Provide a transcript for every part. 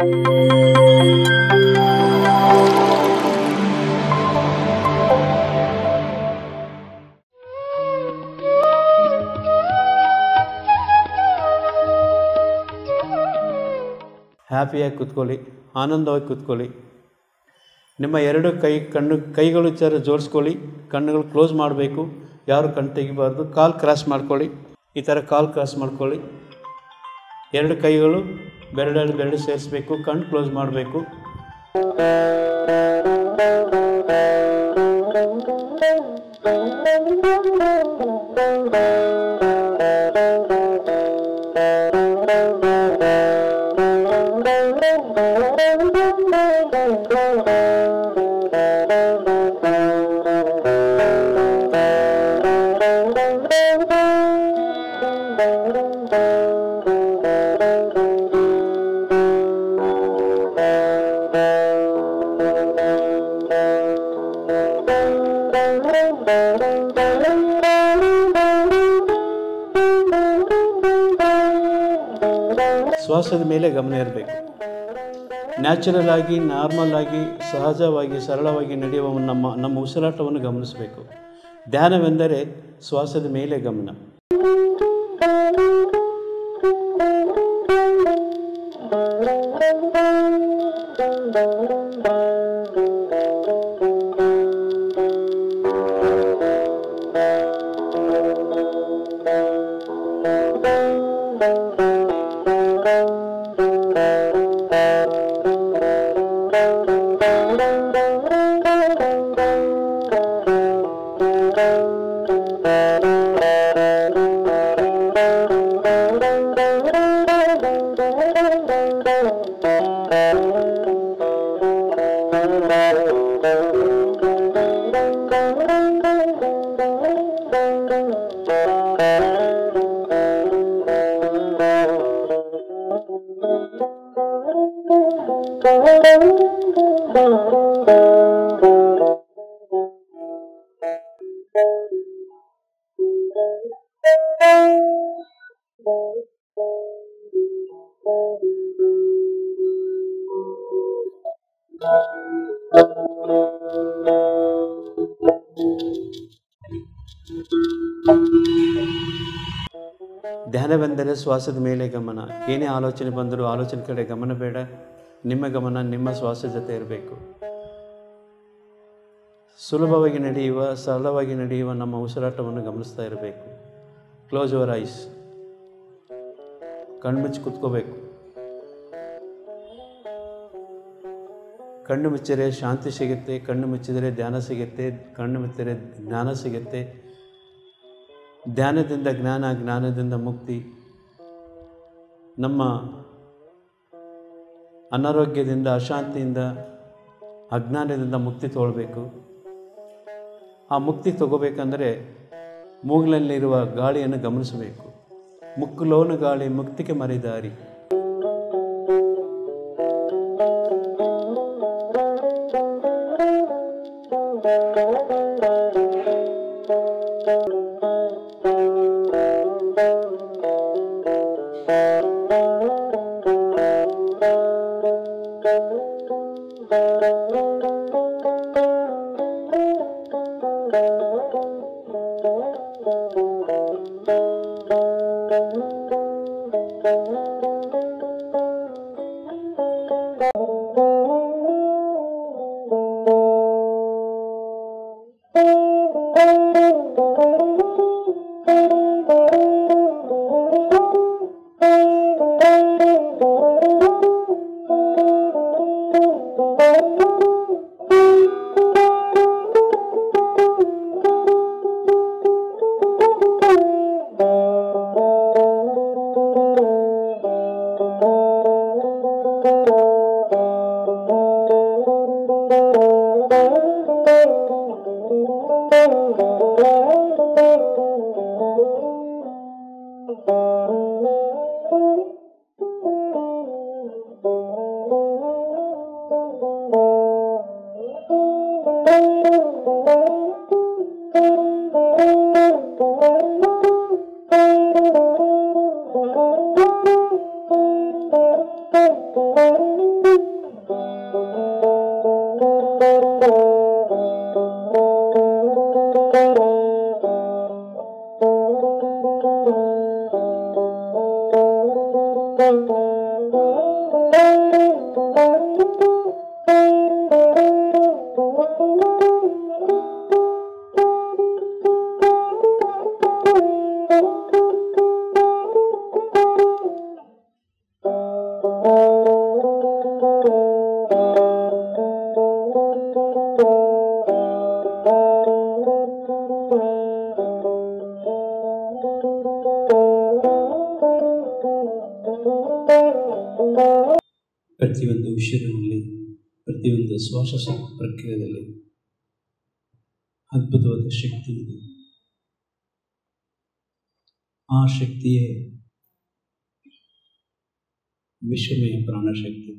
ಹ್ಯಾಪಿಯಾಗಿ ಕೂತ್ಕೊಳ್ಳಿ, ಆನಂದವಾಗಿ ಕೂತ್ಕೊಳ್ಳಿ. ನಿಮ್ಮ ಎರಡು ಕೈಗಳು ಜೋಡಿಸ್ಕೊಳ್ಳಿ, ಕಣ್ಣುಗಳು ಕ್ಲೋಸ್ ಮಾಡಬೇಕು, ಯಾರು ಕಣ್ಣು ತೆಗಿಬಾರ್ದು. ಕಾಲು ಕ್ರಾಸ್ ಮಾಡ್ಕೊಳ್ಳಿ, ಈ ಥರ ಕಾಲು ಕ್ರಾಸ್ ಮಾಡ್ಕೊಳ್ಳಿ. ಎರಡು ಕೈಗಳು ಬೆರಳು ಸೇರಿಸ್ಬೇಕು, ಕಣ್ಣು ಕ್ಲೋಸ್ ಮಾಡಬೇಕು. ಶ್ವಾಸದ ಮೇಲೆ ಗಮನ ಇರಬೇಕು. ನ್ಯಾಚುರಲ್ ಆಗಿ, ನಾರ್ಮಲ್ ಆಗಿ, ಸಹಜವಾಗಿ, ಸರಳವಾಗಿ ನಡೆಯುವ ನಮ್ಮ ಉಸಿರಾಟವನ್ನು ಗಮನಿಸಬೇಕು. ಧ್ಯಾನವೆಂದರೆ ಶ್ವಾಸದ ಮೇಲೆ ಗಮನ. ಧ್ಯಾನವೆಂದರೆ ಶ್ವಾಸದ ಮೇಲೆ ಗಮನ. ಏನೇ ಆಲೋಚನೆ ಬಂದರೂ ಆಲೋಚನೆ ಕಡೆ ಗಮನ ಬೇಡ. ನಿಮ್ಮ ಗಮನ ನಿಮ್ಮ ಶ್ವಾಸ ಜೊತೆ ಇರಬೇಕು. ಸುಲಭವಾಗಿ ನಡೆಯುವ, ಸರಳವಾಗಿ ನಡೆಯುವ ನಮ್ಮ ಉಸಿರಾಟವನ್ನು ಗಮನಿಸ್ತಾ ಇರಬೇಕು. Close your eyes. ಕಣ್ಮುಚ್ಚಿ ಕೂತ್ಕೋಬೇಕು. ಕಣ್ಣು ಮುಚ್ಚಿದರೆ ಶಾಂತಿ ಸಿಗುತ್ತೆ, ಕಣ್ಣು ಮುಚ್ಚಿದರೆ ಧ್ಯಾನ ಸಿಗುತ್ತೆ, ಕಣ್ಣು ಮುಚ್ಚಿದರೆ ಜ್ಞಾನ ಸಿಗುತ್ತೆ. ಧ್ಯಾನದಿಂದ ಜ್ಞಾನ, ಜ್ಞಾನದಿಂದ ಮುಕ್ತಿ. ನಮ್ಮ ಅನಾರೋಗ್ಯದಿಂದ, ಅಶಾಂತಿಯಿಂದ, ಅಜ್ಞಾನದಿಂದ ಮುಕ್ತಿ ತಗೊಳ್ಬೇಕು. ಆ ಮುಕ್ತಿ ತಗೋಬೇಕಂದರೆ ಮೂಗಿನಲ್ಲಿರುವ ಗಾಳಿಯನ್ನು ಗಮನಿಸಬೇಕು. ಮುಕ್ಕುಲೋನ ಗಾಳಿ ಮುಕ್ತಿಗೆ ಮರಿದಾರಿ. ಪ್ರತಿಯೊಂದು ವಿಷಯದಲ್ಲಿ, ಪ್ರತಿಯೊಂದು ಶ್ವಾಸ ಪ್ರಕ್ರಿಯೆಯಲ್ಲಿ ಅದ್ಭುತವಾದ ಶಕ್ತಿ ಇದೆ. ಆ ಶಕ್ತಿಯೇ ವಿಶ್ವಮಯ ಪ್ರಾಣಶಕ್ತಿ.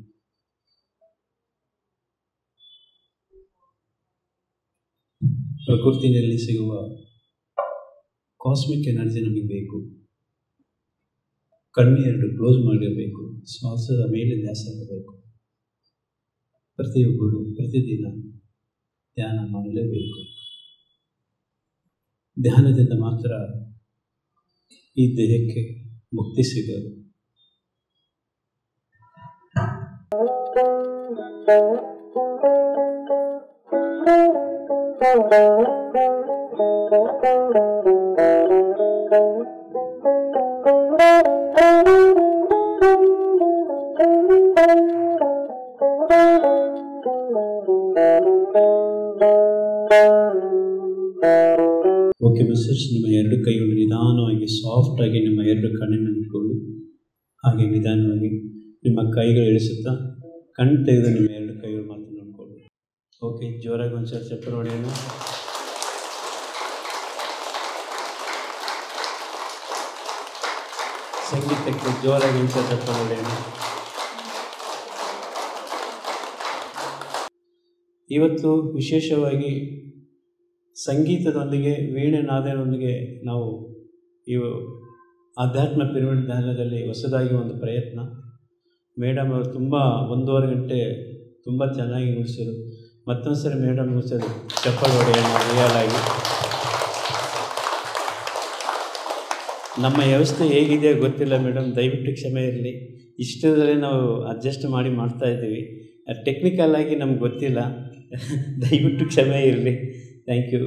ಪ್ರಕೃತಿಯಲ್ಲಿ ಸಿಗುವ ಕಾಸ್ಮಿಕ್ ಎನರ್ಜಿ ನಮಗೆ ಬೇಕು. ಕಣ್ಣೆರಡು ಕ್ಲೋಸ್ ಮಾಡಿರಬೇಕು, ಶ್ವಾಸದ ಮೇಲೆ ಧ್ಯಾಸ ಇರಬೇಕು. ಪ್ರತಿಯೊಬ್ಬರು ಪ್ರತಿದಿನ ಧ್ಯಾನ ಮಾಡಲೇಬೇಕು. ಧ್ಯಾನದಿಂದ ಮಾತ್ರ ಈ ದೇಹಕ್ಕೆ ಮುಕ್ತಿ ಸಿಗೋದು. ಓಕೆ ಮಿಸ್ಟರ್ಸ್, ನಿಮ್ಮ ಎರಡು ಕೈಗಳು ನಿಧಾನವಾಗಿ ಸಾಫ್ಟಾಗಿ ನಿಮ್ಮ ಎರಡು ಕಣ್ಣಿನಲ್ಲಿ ಇಟ್ಕೊಳ್ಳಿ. ಹಾಗೆ ನಿಧಾನವಾಗಿ ನಿಮ್ಮ ಕೈಗಳು ಇಳಿಸುತ್ತಾ ಕಣ್ಣು ತೆಗೆದು ನಿಮ್ಮ ಎರಡು ಕೈಗಳು ಮಾತ್ರ ನೋಡ್ಕೊಳ್ಳಿ. ಓಕೆ, ಜೋರಾಗಿ ಒಂದ್ಸಲ ಚಪ್ಪರ ಹೊಡೆಯೋಣ. ಸಂಗೀತಕ್ಕೆ ಜೋರಾಗಿ ಒಂದ್ಸಲ ಚಪ್ಪರ ಹೊಡೆಯೋಣ. ಇವತ್ತು ವಿಶೇಷವಾಗಿ ಸಂಗೀತದೊಂದಿಗೆ ವೀಣೆ ನಾದನೊಂದಿಗೆ ನಾವು ಇವು ಆಧ್ಯಾತ್ಮ ಪಿರಮಿಡ್ ಧ್ಯಾನದಲ್ಲಿ ಹೊಸದಾಗಿ ಒಂದು ಪ್ರಯತ್ನ. ಮೇಡಮ್ ಅವರು ತುಂಬ 1.5 ಗಂಟೆ ತುಂಬ ಚೆನ್ನಾಗಿ ನುಡಿಸಿದರು. ಮತ್ತೊಂದು ಸರಿ ಮೇಡಮ್ ನುಡಿಸೋದು ಚಪ್ಪಲ್ ಹೊಡೆಯೋಣ ರಿಯಲ್ ಆಗಿ. ನಮ್ಮ ವ್ಯವಸ್ಥೆ ಹೇಗಿದೆ ಗೊತ್ತಿಲ್ಲ ಮೇಡಮ್, ದಯವಿಟ್ಟು ಕ್ಷಮೆ ಇರಲಿ. ಇಷ್ಟದಲ್ಲೇ ನಾವು ಅಡ್ಜಸ್ಟ್ ಮಾಡಿ ಮಾಡ್ತಾಯಿದ್ದೀವಿ. ಟೆಕ್ನಿಕಲ್ ಆಗಿ ನಮ್ಗೆ ಗೊತ್ತಿಲ್ಲ, ದಯವಿಟ್ಟು ಕ್ಷಮೆ ಇರಲಿ. Thank you.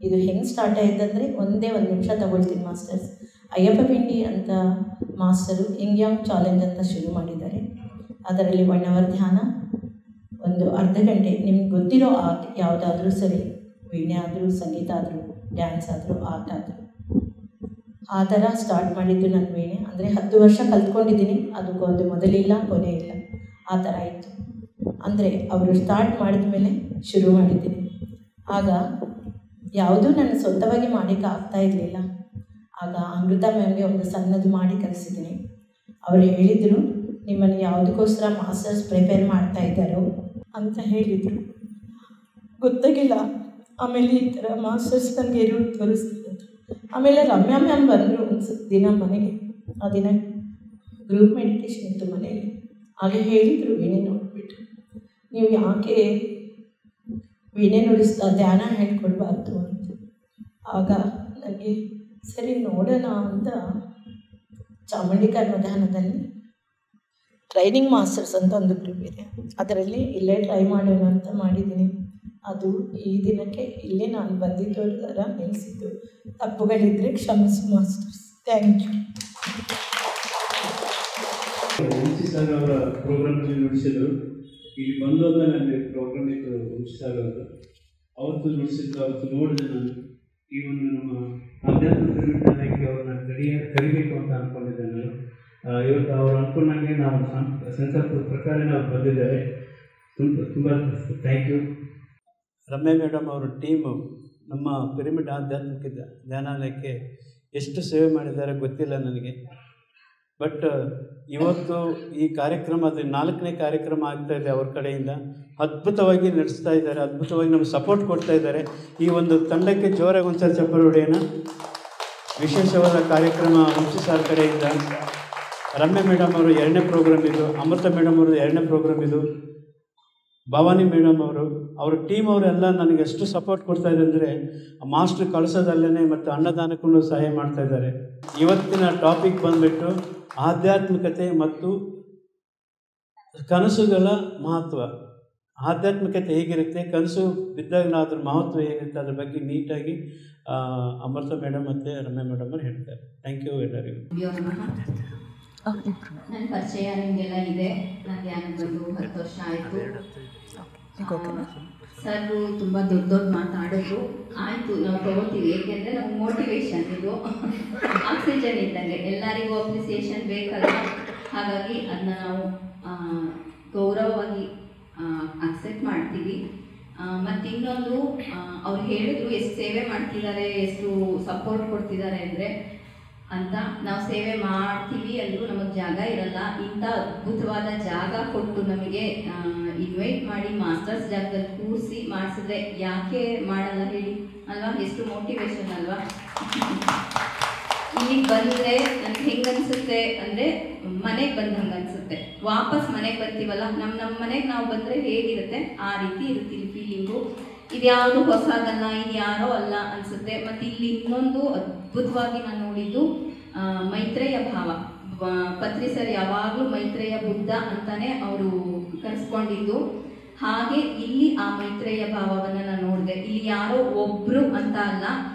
ಇದು ಹೆಂಗೆ ಸ್ಟಾರ್ಟ್ ಆಯಿತಂದರೆ ಒಂದೇ 1 ನಿಮಿಷ ತಗೊಳ್ತೀನಿ ಮಾಸ್ಟರ್ಸ್. ಅಯ್ಯಪ್ಪ ಪಿಂಡಿ ಅಂತ ಮಾಸ್ಟರು ಯಂಗ್ ಚಾಲೆಂಜ್ ಅಂತ ಶುರು ಮಾಡಿದ್ದಾರೆ. ಅದರಲ್ಲಿ 1 ಅವರ್ ಧ್ಯಾನ, ಒಂದು ಅರ್ಧ ಗಂಟೆ ನಿಮ್ಗೆ ಗೊತ್ತಿರೋ ಆರ್ಟ್ ಯಾವುದಾದ್ರೂ ಸರಿ, ವೀಣೆ ಆದರೂ, ಸಂಗೀತ ಆದರೂ, ಡ್ಯಾನ್ಸ್ ಆದರೂ, ಆರ್ಟ್ ಆದರೂ, ಆ ಥರ ಸ್ಟಾರ್ಟ್ ಮಾಡಿದ್ದು ನನ್ನ ವೀಣೆ. ಅಂದರೆ 10 ವರ್ಷ ಕಲ್ತ್ಕೊಂಡಿದ್ದೀನಿ. ಅದಕ್ಕೊಂದು ಮೊದಲಿಲ್ಲ ಕೊನೆ ಇಲ್ಲ, ಆ ಥರ ಇತ್ತು. ಅಂದರೆ ಅವರು ಸ್ಟಾರ್ಟ್ ಮಾಡಿದ ಮೇಲೆ ಶುರು ಮಾಡಿದ್ದೀನಿ. ಆಗ ಯಾವುದೂ ನಾನು ಸ್ವಂತವಾಗಿ ಮಾಡೋಕ್ಕೆ ಆಗ್ತಾ ಇರಲಿಲ್ಲ. ಆಗ ಅಮೃತ ಮ್ಯಾಮ್ಗೆ ಒಂದು ಸಣ್ಣದು ಮಾಡಿ ಕಲಿಸಿದ್ದೀನಿ. ಅವರು ಹೇಳಿದರು, ನಿಮ್ಮನ್ನು ಯಾವುದಕ್ಕೋಸ್ಕರ ಮಾಸ್ಟರ್ಸ್ ಪ್ರಿಪೇರ್ ಮಾಡ್ತಾ ಇದ್ದಾರೋ ಅಂತ ಹೇಳಿದರು. ಗೊತ್ತಾಗಿಲ್ಲ. ಆಮೇಲೆ ಈ ಥರ ಮಾಸ್ಟರ್ಸ್ ನನಗೆ ಇರೋದು ತೋರಿಸ್ತಿದ್ದರು. ಆಮೇಲೆ ರಮ್ಯಾ ಮ್ಯಾಮ್ ಬಂದರು ಒಂದು ದಿನ ಮನೆಗೆ. ಆ ದಿನ ಗ್ರೂಪ್ ಮೆಡಿಟೇಷನ್ ಇತ್ತು ಮನೆಯಲ್ಲಿ. ಆಗ ಹೇಳಿದರು, ವೀಣೆ ನೋಡಿಬಿಟ್ಟು, ನೀವು ಯಾಕೆ ವೀಣೆ ನುಡಿಸ್ತಾ ಧ್ಯಾನ ಹೇಳ್ಕೊಡ್ಬಾರ್ದು ಅಂತ. ಆಗ ನನಗೆ ಸರಿ ನೋಡೋಣ ಅಂತ ಚಾಮುಂಡಿ ಕರ್ಮಧಾನದಲ್ಲಿ ಟ್ರೈನಿಂಗ್ ಮಾಸ್ಟರ್ಸ್ ಅಂತ ಒಂದು ಗ್ರೂಪ್ ಇದೆ, ಅದರಲ್ಲಿ ಇಲ್ಲೇ ಟ್ರೈ ಮಾಡೋಣ ಅಂತ ಮಾಡಿದ್ದೀನಿ. ಅದು ಈ ದಿನಕ್ಕೆ ಇಲ್ಲೇ ನಾನು ಬಂದಿದ್ದರ ನಿಲ್ಲಿಸಿದ್ದು. ತಪ್ಪುಗಳಿದ್ದರೆ ಕ್ಷಮಿಸು ಮಾಸ್ಟರ್ಸ್. Thank you. ಸರ್ ಅವರ ಪ್ರೋಗ್ರಾಮ್ನಲ್ಲಿ ನುಡಿಸಿದರು. ಇಲ್ಲಿ ಬಂದೋದ ನನಗೆ ಪ್ರೋಗ್ರಾಮ್ ಇತ್ತು ಸರ್ ಅವರು ಅವತ್ತು ನುಡಿಸಿದ್ದು. ಅವತ್ತು ನೋಡಿದೆ ನಾನು. ಈ ಒಂದು ನಮ್ಮ ಆಧ್ಯಾತ್ಮ ಪಿರಮಿಡ್ಗೆ ಅವ್ರನ್ನ ಕರಿಬೇಕು ಅಂತ ಅಂದ್ಕೊಂಡಿದ್ದೇನೆ. ಇವತ್ತು ಅವ್ರು ಅಂದ್ಕೊಂಡಂಗೆ ನಾವು ಸಂಕಲ್ಪ ಪ್ರಕಾರ ಅವ್ರು ಬಂದಿದ್ದಾರೆ. ತುಂಬ ಥ್ಯಾಂಕ್ ಯು. ರಮ್ಯಾ ಮೇಡಮ್ ಅವರ ಟೀಮು ನಮ್ಮ ಪಿರಮಿಡ್ ಆಧ್ಯಾತ್ಮಿಕ ಧ್ಯಾನಾಲಯಕ್ಕೆ ಎಷ್ಟು ಸೇವೆ ಮಾಡಿದ್ದಾರೆ ಗೊತ್ತಿಲ್ಲ ನನಗೆ. ಬಟ್ ಇವತ್ತು ಈ ಕಾರ್ಯಕ್ರಮ, ಅದು 4ನೇ ಕಾರ್ಯಕ್ರಮ ಆಗ್ತಾಯಿದೆ ಅವ್ರ ಕಡೆಯಿಂದ. ಅದ್ಭುತವಾಗಿ ನಡೆಸ್ತಾ ಇದ್ದಾರೆ, ಅದ್ಭುತವಾಗಿ ನಮಗೆ ಸಪೋರ್ಟ್ ಕೊಡ್ತಾ ಇದ್ದಾರೆ. ಈ ಒಂದು ತಂಡಕ್ಕೆ ಜೋರಾಗಿ ಒಂದ್ಸಲ ಚಪ್ಪಲಿ ಹೊಡೆಯೋಣ. ವಿಶೇಷವಾದ ಕಾರ್ಯಕ್ರಮ ವಂಶಿ ಸರ್ ಕಡೆಯಿಂದ ರಮ್ಯಾ ಮೇಡಮ್ ಅವರು 2ನೇ ಪ್ರೋಗ್ರಾಮ್ ಇದು, ಅಮೃತ ಮೇಡಮ್ ಅವರು 2ನೇ ಪ್ರೋಗ್ರಾಮ್ ಇದು, ಭವಾನಿ ಮೇಡಮ್ ಅವರು, ಅವರ ಟೀಮ್ ಅವರೆಲ್ಲ ನನಗೆ ಎಷ್ಟು ಸಪೋರ್ಟ್ ಕೊಡ್ತಾಯಿದೆ ಅಂದರೆ ಮಾಸ್ಟ್ರ್ ಕಳಿಸೋದಲ್ಲೇ ಮತ್ತು ಅನ್ನದಾನಕ್ಕೂ ಸಹಾಯ ಮಾಡ್ತಾಯಿದ್ದಾರೆ. ಇವತ್ತಿನ ಟಾಪಿಕ್ ಬಂದುಬಿಟ್ಟು ಆಧ್ಯಾತ್ಮಿಕತೆ ಮತ್ತು ಕನಸುಗಳ ಮಹತ್ವ. ಆಧ್ಯಾತ್ಮಿಕತೆ ಹೇಗಿರುತ್ತೆ, ಕನಸು ಬಿದ್ದಾಗ ನಾವು ಅದ್ರ ಮಹತ್ವ ಹೇಗಿರುತ್ತೆ ಅದ್ರ ಬಗ್ಗೆ ನೀಟಾಗಿ ಅಮೃತ ಮೇಡಮ್ ಮತ್ತು ರಮ್ಯಾ ಮೇಡಮ್ ಅವರು ಹೇಳ್ತಾರೆ. ಥ್ಯಾಂಕ್ ಯು ಎಲ್ಲರಿಗೂ. ನನ್ನ ಪರಿಚಯ ನಿಮಗೆಲ್ಲ ಇದೆ. ನಾನು ಧ್ಯಾನ ಬಂದು 10 ವರ್ಷ ಆಯಿತು. ಸರ್ ತುಂಬ ದೊಡ್ಡ ಮಾತಾಡಿದ್ರು, ಆಯಿತು ನಾವು ತೊಗೋತೀವಿ. ಏಕೆಂದರೆ ನಮ್ಗೆ ಮೋಟಿವೇಶನ್ ಇದು ಆಕ್ಸಿಜನ್ ಇದ್ದಂಗೆ, ಎಲ್ಲರಿಗೂ ಅಪ್ರಿಸಿಯೇಷನ್ ಬೇಕಲ್ಲ. ಹಾಗಾಗಿ ಅದನ್ನ ನಾವು ಗೌರವವಾಗಿ ಅಕ್ಸೆಪ್ಟ್ ಮಾಡ್ತೀವಿ. ಮತ್ತು ಇನ್ನೊಂದು, ಅವ್ರು ಹೇಳಿದ್ರು ಎಷ್ಟು ಸೇವೆ ಮಾಡ್ತಿದ್ದಾರೆ, ಎಷ್ಟು ಸಪೋರ್ಟ್ ಕೊಡ್ತಿದ್ದಾರೆ ಅಂದರೆ ಅಂತ. ನಾವು ಸೇವೆ ಮಾಡ್ತೀವಿ ಅಂದರೂ ನಮಗೆ ಜಾಗ ಇರಲ್ಲ. ಇಂಥ ಅದ್ಭುತವಾದ ಜಾಗ ಕೊಟ್ಟು ನಮಗೆ ಇನ್ವೈಟ್ ಮಾಡಿ ಮಾಸ್ಟರ್ಸ್ ಜಾಗದಲ್ಲಿ ಕೂರಿಸಿ ಮಾಡಿಸಿದ್ರೆ ಯಾಕೆ ಮಾಡಲ್ಲ ಹೇಳಿ ಅಲ್ವಾ? ಎಷ್ಟು ಮೋಟಿವೇಶನ್ ಅಲ್ವಾ? ಇಲ್ಲಿಗೆ ಬಂದರೆ ನನಗೆ ಹೆಂಗೆ ಅನಿಸುತ್ತೆ ಅಂದರೆ ಮನೆಗೆ ಬಂದಂಗೆ ಅನಿಸುತ್ತೆ. ವಾಪಸ್ ಮನೆಗೆ ಬರ್ತೀವಲ್ಲ, ನಮ್ಮ ಮನೆಗೆ ನಾವು ಬಂದರೆ ಹೇಗಿರುತ್ತೆ ಆ ರೀತಿ ಇರುತ್ತೆ ಇಲ್ಲಿ ಫೀಲಿಂಗು. ಇದ್ಯಾವುದು ಹೊಸದಲ್ಲ, ಇದು ಯಾರೋ ಅಲ್ಲ ಅನಿಸುತ್ತೆ. ಮತ್ತು ಇಲ್ಲಿ ಇನ್ನೊಂದು ಅದ್ಭುತವಾಗಿ ನಾನು ನೋಡಿದ್ದು ಮೈತ್ರೇಯ ಭಾವ. ಪತ್ರಿ ಸರ್ ಯಾವಾಗಲೂ ಮೈತ್ರೇಯ ಬುದ್ಧ ಅಂತಾನೆ ಅವರು ಕರೆಸ್ಕೊಂಡಿದ್ದು. ಹಾಗೆ ಇಲ್ಲಿ ಆ ಮೈತ್ರೇಯ ಭಾವವನ್ನು ನಾನು ನೋಡಿದೆ. ಇಲ್ಲಿ ಯಾರೋ ಒಬ್ಬರು ಅಂತ ಅಲ್ಲ,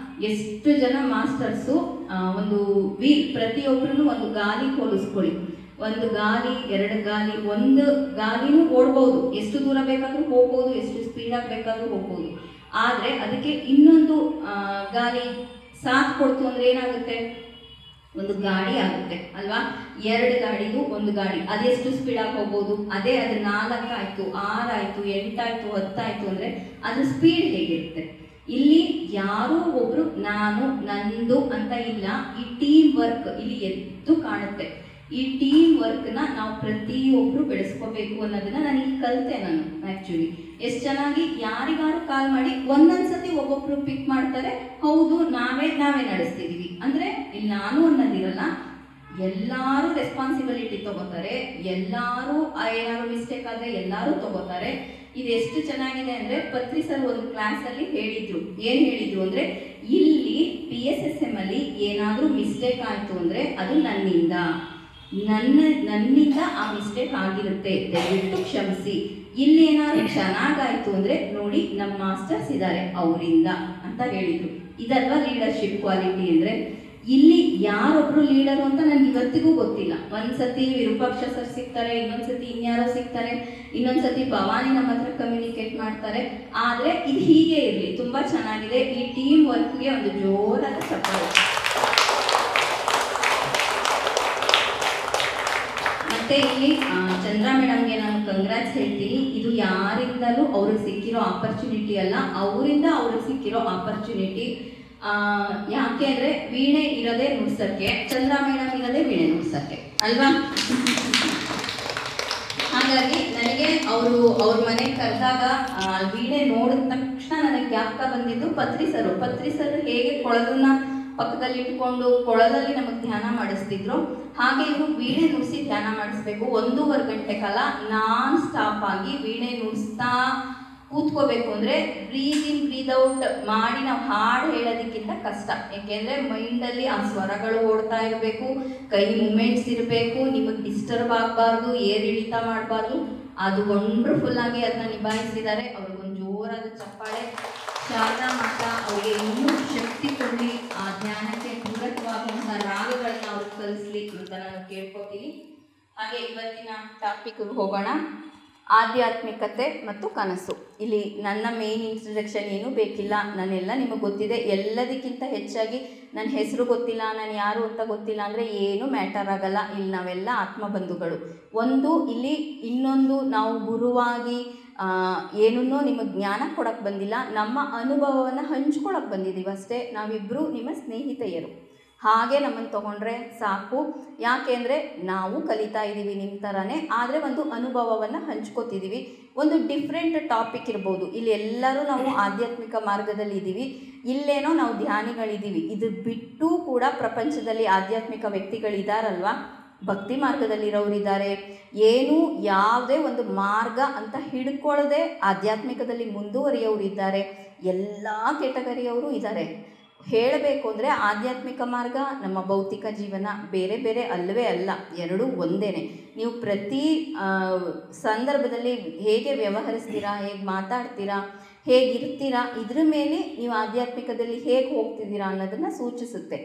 ಎಷ್ಟು ಜನ ಮಾಸ್ಟರ್ಸು ಒಂದು ಪ್ರತಿಯೊಬ್ಬರೂ ಒಂದು ಗಾಲಿ ಹೋಲಿಸ್ಕೊಳ್ಳಿ. ಒಂದು ಗಾಲಿ, 2 ಗಾಲಿ, 1 ಗಾಲಿನೂ ಓಡ್ಬೋದು, ಎಷ್ಟು ದೂರ ಬೇಕಾದರೂ ಹೋಗ್ಬೋದು, ಎಷ್ಟು ಸ್ಪೀಡಾಗಿ ಬೇಕಾದರೂ ಹೋಗ್ಬೋದು. ಆದರೆ ಅದಕ್ಕೆ ಇನ್ನೊಂದು ಗಾಲಿ ಸಾಥ್ ಕೊಡ್ತು ಅಂದರೆ ಏನಾಗುತ್ತೆ? ಒಂದು ಗಾಡಿ ಆಗುತ್ತೆ ಅಲ್ವಾ? 2 ಗಾಡಿಗೂ 1 ಗಾಡಿ, ಅದೆಷ್ಟು ಸ್ಪೀಡಾಗಿ ಹೋಗ್ಬೋದು? ಅದೇ ಅದು 4 ಆಯಿತು, 6 ಆಯಿತು, 8 ಆಯಿತು, 10 ಆಯಿತು ಅಂದರೆ ಅದ್ರ ಸ್ಪೀಡ್ ಹೇಗಿರುತ್ತೆ? ಇಲ್ಲಿ ಯಾರೋ ಒಬ್ರು ನಾನು ನಂದು ಅಂತ ಇಲ್ಲ, ಈ ಟೀಮ್ ವರ್ಕ್ ಇಲ್ಲಿ ಎದ್ದು ಕಾಣುತ್ತೆ. ಈ ಟೀಮ್ ವರ್ಕ್ನ ನಾವು ಪ್ರತಿಯೊಬ್ಬರು ಬೆಳೆಸ್ಕೋಬೇಕು ಅನ್ನೋದನ್ನ ನಾನು ಈಗ ಕಲಿತೆ. ನಾನು ಆ್ಯಕ್ಚುಲಿ ಎಷ್ಟು ಚೆನ್ನಾಗಿ ಯಾರಿಗಾರು ಕಾಲ್ ಮಾಡಿ ಒಂದೊಂದ್ಸತಿ ಒಬ್ಬೊಬ್ರು ಪಿಕ್ ಮಾಡ್ತಾರೆ. ಹೌದು, ನಾವೇ ನಡೆಸ್ತಿದೀವಿ ಅಂದರೆ ಇಲ್ಲಿ ನಾನು ಅನ್ನೋದಿರಲ್ಲ, ಎಲ್ಲರೂ ರೆಸ್ಪಾನ್ಸಿಬಿಲಿಟಿ ತಗೋತಾರೆ. ಎಲ್ಲರೂ ಏನಾದ್ರು ಮಿಸ್ಟೇಕ್ ಆದರೆ ಎಲ್ಲರೂ ತಗೋತಾರೆ. ಇದು ಎಷ್ಟು ಚೆನ್ನಾಗಿದೆ ಅಂದರೆ ಪತ್ರಿ ಸರ್ ಒಂದು ಕ್ಲಾಸಲ್ಲಿ ಹೇಳಿದ್ರು. ಏನು ಹೇಳಿದ್ರು ಅಂದರೆ, ಇಲ್ಲಿ PSSM ಅಲ್ಲಿ ಏನಾದರೂ ಮಿಸ್ಟೇಕ್ ಆಯಿತು ಅಂದರೆ ಅದು ನನ್ನಿಂದ ಆ ಮಿಸ್ಟೇಕ್ ಆಗಿರುತ್ತೆ, ದಯವಿಟ್ಟು ಕ್ಷಮಿಸಿ. ಇಲ್ಲಿ ಏನಾದ್ರು ಚೆನ್ನಾಗಾಯ್ತು ಅಂದರೆ ನೋಡಿ ನಮ್ಮ ಮಾಸ್ಟರ್ಸ್ ಇದ್ದಾರೆ ಅವರಿಂದ ಅಂತ ಹೇಳಿದ್ರು. ಇದಲ್ವಾ ಲೀಡರ್ಶಿಪ್ ಕ್ವಾಲಿಟಿ ಅಂದರೆ? ಇಲ್ಲಿ ಯಾರೊಬ್ರು ಲೀಡರು ಅಂತ ನನಗೆ ಇವತ್ತಿಗೂ ಗೊತ್ತಿಲ್ಲ. ಒಂದ್ಸತಿ ವಿರೂಪಾಕ್ಷ ಸರ್ ಸಿಗ್ತಾರೆ, ಇನ್ನೊಂದ್ಸತಿ ಇನ್ಯಾರೋ ಸಿಗ್ತಾರೆ, ಇನ್ನೊಂದ್ಸತಿ ಭವಾನಿ ನಮ್ಮ ಹತ್ರ ಕಮ್ಯುನಿಕೇಟ್ ಮಾಡ್ತಾರೆ. ಆದರೆ ಇದು ಹೀಗೆ ಇರಲಿ, ತುಂಬ ಚೆನ್ನಾಗಿದೆ. ಈ ಟೀಮ್ ವರ್ಕ್ಗೆ ಒಂದು ಜೋರಾದ ಚಪ್ಪಾಳೆ. ಮತ್ತೆ ಇಲ್ಲಿ ಚಂದ್ರಾ ಮೇಡಮ್ಗೆ ನಾನು ಕಂಗ್ರಾಟ್ಸ್ ಹೇಳ್ತೀನಿ. ಇದು ಯಾರಿಂದಲೂ ಅವ್ರಿಗೆ ಸಿಕ್ಕಿರೋ ಆಪರ್ಚುನಿಟಿ ಅಲ್ಲ, ಅವರಿಂದ ಅವ್ರಿಗೆ ಸಿಕ್ಕಿರೋ ಆಪರ್ಚುನಿಟಿ. ಯಾಕೆ ಅಂದರೆ ವೀಣೆ ಇರೋದೇ ನುಡ್ಸಕ್ಕೆ, ಚಂದ್ರಾ ಮೇಡಮ್ ಇರೋದೇ ವೀಣೆ ನುಡ್ಸಕ್ಕೆ ಅಲ್ವಾ? ಹಾಗಾಗಿ ನನಗೆ ಅವ್ರ ಮನೆಗೆ ಕರೆದಾಗ ವೀಣೆ ನೋಡಿದ ತಕ್ಷಣ ನನಗೆ ಜ್ಞಾಪಕ ಬಂದಿದ್ದು ಪತ್ರಿ ಸರ್ ಹೇಗೆ ಕೊಳಲನ್ನ ಪಕ್ಕದಲ್ಲಿ ಇಟ್ಕೊಂಡು ಕೊಳದಲ್ಲಿ ನಮಗೆ ಧ್ಯಾನ ಮಾಡಿಸ್ತಿದ್ರು, ಹಾಗೆ ಇವರು ವೀಣೆ ನುಡಿಸಿ ಧ್ಯಾನ ಮಾಡಿಸ್ಬೇಕು. 1.5 ಗಂಟೆ ಕಾಲ ನಾನ್ ಸ್ಟಾಪ್ ಆಗಿ ವೀಣೆ ನುಡಿಸ್ತಾ ಕೂತ್ಕೋಬೇಕು ಅಂದರೆ ಬ್ರೀದ್ ಇನ್ ಬ್ರೀದ್ ಔಟ್ ಮಾಡಿ ನಾವು ಹಾಡು ಹೇಳೋದಕ್ಕಿಂತ ಕಷ್ಟ. ಏಕೆಂದರೆ ಮೈಂಡಲ್ಲಿ ಆ ಸ್ವರಗಳು ಓಡ್ತಾ ಇರಬೇಕು, ಕೈ ಮೂಮೆಂಟ್ಸ್ ಇರಬೇಕು, ನಿಮಗೆ ಡಿಸ್ಟರ್ಬ್ ಆಗಬಾರ್ದು, ಏರ್ ಇಳಿತ ಮಾಡಬಾರ್ದು. ಅದು ವಂಡರ್ಫುಲ್ಲಾಗಿ ಅದನ್ನ ನಿಭಾಯಿಸಿದ್ದಾರೆ. ಅವ್ರಿಗೊಂದು ಜೋರಾದ ಚಪ್ಪಾಳೆ. ಶಾರದಾ ಮಾತಾ ಅವರಿಗೆ ಇನ್ನೂ ಶಕ್ತಿ ಕೊಡಲಿ, ಆ ಧ್ಯಾನಕ್ಕೆ ಪೂರಕವಾಗುವಂಥ ರಾಗಗಳನ್ನ ಅವ್ರಿಗೆ ಕಲಿಸ್ಲಿ ಅಂತ ನಾನು ಕೇಳ್ಕೊತೀನಿ. ಹಾಗೆ ಇವತ್ತಿನ ಟಾಪಿಕ್ಗೆ ಹೋಗೋಣ. ಆಧ್ಯಾತ್ಮಿಕತೆ ಮತ್ತು ಕನಸು. ಇಲ್ಲಿ ನನ್ನ ಮೇನ್ ಇಂಟ್ರಡಕ್ಷನ್ ಏನೂ ಬೇಕಿಲ್ಲ, ನಾನೆಲ್ಲ ನಿಮಗೆ ಗೊತ್ತಿದೆ. ಎಲ್ಲದಕ್ಕಿಂತ ಹೆಚ್ಚಾಗಿ ನನ್ನ ಹೆಸರು ಗೊತ್ತಿಲ್ಲ, ನಾನು ಯಾರು ಅಂತ ಗೊತ್ತಿಲ್ಲ ಅಂದರೆ ಏನೂ ಮ್ಯಾಟರ್ ಆಗಲ್ಲ. ಇಲ್ಲಿ ನಾವೆಲ್ಲ ಆತ್ಮಬಂಧುಗಳು. ಇಲ್ಲಿ ಇನ್ನೊಂದು, ನಾವು ಗುರುವಾಗಿ ಏನನ್ನೋ ನಿಮಗೆ ಜ್ಞಾನ ಕೊಡೋಕ್ಕೆ ಬಂದಿಲ್ಲ, ನಮ್ಮ ಅನುಭವವನ್ನು ಹಂಚ್ಕೊಳಕ್ಕೆ ಬಂದಿದ್ದೀವಿ ಅಷ್ಟೇ. ನಾವಿಬ್ಬರು ನಿಮ್ಮ ಸ್ನೇಹಿತೆಯರು, ಹಾಗೆ ನಮ್ಮನ್ನು ತೊಗೊಂಡ್ರೆ ಸಾಕು. ಯಾಕೆಂದರೆ ನಾವು ಕಲಿತಾ ಇದ್ದೀವಿ ನಿಮ್ಮ ಥರನೇ, ಆದರೆ ಒಂದು ಅನುಭವವನ್ನು ಹಂಚ್ಕೋತಿದ್ದೀವಿ. ಒಂದು ಡಿಫ್ರೆಂಟ್ ಟಾಪಿಕ್ ಇರ್ಬೋದು. ಇಲ್ಲಿ ಎಲ್ಲರೂ ನಾವು ಆಧ್ಯಾತ್ಮಿಕ ಮಾರ್ಗದಲ್ಲಿ ಇದ್ದೀವಿ, ಇಲ್ಲೇನೋ ನಾವು ಧ್ಯಾನಿಗಳಿದ್ದೀವಿ. ಇದು ಬಿಟ್ಟು ಕೂಡ ಪ್ರಪಂಚದಲ್ಲಿ ಆಧ್ಯಾತ್ಮಿಕ ವ್ಯಕ್ತಿಗಳಿದ್ದಾರಲ್ವ, ಭಕ್ತಿ ಮಾರ್ಗದಲ್ಲಿರೋರಿದ್ದಾರೆ, ಏನು ಯಾವುದೇ ಒಂದು ಮಾರ್ಗ ಅಂತ ಹಿಡ್ಕೊಳ್ಳದೆ ಆಧ್ಯಾತ್ಮಿಕದಲ್ಲಿ ಮುಂದುವರಿಯೋರಿದ್ದಾರೆ, ಎಲ್ಲ ಕೆಟಗರಿಯವರು ಇದ್ದಾರೆ. ಹೇಳಬೇಕು ಅಂದರೆ ಆಧ್ಯಾತ್ಮಿಕ ಮಾರ್ಗ ನಮ್ಮ ಭೌತಿಕ ಜೀವನ ಬೇರೆ ಬೇರೆ ಅಲ್ಲವೇ ಅಲ್ಲ, ಎರಡೂ ಒಂದೇ. ನೀವು ಪ್ರತಿ ಸಂದರ್ಭದಲ್ಲಿ ಹೇಗೆ ವ್ಯವಹರಿಸ್ತೀರಾ, ಹೇಗೆ ಮಾತಾಡ್ತೀರಾ, ಹೇಗಿರ್ತೀರಾ, ಇದ್ರ ಮೇಲೆ ನೀವು ಆಧ್ಯಾತ್ಮಿಕದಲ್ಲಿ ಹೇಗೆ ಹೋಗ್ತಿದ್ದೀರಾ ಅನ್ನೋದನ್ನು ಸೂಚಿಸುತ್ತೆ.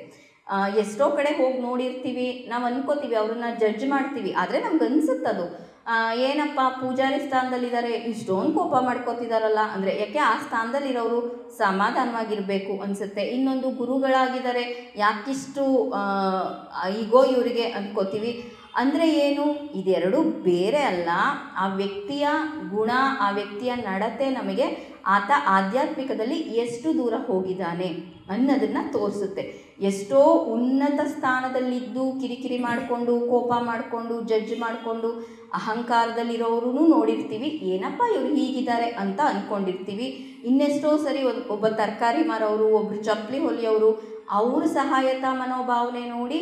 ಎಷ್ಟೋ ಕಡೆ ಹೋಗಿ ನೋಡಿರ್ತೀವಿ, ನಾವು ಅನ್ಕೋತೀವಿ, ಅವ್ರನ್ನ ಜಡ್ಜ್ ಮಾಡ್ತೀವಿ, ಆದರೆ ನಮ್ಗೆ ಅನಿಸುತ್ತದು ಏನಪ್ಪ ಪೂಜಾರಿ ಸ್ಥಾನದಲ್ಲಿದ್ದಾರೆ, ಇಷ್ಟೊಂದು ಕೋಪ ಮಾಡ್ಕೋತಿದಾರಲ್ಲ ಅಂದರೆ, ಯಾಕೆ ಆ ಸ್ಥಾನದಲ್ಲಿರೋರು ಸಮಾಧಾನವಾಗಿರಬೇಕು ಅನಿಸುತ್ತೆ. ಇನ್ನೊಂದು ಗುರುಗಳಾಗಿದ್ದಾರೆ, ಯಾಕಿಷ್ಟು ಈಗೋ ಇವರಿಗೆ ಅಂದ್ಕೋತೀವಿ. ಅಂದರೆ ಏನು, ಇದೆರಡು ಬೇರೆ ಅಲ್ಲ. ಆ ವ್ಯಕ್ತಿಯ ಗುಣ, ಆ ವ್ಯಕ್ತಿಯ ನಡತೆ ನಮಗೆ ಆತ ಆಧ್ಯಾತ್ಮಿಕದಲ್ಲಿ ಎಷ್ಟು ದೂರ ಹೋಗಿದ್ದಾನೆ ಅನ್ನೋದನ್ನು ತೋರಿಸುತ್ತೆ. ಎಷ್ಟೋ ಉನ್ನತ ಸ್ಥಾನದಲ್ಲಿದ್ದು ಕಿರಿಕಿರಿ ಮಾಡಿಕೊಂಡು, ಕೋಪ ಮಾಡಿಕೊಂಡು, ಜಡ್ಜ್ ಮಾಡಿಕೊಂಡು ಅಹಂಕಾರದಲ್ಲಿರೋರು ನೋಡಿರ್ತೀವಿ, ಏನಪ್ಪ ಇವರು ಹೀಗಿದ್ದಾರೆ ಅಂತ ಅಂದ್ಕೊಂಡಿರ್ತೀವಿ. ಇನ್ನೆಷ್ಟೋ ಸರಿ ಒಬ್ಬ ತರಕಾರಿ ಮಾರೋರು, ಒಬ್ಬರು ಚಪ್ಪಲಿ ಹೊಲಿಯೋರು, ಅವ್ರ ಸಹಾಯತಾ ಮನೋಭಾವನೆ ನೋಡಿ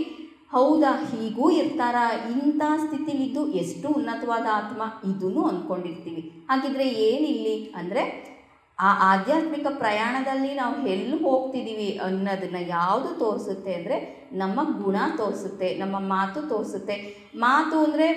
ಹೌದಾ ಹೀಗೂ ಇರ್ತಾರಾ, ಇಂಥ ಸ್ಥಿತಿಲಿದ್ದು ಎಷ್ಟು ಉನ್ನತವಾದ ಆತ್ಮ, ಇದನ್ನು ಅಂದ್ಕೊಂಡಿರ್ತೀವಿ. ಹಾಗಿದ್ರೆ ಏನಿಲ್ಲಿ ಅಂದರೆ ಆ ಆಧ್ಯಾತ್ಮಿಕ ಪ್ರಯಾಣದಲ್ಲಿ ನಾವು ಎಲ್ಲಿ ಹೋಗ್ತಿದ್ದೀವಿ ಅನ್ನೋದನ್ನು ಯಾವುದು ತೋರಿಸುತ್ತೆ ಅಂದರೆ ನಮ್ಮ ಗುಣ ತೋರಿಸುತ್ತೆ, ನಮ್ಮ ಮಾತು ತೋರಿಸುತ್ತೆ. ಮಾತು ಅಂದರೆ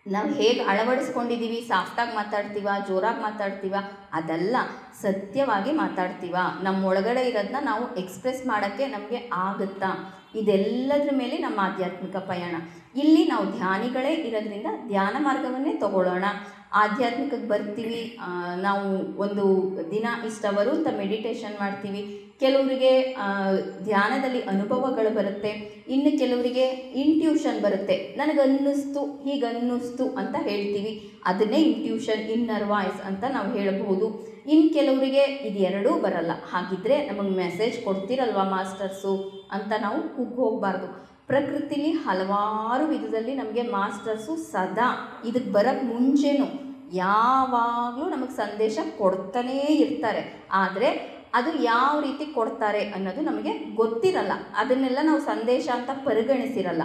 ನಾವು ಹೇಗೆ ಅಳವಡಿಸ್ಕೊಂಡಿದ್ದೀವಿ, ಸಾಫ್ಟಾಗಿ ಮಾತಾಡ್ತೀವ, ಜೋರಾಗಿ ಮಾತಾಡ್ತೀವ, ಅದಲ್ಲ, ಸತ್ಯವಾಗಿ ಮಾತಾಡ್ತೀವ, ನಮ್ಮೊಳಗಡೆ ಇರೋದನ್ನ ನಾವು ಎಕ್ಸ್ಪ್ರೆಸ್ ಮಾಡೋಕ್ಕೆ ನಮಗೆ ಆಗುತ್ತಾ, ಇದೆಲ್ಲದ್ರ ಮೇಲೆ ನಮ್ಮ ಆಧ್ಯಾತ್ಮಿಕ ಪಯಣ. ಇಲ್ಲಿ ನಾವು ಧ್ಯಾನಿಗಳೇ ಇರೋದ್ರಿಂದ ಧ್ಯಾನ ಮಾರ್ಗವನ್ನೇ ತಗೊಳ್ಳೋಣ. ಆಧ್ಯಾತ್ಮಿಕಕ್ಕೆ ಬರ್ತೀವಿ, ನಾವು ಒಂದು ದಿನ ಇಷ್ಟವರು ಅಂತ ಮೆಡಿಟೇಷನ್ ಮಾಡ್ತೀವಿ. ಕೆಲವರಿಗೆ ಧ್ಯಾನದಲ್ಲಿ ಅನುಭವಗಳು ಬರುತ್ತೆ, ಇನ್ನು ಕೆಲವರಿಗೆ ಇಂಟ್ಯೂಷನ್ ಬರುತ್ತೆ. ನನಗನ್ನಿಸ್ತು, ಹೀಗನ್ನಿಸ್ತು ಅಂತ ಹೇಳ್ತೀವಿ, ಅದನ್ನೇ ಇಂಟ್ಯೂಷನ್, ಇನ್ನರ್ ವಾಯ್ಸ್ ಅಂತ ನಾವು ಹೇಳಬಹುದು. ಇನ್ನು ಕೆಲವರಿಗೆ ಇದೆರಡೂ ಬರಲ್ಲ. ಹಾಗಿದ್ರೆ ನಮಗೆ ಮೆಸೇಜ್ ಕೊಡ್ತಿರಲ್ವ ಮಾಸ್ಟರ್ಸು ಅಂತ ನಾವು ಕುಗ್ಗಿ ಹೋಗಬಾರ್ದು. ಪ್ರಕೃತಿಲಿ ಹಲವಾರು ವಿಧದಲ್ಲಿ ನಮಗೆ ಮಾಸ್ಟರ್ಸು ಸದಾ ಇದಕ್ಕೆ ಬರೋಕ್ಕೆ ಮುಂಚೆನೂ ಯಾವಾಗಲೂ ನಮಗೆ ಸಂದೇಶ ಕೊಡ್ತಾನೇ ಇರ್ತಾರೆ. ಆದರೆ ಅದು ಯಾವ ರೀತಿ ಕೊಡ್ತಾರೆ ಅನ್ನೋದು ನಮಗೆ ಗೊತ್ತಿರಲ್ಲ, ಅದನ್ನೆಲ್ಲ ನಾವು ಸಂದೇಶ ಅಂತ ಪರಿಗಣಿಸಿರಲ್ಲ.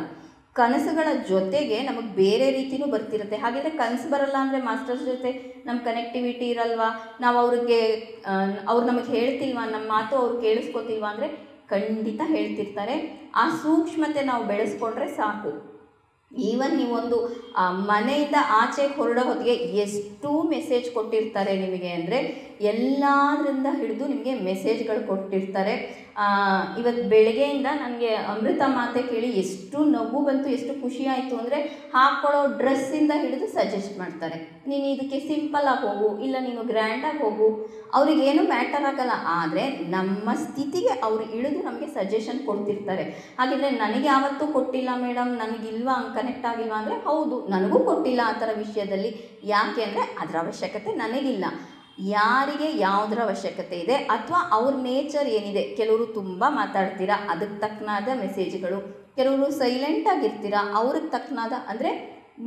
ಕನಸುಗಳ ಜೊತೆಗೆ ನಮಗೆ ಬೇರೆ ರೀತಿಯೂ ಬರ್ತಿರುತ್ತೆ. ಹಾಗಿದ್ರೆ ಕನಸು ಬರಲ್ಲ ಅಂದರೆ ಮಾಸ್ಟರ್ಸ್ ಜೊತೆ ನಮ್ಮ ಕನೆಕ್ಟಿವಿಟಿ ಇರಲ್ವಾ, ನಾವು ಅವ್ರು ನಮಗೆ ಹೇಳ್ತಿಲ್ವಾ, ನಮ್ಮ ಮಾತು ಅವ್ರು ಕೇಳಿಸ್ಕೊತಿಲ್ವಾ ಅಂದರೆ ಖಂಡಿತ ಹೇಳ್ತಿರ್ತಾರೆ. ಆ ಸೂಕ್ಷ್ಮತೆ ನಾವು ಬೆಳೆಸ್ಕೊಂಡ್ರೆ ಸಾಕು. ಈವನ್ ನೀವೊಂದು ಮನೆಯಿಂದ ಆಚೆ ಹೊರಡೋ ಹೊತ್ತಿಗೆ ಎಷ್ಟು ಮೆಸೇಜ್ ಕೊಟ್ಟಿರ್ತಾರೆ ನಿಮಗೆ ಅಂದರೆ ಎಲ್ಲದರಿಂದ ಹಿಡಿದು ನಿಮಗೆ ಮೆಸೇಜ್ಗಳು ಕೊಟ್ಟಿರ್ತಾರೆ. ಇವತ್ತು ಬೆಳಗ್ಗೆಯಿಂದ ನನಗೆ ಅಮೃತ ಮಾತೆ ಕೇಳಿ ಎಷ್ಟು ನಗು ಬಂತು, ಎಷ್ಟು ಖುಷಿ ಆಯಿತು ಅಂದರೆ ಹಾಕ್ಕೊಳ್ಳೋ ಡ್ರೆಸ್ಸಿಂದ ಹಿಡಿದು ಸಜೆಸ್ಟ್ ಮಾಡ್ತಾರೆ. ನೀನು ಇದಕ್ಕೆ ಸಿಂಪಲಾಗಿ ಹೋಗು, ಇಲ್ಲ ನೀನು ಗ್ರ್ಯಾಂಡಾಗಿ ಹೋಗು, ಅವ್ರಿಗೇನು ಮ್ಯಾಟರ್ ಆಗಲ್ಲ. ಆದರೆ ನಮ್ಮ ಸ್ಥಿತಿಗೆ ಅವರು ಇಳಿದು ನಮಗೆ ಸಜೆಷನ್ ಕೊಡ್ತಿರ್ತಾರೆ. ಹಾಗಿದ್ರೆ ನನಗೆ ಯಾವತ್ತೂ ಕೊಟ್ಟಿಲ್ಲ ಮೇಡಮ್, ನನಗಿಲ್ವಾ, ಹಂಗೆ ಕನೆಕ್ಟ್ ಆಗಿಲ್ವಾ ಅಂದರೆ ಹೌದು, ನನಗೂ ಕೊಟ್ಟಿಲ್ಲ ಆ ಥರ ವಿಷಯದಲ್ಲಿ. ಯಾಕೆ ಅಂದರೆ ಅದರ ಅವಶ್ಯಕತೆ ನನಗಿಲ್ಲ. ಯಾರಿಗೆ ಯಾವುದರ ಅವಶ್ಯಕತೆ ಇದೆ ಅಥವಾ ಅವ್ರ ನೇಚರ್ ಏನಿದೆ, ಕೆಲವರು ತುಂಬ ಮಾತಾಡ್ತೀರಾ, ಅದಕ್ಕೆ ತಕ್ಕನಾದ ಮೆಸೇಜ್ಗಳು, ಕೆಲವರು ಸೈಲೆಂಟಾಗಿರ್ತೀರಾ, ಅವ್ರಿಗೆ ತಕ್ಕನಾದ ಅಂದರೆ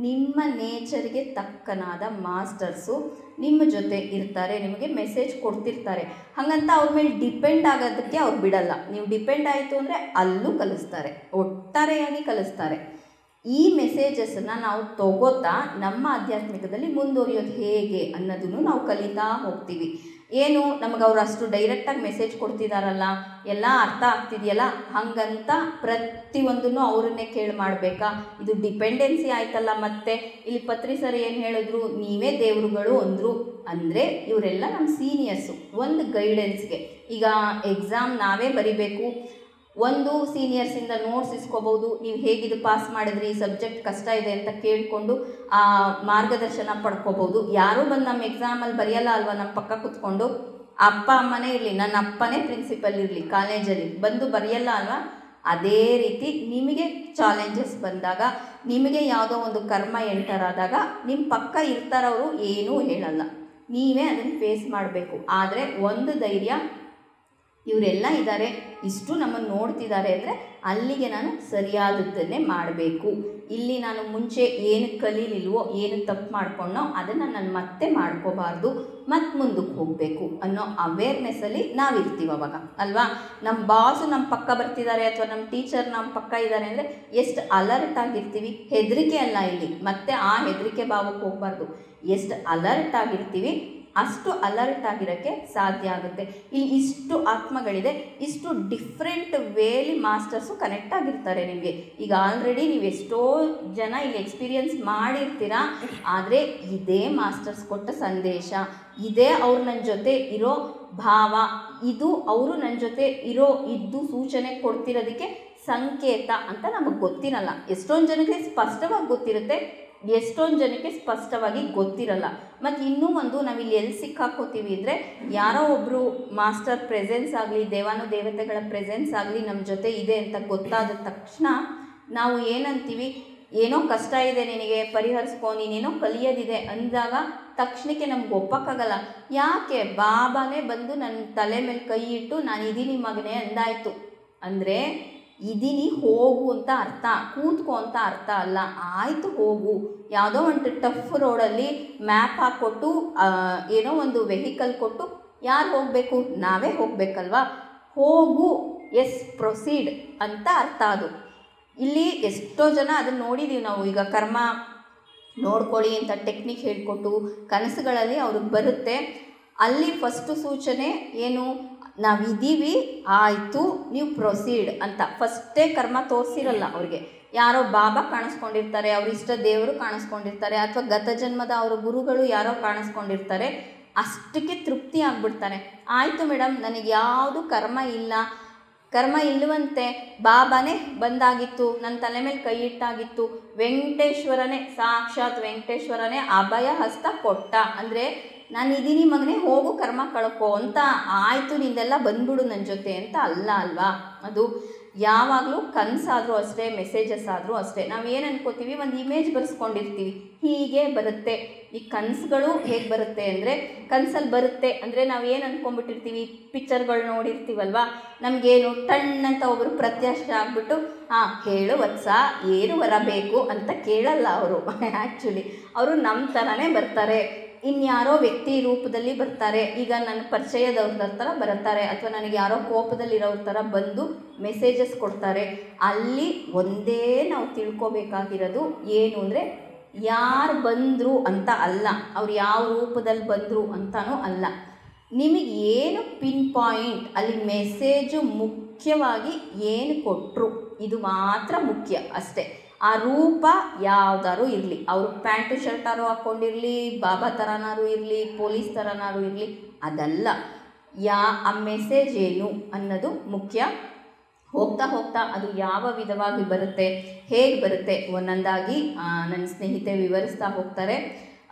ನಿಮ್ಮ ನೇಚರ್ಗೆ ತಕ್ಕನಾದ ಮಾಸ್ಟರ್ಸು ನಿಮ್ಮ ಜೊತೆ ಇರ್ತಾರೆ, ನಿಮಗೆ ಮೆಸೇಜ್ ಕೊಡ್ತಿರ್ತಾರೆ. ಹಾಗಂತ ಅವ್ರ ಮೇಲೆ ಡಿಪೆಂಡ್ ಆಗೋದಕ್ಕೆ ಅವ್ರು ಬಿಡಲ್ಲ. ನೀವು ಡಿಪೆಂಡ್ ಆಯಿತು ಅಂದರೆ ಅಲ್ಲೂ ಕಲಿಸ್ತಾರೆ, ಒಟ್ಟಾರೆಯಾಗಿ ಕಲಿಸ್ತಾರೆ. ಈ ಮೆಸೇಜಸನ್ನು ನಾವು ತಗೋತಾ ನಮ್ಮ ಆಧ್ಯಾತ್ಮಿಕದಲ್ಲಿ ಮುಂದುವರಿಯೋದು ಹೇಗೆ ಅನ್ನೋದನ್ನು ನಾವು ಕಲಿತಾ ಹೋಗ್ತೀವಿ. ಏನು ನಮಗೆ ಅವ್ರು ಅಷ್ಟು ಡೈರೆಕ್ಟಾಗಿ ಮೆಸೇಜ್ ಕೊಡ್ತಿದ್ದಾರಲ್ಲ, ಎಲ್ಲ ಅರ್ಥ ಆಗ್ತಿದೆಯಲ್ಲ, ಹಾಗಂತ ಪ್ರತಿಯೊಂದನ್ನು ಅವರನ್ನೇ ಕೇಳಿ ಮಾಡಬೇಕಾ? ಇದು ಡಿಪೆಂಡೆನ್ಸಿ ಆಯ್ತಲ್ಲ. ಮತ್ತು ಇಲ್ಲಿ ಪತ್ರಿ ಸರ್ ಏನು ಹೇಳಿದ್ರು, ನೀವೇ ದೇವರುಗಳು ಅಂದರು ಅಂದರೆ ಇವರೆಲ್ಲ ನಮ್ಮ ಸೀನಿಯರ್ಸು. ಒಂದು ಗೈಡೆನ್ಸ್ಗೆ ಈಗ ಎಕ್ಸಾಮ್ ನಾವೇ ಬರಿಬೇಕು, ಒಂದು ಸೀನಿಯರ್ಸಿಂದ ನೋಟ್ಸ್ ಇಸ್ಕೋಬೋದು, ನೀವು ಹೇಗಿದು ಪಾಸ್ ಮಾಡಿದ್ರಿ, ಈ ಸಬ್ಜೆಕ್ಟ್ ಕಷ್ಟ ಇದೆ ಅಂತ ಕೇಳಿಕೊಂಡು ಆ ಮಾರ್ಗದರ್ಶನ ಪಡ್ಕೋಬೋದು. ಯಾರೂ ಬಂದು ನಮ್ಮ ಎಕ್ಸಾಮಲ್ಲಿ ಬರೆಯಲ್ಲ ಅಲ್ವಾ, ನಮ್ಮ ಪಕ್ಕ ಕೂತ್ಕೊಂಡು. ಅಪ್ಪ ಅಮ್ಮನೇ ಇರಲಿ, ನನ್ನ ಅಪ್ಪನೇ ಪ್ರಿನ್ಸಿಪಲ್ ಇರಲಿ, ಕಾಲೇಜಲ್ಲಿ ಬಂದು ಬರೆಯಲ್ಲ ಅಲ್ವಾ. ಅದೇ ರೀತಿ ನಿಮಗೆ ಚಾಲೆಂಜಸ್ ಬಂದಾಗ, ನಿಮಗೆ ಯಾವುದೋ ಒಂದು ಕರ್ಮ ಎಂಟರ್ ಆದಾಗ ನಿಮ್ಮ ಪಕ್ಕ ಇರ್ತಾರವರು ಏನೂ ಹೇಳಲ್ಲ, ನೀವೇ ಅದನ್ನು ಫೇಸ್ ಮಾಡಬೇಕು. ಆದರೆ ಒಂದು ಧೈರ್ಯ, ಇವರೆಲ್ಲ ಇದ್ದಾರೆ, ಇಷ್ಟು ನಮ್ಮನ್ನು ನೋಡ್ತಿದ್ದಾರೆ ಅಂದರೆ ಅಲ್ಲಿಗೆ ನಾನು ಸರಿಯಾದದ್ದನ್ನೇ ಮಾಡಬೇಕು. ಇಲ್ಲಿ ನಾನು ಮುಂಚೆ ಏನು ಕಲೀಲಿಲ್ವೋ, ಏನು ತಪ್ಪು ಮಾಡ್ಕೊಂಡೋ ಅದನ್ನು ನಾನು ಮತ್ತೆ ಮಾಡ್ಕೋಬಾರ್ದು, ಮತ್ತು ಮುಂದಕ್ಕೆ ಹೋಗಬೇಕು ಅನ್ನೋ ಅವೇರ್ನೆಸ್ಸಲ್ಲಿ ನಾವಿರ್ತೀವಿ ಅವಾಗ ಅಲ್ವಾ. ನಮ್ಮ ಬಾಸು ನಮ್ಮ ಪಕ್ಕ ಬರ್ತಿದ್ದಾರೆ ಅಥವಾ ನಮ್ಮ ಟೀಚರ್ ನಮ್ಮ ಪಕ್ಕ ಇದ್ದಾರೆ ಅಂದರೆ ಎಷ್ಟು ಅಲರ್ಟ್ ಆಗಿರ್ತೀವಿ. ಹೆದರಿಕೆ ಅಲ್ಲ ಇಲ್ಲಿ, ಮತ್ತೆ ಆ ಹೆದರಿಕೆ ಭಾವಕ್ಕೆ ಹೋಗಬಾರ್ದು. ಎಷ್ಟು ಅಲರ್ಟ್ ಆಗಿರ್ತೀವಿ ಅಷ್ಟು ಅಲರ್ಟ್ ಆಗಿರೋಕ್ಕೆ ಸಾಧ್ಯ ಆಗುತ್ತೆ. ಇಲ್ಲಿ ಇಷ್ಟು ಆತ್ಮಗಳಿದೆ, ಇಷ್ಟು ಡಿಫ್ರೆಂಟ್ ವೇಲಿ ಮಾಸ್ಟರ್ಸು ಕನೆಕ್ಟ್ ಆಗಿರ್ತಾರೆ ನಿಮಗೆ. ಈಗ ಆಲ್ರೆಡಿ ನೀವು ಎಷ್ಟೋ ಜನ ಇಲ್ಲಿ ಎಕ್ಸ್ಪೀರಿಯನ್ಸ್ ಮಾಡಿರ್ತೀರ, ಆದರೆ ಇದೇ ಮಾಸ್ಟರ್ಸ್ ಕೊಟ್ಟ ಸಂದೇಶ, ಇದೇ ಅವ್ರು ನನ್ನ ಜೊತೆ ಇರೋ ಭಾವ, ಇದು ಅವರು ನನ್ನ ಜೊತೆ ಇದ್ದು ಸೂಚನೆ ಕೊಡ್ತಿರೋದಕ್ಕೆ ಸಂಕೇತ ಅಂತ ನಮಗೆ ಗೊತ್ತಿರಲ್ಲ. ಎಷ್ಟೊಂದು ಜನಕ್ಕೆ ಸ್ಪಷ್ಟವಾಗಿ ಗೊತ್ತಿರುತ್ತೆ, ಎಷ್ಟೊಂದು ಜನಕ್ಕೆ ಸ್ಪಷ್ಟವಾಗಿ ಗೊತ್ತಿರಲ್ಲ. ಮತ್ತು ಇನ್ನೂ ಒಂದು, ನಾವಿಲ್ಲಿ ಎಲ್ಲಿ ಸಿಕ್ಕಾಕೋತೀವಿ ಅಂದರೆ, ಯಾರೋ ಒಬ್ಬರು ಮಾಸ್ಟರ್ ಪ್ರೆಸೆನ್ಸ್ ಆಗಲಿ, ದೇವಾನುದೇವತೆಗಳ ಪ್ರೆಸೆನ್ಸ್ ಆಗಲಿ ನಮ್ಮ ಜೊತೆ ಇದೆ ಅಂತ ಗೊತ್ತಾದ ತಕ್ಷಣ ನಾವು ಏನಂತೀವಿ, ಏನೋ ಕಷ್ಟ ಇದೆ ನಿನಗೆ ಪರಿಹರಿಸ್ಕೊ, ನೀನೇನೋ ಕಲಿಯೋದಿದೆ ಅಂದಾಗ ತಕ್ಷಣಕ್ಕೆ ನಮ್ಗೆ ಒಪ್ಪಕ್ಕಾಗಲ್ಲ. ಯಾಕೆ ಬಾಬಾನೇ ಬಂದು ನನ್ನ ತಲೆ ಮೇಲೆ ಕೈ ಇಟ್ಟು ನಾನು ಇದೀನಿ ಮಗನೇ ಅಂದಾಯಿತು ಅಂದರೆ ಇದೀನಿ ಹೋಗು ಅಂತ ಅರ್ಥ, ಕೂತ್ಕೋ ಅಂತ ಅರ್ಥ ಅಲ್ಲ. ಆಯಿತು ಹೋಗು, ಯಾವುದೋ ಒಂದು ಟಫ್ ರೋಡಲ್ಲಿ ಮ್ಯಾಪ್ ಹಾಕ್ಕೊಟ್ಟು ಏನೋ ಒಂದು ವೆಹಿಕಲ್ ಕೊಟ್ಟು ಯಾರು ಹೋಗಬೇಕು, ನಾವೇ ಹೋಗಬೇಕಲ್ವಾ. ಹೋಗು, ಎಸ್ ಪ್ರೊಸೀಡ್ ಅಂತ ಅರ್ಥ ಅದು. ಇಲ್ಲಿ ಎಷ್ಟೋ ಜನ ಅದನ್ನು ನೋಡಿದ್ದೀವಿ ನಾವು. ಈಗ ಕರ್ಮ ನೋಡ್ಕೊಳ್ಳಿ ಅಂತ ಟೆಕ್ನಿಕ್ ಹೇಳಿಕೊಟ್ಟು ಕನಸುಗಳಲ್ಲಿ ಅವ್ರಿಗೆ ಬರುತ್ತೆ. ಅಲ್ಲಿ ಫಸ್ಟು ಸೂಚನೆ ಏನು, ನಾವಿದ್ದೀವಿ, ಆಯಿತು ನೀವು ಪ್ರೊಸೀಡ್ ಅಂತ ಫಸ್ಟೇ ಕರ್ಮ ತೋರಿಸಿರಲ್ಲ ಅವ್ರಿಗೆ. ಯಾರೋ ಬಾಬಾ ಕಾಣಿಸ್ಕೊಂಡಿರ್ತಾರೆ, ಅವ್ರ ಇಷ್ಟ ದೇವರು ಕಾಣಿಸ್ಕೊಂಡಿರ್ತಾರೆ, ಅಥವಾ ಗತ ಜನ್ಮದ ಅವರ ಗುರುಗಳು ಯಾರೋ ಕಾಣಿಸ್ಕೊಂಡಿರ್ತಾರೆ. ಅಷ್ಟಕ್ಕೆ ತೃಪ್ತಿ ಆಗಿಬಿಡ್ತಾರೆ. ಆಯಿತು ಮೇಡಮ್, ನನಗೆ ಯಾವುದು ಕರ್ಮ ಇಲ್ಲವಂತೆ, ಬಾಬಾನೇ ಬಂದಾಗಿತ್ತು, ನನ್ನ ತಲೆ ಮೇಲೆ ಕೈ ಇಟ್ಟಾಗಿತ್ತು, ವೆಂಕಟೇಶ್ವರನೇ, ಸಾಕ್ಷಾತ್ ವೆಂಕಟೇಶ್ವರನೇ ಅಭಯ ಹಸ್ತ ಕೊಟ್ಟ ಅಂದರೆ ನಾನು ಇದೀನಿ ಮಗನೇ ಹೋಗು ಕರ್ಮ ಕಳ್ಕೊ ಅಂತ, ಆಯಿತು ನಿಂದೆಲ್ಲ ಬಂದ್ಬಿಡು ನನ್ನ ಜೊತೆ ಅಂತ ಅಲ್ಲ ಅಲ್ವಾ. ಅದು ಯಾವಾಗಲೂ ಕನಸಾದರೂ ಅಷ್ಟೇ, ಮೆಸೇಜಸ್ ಆದರೂ ಅಷ್ಟೇ, ನಾವೇನು ಅನ್ಕೋತೀವಿ, ಒಂದು ಇಮೇಜ್ ಬರ್ಸ್ಕೊಂಡಿರ್ತೀವಿ, ಹೀಗೆ ಬರುತ್ತೆ. ಈ ಕನಸುಗಳು ಹೇಗೆ ಬರುತ್ತೆ ಅಂದರೆ, ಕನಸಲ್ಲಿ ಬರುತ್ತೆ ಅಂದರೆ ನಾವೇನು ಅಂದ್ಕೊಂಡ್ಬಿಟ್ಟಿರ್ತೀವಿ, ಪಿಕ್ಚರ್ಗಳು ನೋಡಿರ್ತೀವಲ್ವ, ನಮಗೇನು ಟಣ್ಣಂತ ಒಬ್ಬರು ಪ್ರತ್ಯಕ್ಷ ಆಗಿಬಿಟ್ಟು ಹೇಳು ವತ್ಸ ಏನು ಬರಬೇಕು ಅಂತ ಕೇಳಲ್ಲ ಅವರು. ಆ್ಯಕ್ಚುಲಿ ಅವರು ನಮ್ಮ ಥರನೇ ಬರ್ತಾರೆ, ಇನ್ಯಾರೋ ವ್ಯಕ್ತಿ ರೂಪದಲ್ಲಿ ಬರ್ತಾರೆ. ಈಗ ನನ್ನ ಪರಿಚಯದವ್ರ ಥರ ಬರ್ತಾರೆ, ಅಥವಾ ನನಗೆ ಯಾರೋ ಕೋಪದಲ್ಲಿರೋರ ಥರ ಬಂದು ಮೆಸೇಜಸ್ ಕೊಡ್ತಾರೆ. ಅಲ್ಲಿ ಒಂದೇ ನಾವು ತಿಳ್ಕೊಬೇಕಾಗಿರೋದು ಏನು ಅಂದರೆ, ಯಾರು ಬಂದರು ಅಂತ ಅಲ್ಲ, ಅವ್ರು ಯಾವ ರೂಪದಲ್ಲಿ ಬಂದರು ಅಂತನೂ ಅಲ್ಲ, ನಿಮಗೆ ಏನು ಪಿನ್ ಪಾಯಿಂಟ್ ಅಲ್ಲಿ ಮೆಸೇಜು ಮುಖ್ಯವಾಗಿ ಏನು ಕೊಟ್ಟರು ಇದು ಮಾತ್ರ ಮುಖ್ಯ ಅಷ್ಟೇ. ಆ ರೂಪ ಯಾವ್ದಾರು ಇರಲಿ, ಅವರು ಪ್ಯಾಂಟು ಶರ್ಟಾರು ಹಾಕ್ಕೊಂಡಿರಲಿ, ಬಾಬಾ ಥರನಾರು ಇರಲಿ, ಪೊಲೀಸ್ ಥರನಾರು ಇರಲಿ, ಅದಲ್ಲ. ಆ ಮೆಸೇಜ್ ಏನು ಅನ್ನೋದು ಮುಖ್ಯ. ಹೋಗ್ತಾ ಹೋಗ್ತಾ ಅದು ಯಾವ ವಿಧವಾಗಿ ಬರುತ್ತೆ, ಹೇಗೆ ಬರುತ್ತೆ ಒಂದೊಂದಾಗಿ ನನ್ನ ಸ್ನೇಹಿತೆ ವಿವರಿಸ್ತಾ ಹೋಗ್ತಾರೆ.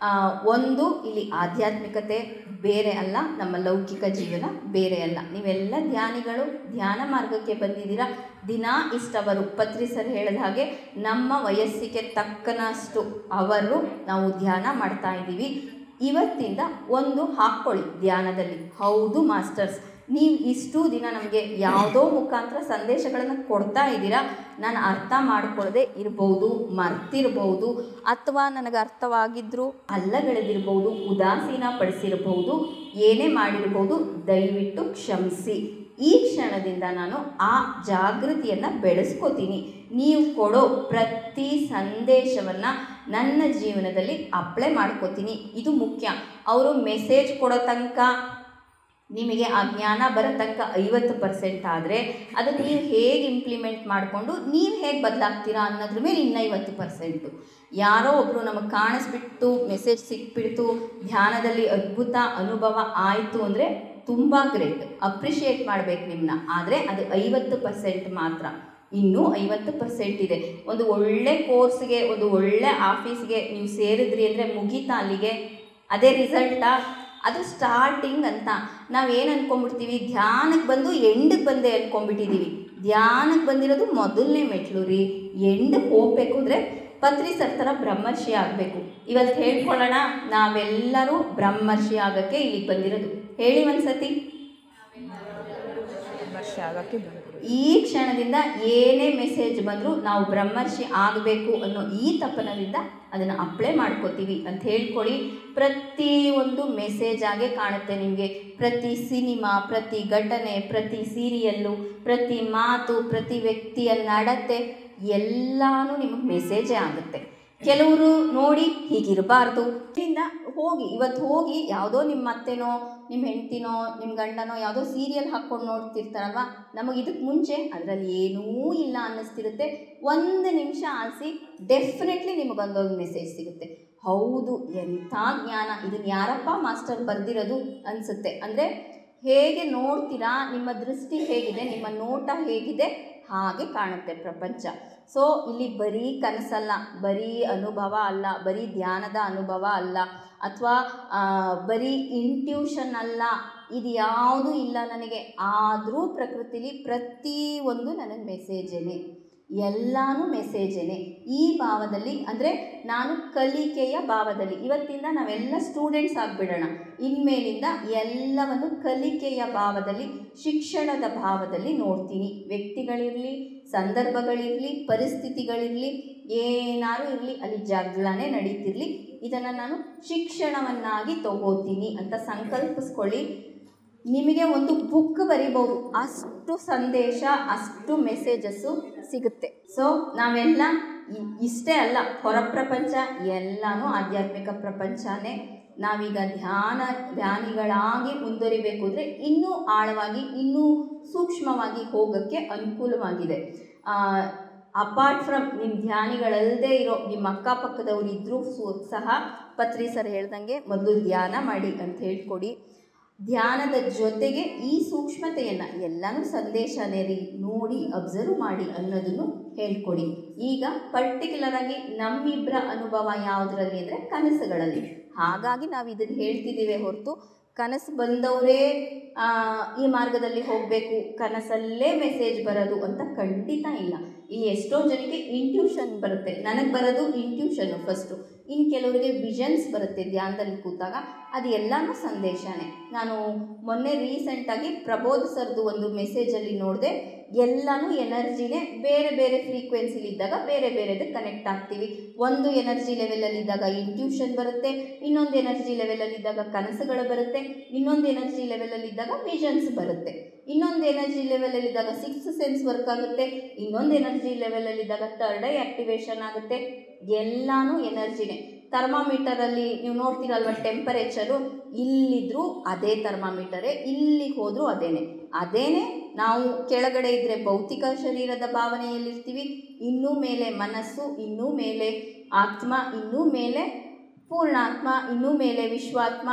ಒಂದು, ಇಲ್ಲಿ ಆಧ್ಯಾತ್ಮಿಕತೆ ಬೇರೆ ಅಲ್ಲ, ನಮ್ಮ ಲೌಕಿಕ ಜೀವನ ಬೇರೆ ಅಲ್ಲ. ನೀವೆಲ್ಲ ಧ್ಯಾನಿಗಳು, ಧ್ಯಾನ ಮಾರ್ಗಕ್ಕೆ ಬಂದಿದ್ದೀರಾ. ದಿನ ಇಷ್ಟವರು ಪತ್ರಿ ಸರ್ ಹೇಳಿದ ಹಾಗೆ ನಮ್ಮ ವಯಸ್ಸಿಗೆ ತಕ್ಕನಷ್ಟು ಅವರು ನಾವು ಧ್ಯಾನ ಮಾಡ್ತಾ ಇದ್ದೀವಿ. ಇವತ್ತಿಂದ ಒಂದು ಹಾಕ್ಕೊಳ್ಳಿ ಧ್ಯಾನದಲ್ಲಿ, ಹೌದು ಮಾಸ್ಟರ್ಸ್, ನೀವು ಇಷ್ಟು ದಿನ ನಮಗೆ ಯಾವುದೋ ಮುಖಾಂತರ ಸಂದೇಶಗಳನ್ನು ಕೊಡ್ತಾ ಇದ್ದೀರಾ, ನಾನು ಅರ್ಥ ಮಾಡಿಕೊಳ್ಳದೆ ಇರ್ಬೋದು, ಮರ್ತಿರ್ಬೋದು, ಅಥವಾ ನನಗೆ ಅರ್ಥವಾಗಿದ್ದರೂ ಅಲ್ಲಗಳೆದಿರ್ಬೋದು, ಉದಾಸೀನ ಪಡಿಸಿರ್ಬೋದು, ಏನೇ ಮಾಡಿರ್ಬೋದು, ದಯವಿಟ್ಟು ಕ್ಷಮಿಸಿ. ಈ ಕ್ಷಣದಿಂದ ನಾನು ಆ ಜಾಗೃತಿಯನ್ನು ಬೆಳೆಸ್ಕೋತೀನಿ. ನೀವು ಕೊಡೋ ಪ್ರತಿ ಸಂದೇಶವನ್ನು ನನ್ನ ಜೀವನದಲ್ಲಿ ಅಪ್ಲೈ ಮಾಡ್ಕೋತೀನಿ, ಇದು ಮುಖ್ಯ. ಅವರು ಮೆಸೇಜ್ ಕೊಡೋ ತನಕ ನಿಮಗೆ ಆ ಜ್ಞಾನ ಬರೋ ತನಕ 50% ಆದರೆ ಅದನ್ನು ನೀವು ಹೇಗೆ ಇಂಪ್ಲಿಮೆಂಟ್ ಮಾಡಿಕೊಂಡು ನೀವು ಹೇಗೆ ಬದಲಾಗ್ತೀರಾ ಅನ್ನೋದ್ರ ಮೇಲೆ ಇನ್ನು 50%. ಯಾರೋ ಒಬ್ಬರು ನಮಗೆ ಕಾಣಿಸ್ಬಿಟ್ಟು ಮೆಸೇಜ್ ಸಿಕ್ಬಿಡ್ತು, ಧ್ಯಾನದಲ್ಲಿ ಅದ್ಭುತ ಅನುಭವ ಆಯಿತು ಅಂದರೆ ತುಂಬ ಗ್ರೇಟ್, ಅಪ್ರಿಷಿಯೇಟ್ ಮಾಡಬೇಕು ನಿಮ್ಮನ್ನ. ಆದರೆ ಅದು 50% ಮಾತ್ರ, ಇನ್ನೂ 50% ಇದೆ. ಒಂದು ಒಳ್ಳೆ ಕೋರ್ಸ್ಗೆ, ಒಂದು ಒಳ್ಳೆ ಆಫೀಸ್ಗೆ ನೀವು ಸೇರಿದ್ರಿ ಅಂದರೆ ಮುಗೀತಾ ಅಲ್ಲಿಗೆ? ಅದೇ ರಿಸಲ್ಟಾ? ಅದು ಸ್ಟಾರ್ಟಿಂಗ್ ಅಂತ ನಾವೇನು ಅಂದ್ಕೊಂಡ್ಬಿಡ್ತೀವಿ, ಧ್ಯಾನಕ್ಕೆ ಬಂದು ಎಂಡಿಗೆ ಬಂದೆ ಅಂದ್ಕೊಂಡ್ಬಿಟ್ಟಿದ್ದೀವಿ. ಧ್ಯಾನಕ್ಕೆ ಬಂದಿರೋದು ಮೊದಲನೇ ಮೆಟ್ಲು ರೀ. ಎಂಡಿಗೆ ಹೋಗಬೇಕು ಅಂದರೆ ಪತ್ರಿ ಸರ್ ಥರ ಬ್ರಹ್ಮರ್ಷಿ ಆಗಬೇಕು. ಇವತ್ತು ಹೇಳ್ಕೊಳ್ಳೋಣ, ನಾವೆಲ್ಲರೂ ಬ್ರಹ್ಮರ್ಷಿ ಆಗೋಕ್ಕೆ ಇಲ್ಲಿಗೆ ಬಂದಿರೋದು. ಹೇಳಿ ಒಂದು ಸತಿ. ಆಗೋಕ್ಕೆ ಬಂದರು. ಈ ಕ್ಷಣದಿಂದ ಏನೇ ಮೆಸೇಜ್ ಬಂದರೂ ನಾವು ಬ್ರಹ್ಮರ್ಷಿ ಆಗಬೇಕು ಅನ್ನೋ ಈ ತಪನದಿಂದ ಅದನ್ನು ಅಪ್ಲೈ ಮಾಡ್ಕೋತೀವಿ ಅಂತ ಹೇಳ್ಕೊಳ್ಳಿ. ಪ್ರತಿ ಒಂದು ಮೆಸೇಜ್ ಆಗೇ ಕಾಣುತ್ತೆ ನಿಮಗೆ. ಪ್ರತಿ ಸಿನಿಮಾ, ಪ್ರತಿ ಘಟನೆ, ಪ್ರತಿ ಸೀರಿಯಲ್ಲು, ಪ್ರತಿ ಮಾತು, ಪ್ರತಿ ವ್ಯಕ್ತಿಯ ನಡತೆ ಎಲ್ಲನೂ ನಿಮಗೆ ಮೆಸೇಜೇ ಆಗುತ್ತೆ. ಕೆಲವರು ನೋಡಿ ಹೀಗಿರಬಾರ್ದು, ಇಲ್ಲಿಂದ ಹೋಗಿ ಇವತ್ತು ಹೋಗಿ ಯಾವುದೋ ನಿಮ್ಮ ಅತ್ತೆನೋ ನಿಮ್ಮ ಹೆಂಡ್ತಿನೋ ನಿಮ್ಮ ಗಂಡನೋ ಯಾವುದೋ ಸೀರಿಯಲ್ ಹಾಕ್ಕೊಂಡು ನೋಡ್ತಿರ್ತಾರಲ್ವ, ನಮಗೆ ಇದಕ್ಕೆ ಮುಂಚೆ ಅದರಲ್ಲಿ ಏನೂ ಇಲ್ಲ ಅನ್ನಿಸ್ತಿರುತ್ತೆ. 1 ನಿಮಿಷ ಆಲಿಸಿ, ಡೆಫಿನೆಟ್ಲಿ ನಿಮಗೊಂದೊಂದು ಮೆಸೇಜ್ ಸಿಗುತ್ತೆ. ಹೌದು, ಎಂಥ ಜ್ಞಾನ, ಇದನ್ನು ಯಾರಪ್ಪ ಮಾಸ್ಟರ್ ಬರೆದಿರೋದು ಅನಿಸುತ್ತೆ. ಅಂದರೆ ಹೇಗೆ ನೋಡ್ತೀರಾ, ನಿಮ್ಮ ದೃಷ್ಟಿ ಹೇಗಿದೆ, ನಿಮ್ಮ ನೋಟ ಹೇಗಿದೆ, ಹಾಗೆ ಕಾಣುತ್ತೆ ಪ್ರಪಂಚ. ಸೊ ಇಲ್ಲಿ ಬರೀ ಕನಸಲ್ಲ, ಬರೀ ಅನುಭವ ಅಲ್ಲ, ಬರೀ ಧ್ಯಾನದ ಅನುಭವ ಅಲ್ಲ, ಅಥವಾ ಬರೀ ಇಂಟ್ಯೂಷನ್ ಅಲ್ಲ, ಇದು ಯಾವುದೂ ಇಲ್ಲ ನನಗೆ. ಆದರೂ ಪ್ರಕೃತಿಲಿ ಪ್ರತಿಯೊಂದು ನನಗೆ ಮೆಸೇಜೇನೆ, ಎಲ್ಲನೂ ಮೆಸೇಜೇನೆ. ಈ ಭಾವದಲ್ಲಿ ಅಂದರೆ ನಾನು ಕಲಿಕೆಯ ಭಾವದಲ್ಲಿ, ಇವತ್ತಿಂದ ನಾವೆಲ್ಲ ಸ್ಟೂಡೆಂಟ್ಸ್ ಆಗಿಬಿಡೋಣ. ಇನ್ಮೇಲಿಂದ ಎಲ್ಲವನ್ನು ಕಲಿಕೆಯ ಭಾವದಲ್ಲಿ, ಶಿಕ್ಷಣದ ಭಾವದಲ್ಲಿ ನೋಡ್ತೀನಿ. ವ್ಯಕ್ತಿಗಳಿರಲಿ, ಸಂದರ್ಭಗಳಿರಲಿ, ಪರಿಸ್ಥಿತಿಗಳಿರಲಿ, ಏನಾದರೂ ಇರಲಿ, ಅಲ್ಲಿ ಜಗಳನೇ ನಡೀತಿರಲಿ, ಇದನ್ನು ನಾನು ಶಿಕ್ಷಣವನ್ನಾಗಿ ತಗೋತೀನಿ ಅಂತ ಸಂಕಲ್ಪಿಸ್ಕೊಳ್ಳಿ. ನಿಮಗೆ ಒಂದು ಬುಕ್ ಬರಿಬೋದು, ಅಷ್ಟು ಸಂದೇಶ, ಅಷ್ಟು ಮೆಸೇಜಸ್ಸು ಸಿಗುತ್ತೆ. ಸೊ ನಾವೆಲ್ಲ ಇಷ್ಟೇ ಅಲ್ಲ, ಹೊರ ಪ್ರಪಂಚ ಎಲ್ಲನೂ ಆಧ್ಯಾತ್ಮಿಕ ಪ್ರಪಂಚನೇ. ನಾವೀಗ ಧ್ಯಾನಿಗಳಾಗಿ ಮುಂದುವರಿಬೇಕು ಅಂದರೆ ಇನ್ನೂ ಆಳವಾಗಿ, ಇನ್ನೂ ಸೂಕ್ಷ್ಮವಾಗಿ ಹೋಗೋಕ್ಕೆ ಅನುಕೂಲವಾಗಿದೆ. ಅಪಾರ್ಟ್ ಫ್ರಮ್ ನಿಮ್ಮ ಧ್ಯಾನಿಗಳಲ್ಲದೆ ಇರೋ ನಿಮ್ಮ ಅಕ್ಕಪಕ್ಕದವ್ರು ಇದ್ದರೂ ಸಹ ಪತ್ರಿ ಸರ್ ಹೇಳ್ದಂಗೆ ಮೊದಲು ಧ್ಯಾನ ಮಾಡಿ ಅಂತ ಹೇಳ್ಕೊಡಿ. ಧ್ಯಾನದ ಜೊತೆಗೆ ಈ ಸೂಕ್ಷ್ಮತೆಯನ್ನು, ಎಲ್ಲನೂ ಸಂದೇಶನೇ ರೀ, ನೋಡಿ ಅಬ್ಸರ್ವ್ ಮಾಡಿ ಅನ್ನೋದನ್ನು ಹೇಳ್ಕೊಡಿ. ಈಗ ಪರ್ಟಿಕ್ಯುಲರಾಗಿ ನಮ್ಮಿಬ್ಬರ ಅನುಭವ ಯಾವುದರಲ್ಲಿ ಅಂದರೆ ಕನಸುಗಳಲ್ಲಿ. ಹಾಗಾಗಿ ನಾವು ಇದನ್ನು ಹೇಳ್ತಿದ್ದೀವಿ ಹೊರತು ಕನಸು ಬಂದವರೇ ಈ ಮಾರ್ಗದಲ್ಲಿ ಹೋಗಬೇಕು, ಕನಸಲ್ಲೇ ಮೆಸೇಜ್ ಬರೋದು ಅಂತ ಖಂಡಿತ ಇಲ್ಲ. ಇಲ್ಲಿ ಎಷ್ಟೋ ಜನಕ್ಕೆ ಇಂಟ್ಯೂಷನ್ ಬರುತ್ತೆ, ನನಗೆ ಬರೋದು ಇಂಟ್ಯೂಷನ್ನು ಫಸ್ಟು, ಇನ್ನು ಕೆಲವರಿಗೆ ವಿಷನ್ಸ್ ಬರುತ್ತೆ ಧ್ಯಾನದಲ್ಲಿ ಕೂತಾಗ, ಅದು ಎಲ್ಲನೂ ಸಂದೇಶನೇ. ನಾನು ಮೊನ್ನೆ ರೀಸೆಂಟಾಗಿ ಪ್ರಬೋಧ್ ಸರ್ದು ಒಂದು ಮೆಸೇಜಲ್ಲಿ ನೋಡಿದೆ, ಎಲ್ಲನೂ ಎನರ್ಜಿನೇ, ಬೇರೆ ಬೇರೆ ಫ್ರೀಕ್ವೆನ್ಸಿಲಿದ್ದಾಗ ಬೇರೆ ಬೇರೆದಕ್ಕೆ ಕನೆಕ್ಟ್ ಆಗ್ತೀವಿ. ಒಂದು ಎನರ್ಜಿ ಲೆವೆಲಲ್ಲಿದ್ದಾಗ ಇಂಟ್ಯೂಷನ್ ಬರುತ್ತೆ, ಇನ್ನೊಂದು ಎನರ್ಜಿ ಲೆವೆಲಲ್ಲಿದ್ದಾಗ ಕನಸುಗಳು ಬರುತ್ತೆ, ಇನ್ನೊಂದು ಎನರ್ಜಿ ಲೆವೆಲಲ್ಲಿದ್ದಾಗ ವಿಷನ್ಸ್ ಬರುತ್ತೆ, ಇನ್ನೊಂದು ಎನರ್ಜಿ ಲೆವೆಲಲ್ಲಿದ್ದಾಗ 6th ಸೆನ್ಸ್ ವರ್ಕ್ ಆಗುತ್ತೆ, ಇನ್ನೊಂದು ಎನರ್ಜಿ ಲೆವೆಲಲ್ಲಿದ್ದಾಗ 3rd ಐ ಆ್ಯಕ್ಟಿವೇಶನ್ ಆಗುತ್ತೆ. ಎಲ್ಲನೂ ಎನರ್ಜಿನೇ. ಥರ್ಮಾಮೀಟರಲ್ಲಿ ನೀವು ನೋಡ್ತೀರಲ್ವ ಟೆಂಪರೇಚರು, ಇಲ್ಲಿದ್ದರೂ ಅದೇ ಥರ್ಮಾಮೀಟರೇ, ಇಲ್ಲಿಗೆ ಹೋದರೂ ಅದೇನೇ. ನಾವು ಕೆಳಗಡೆ ಇದ್ದರೆ ಭೌತಿಕ ಶರೀರದ ಭಾವನೆಯಲ್ಲಿರ್ತೀವಿ, ಇನ್ನೂ ಮೇಲೆ ಮನಸ್ಸು, ಇನ್ನೂ ಮೇಲೆ ಆತ್ಮ, ಇನ್ನೂ ಮೇಲೆ ಪೂರ್ಣಾತ್ಮ, ಇನ್ನೂ ಮೇಲೆ ವಿಶ್ವಾತ್ಮ,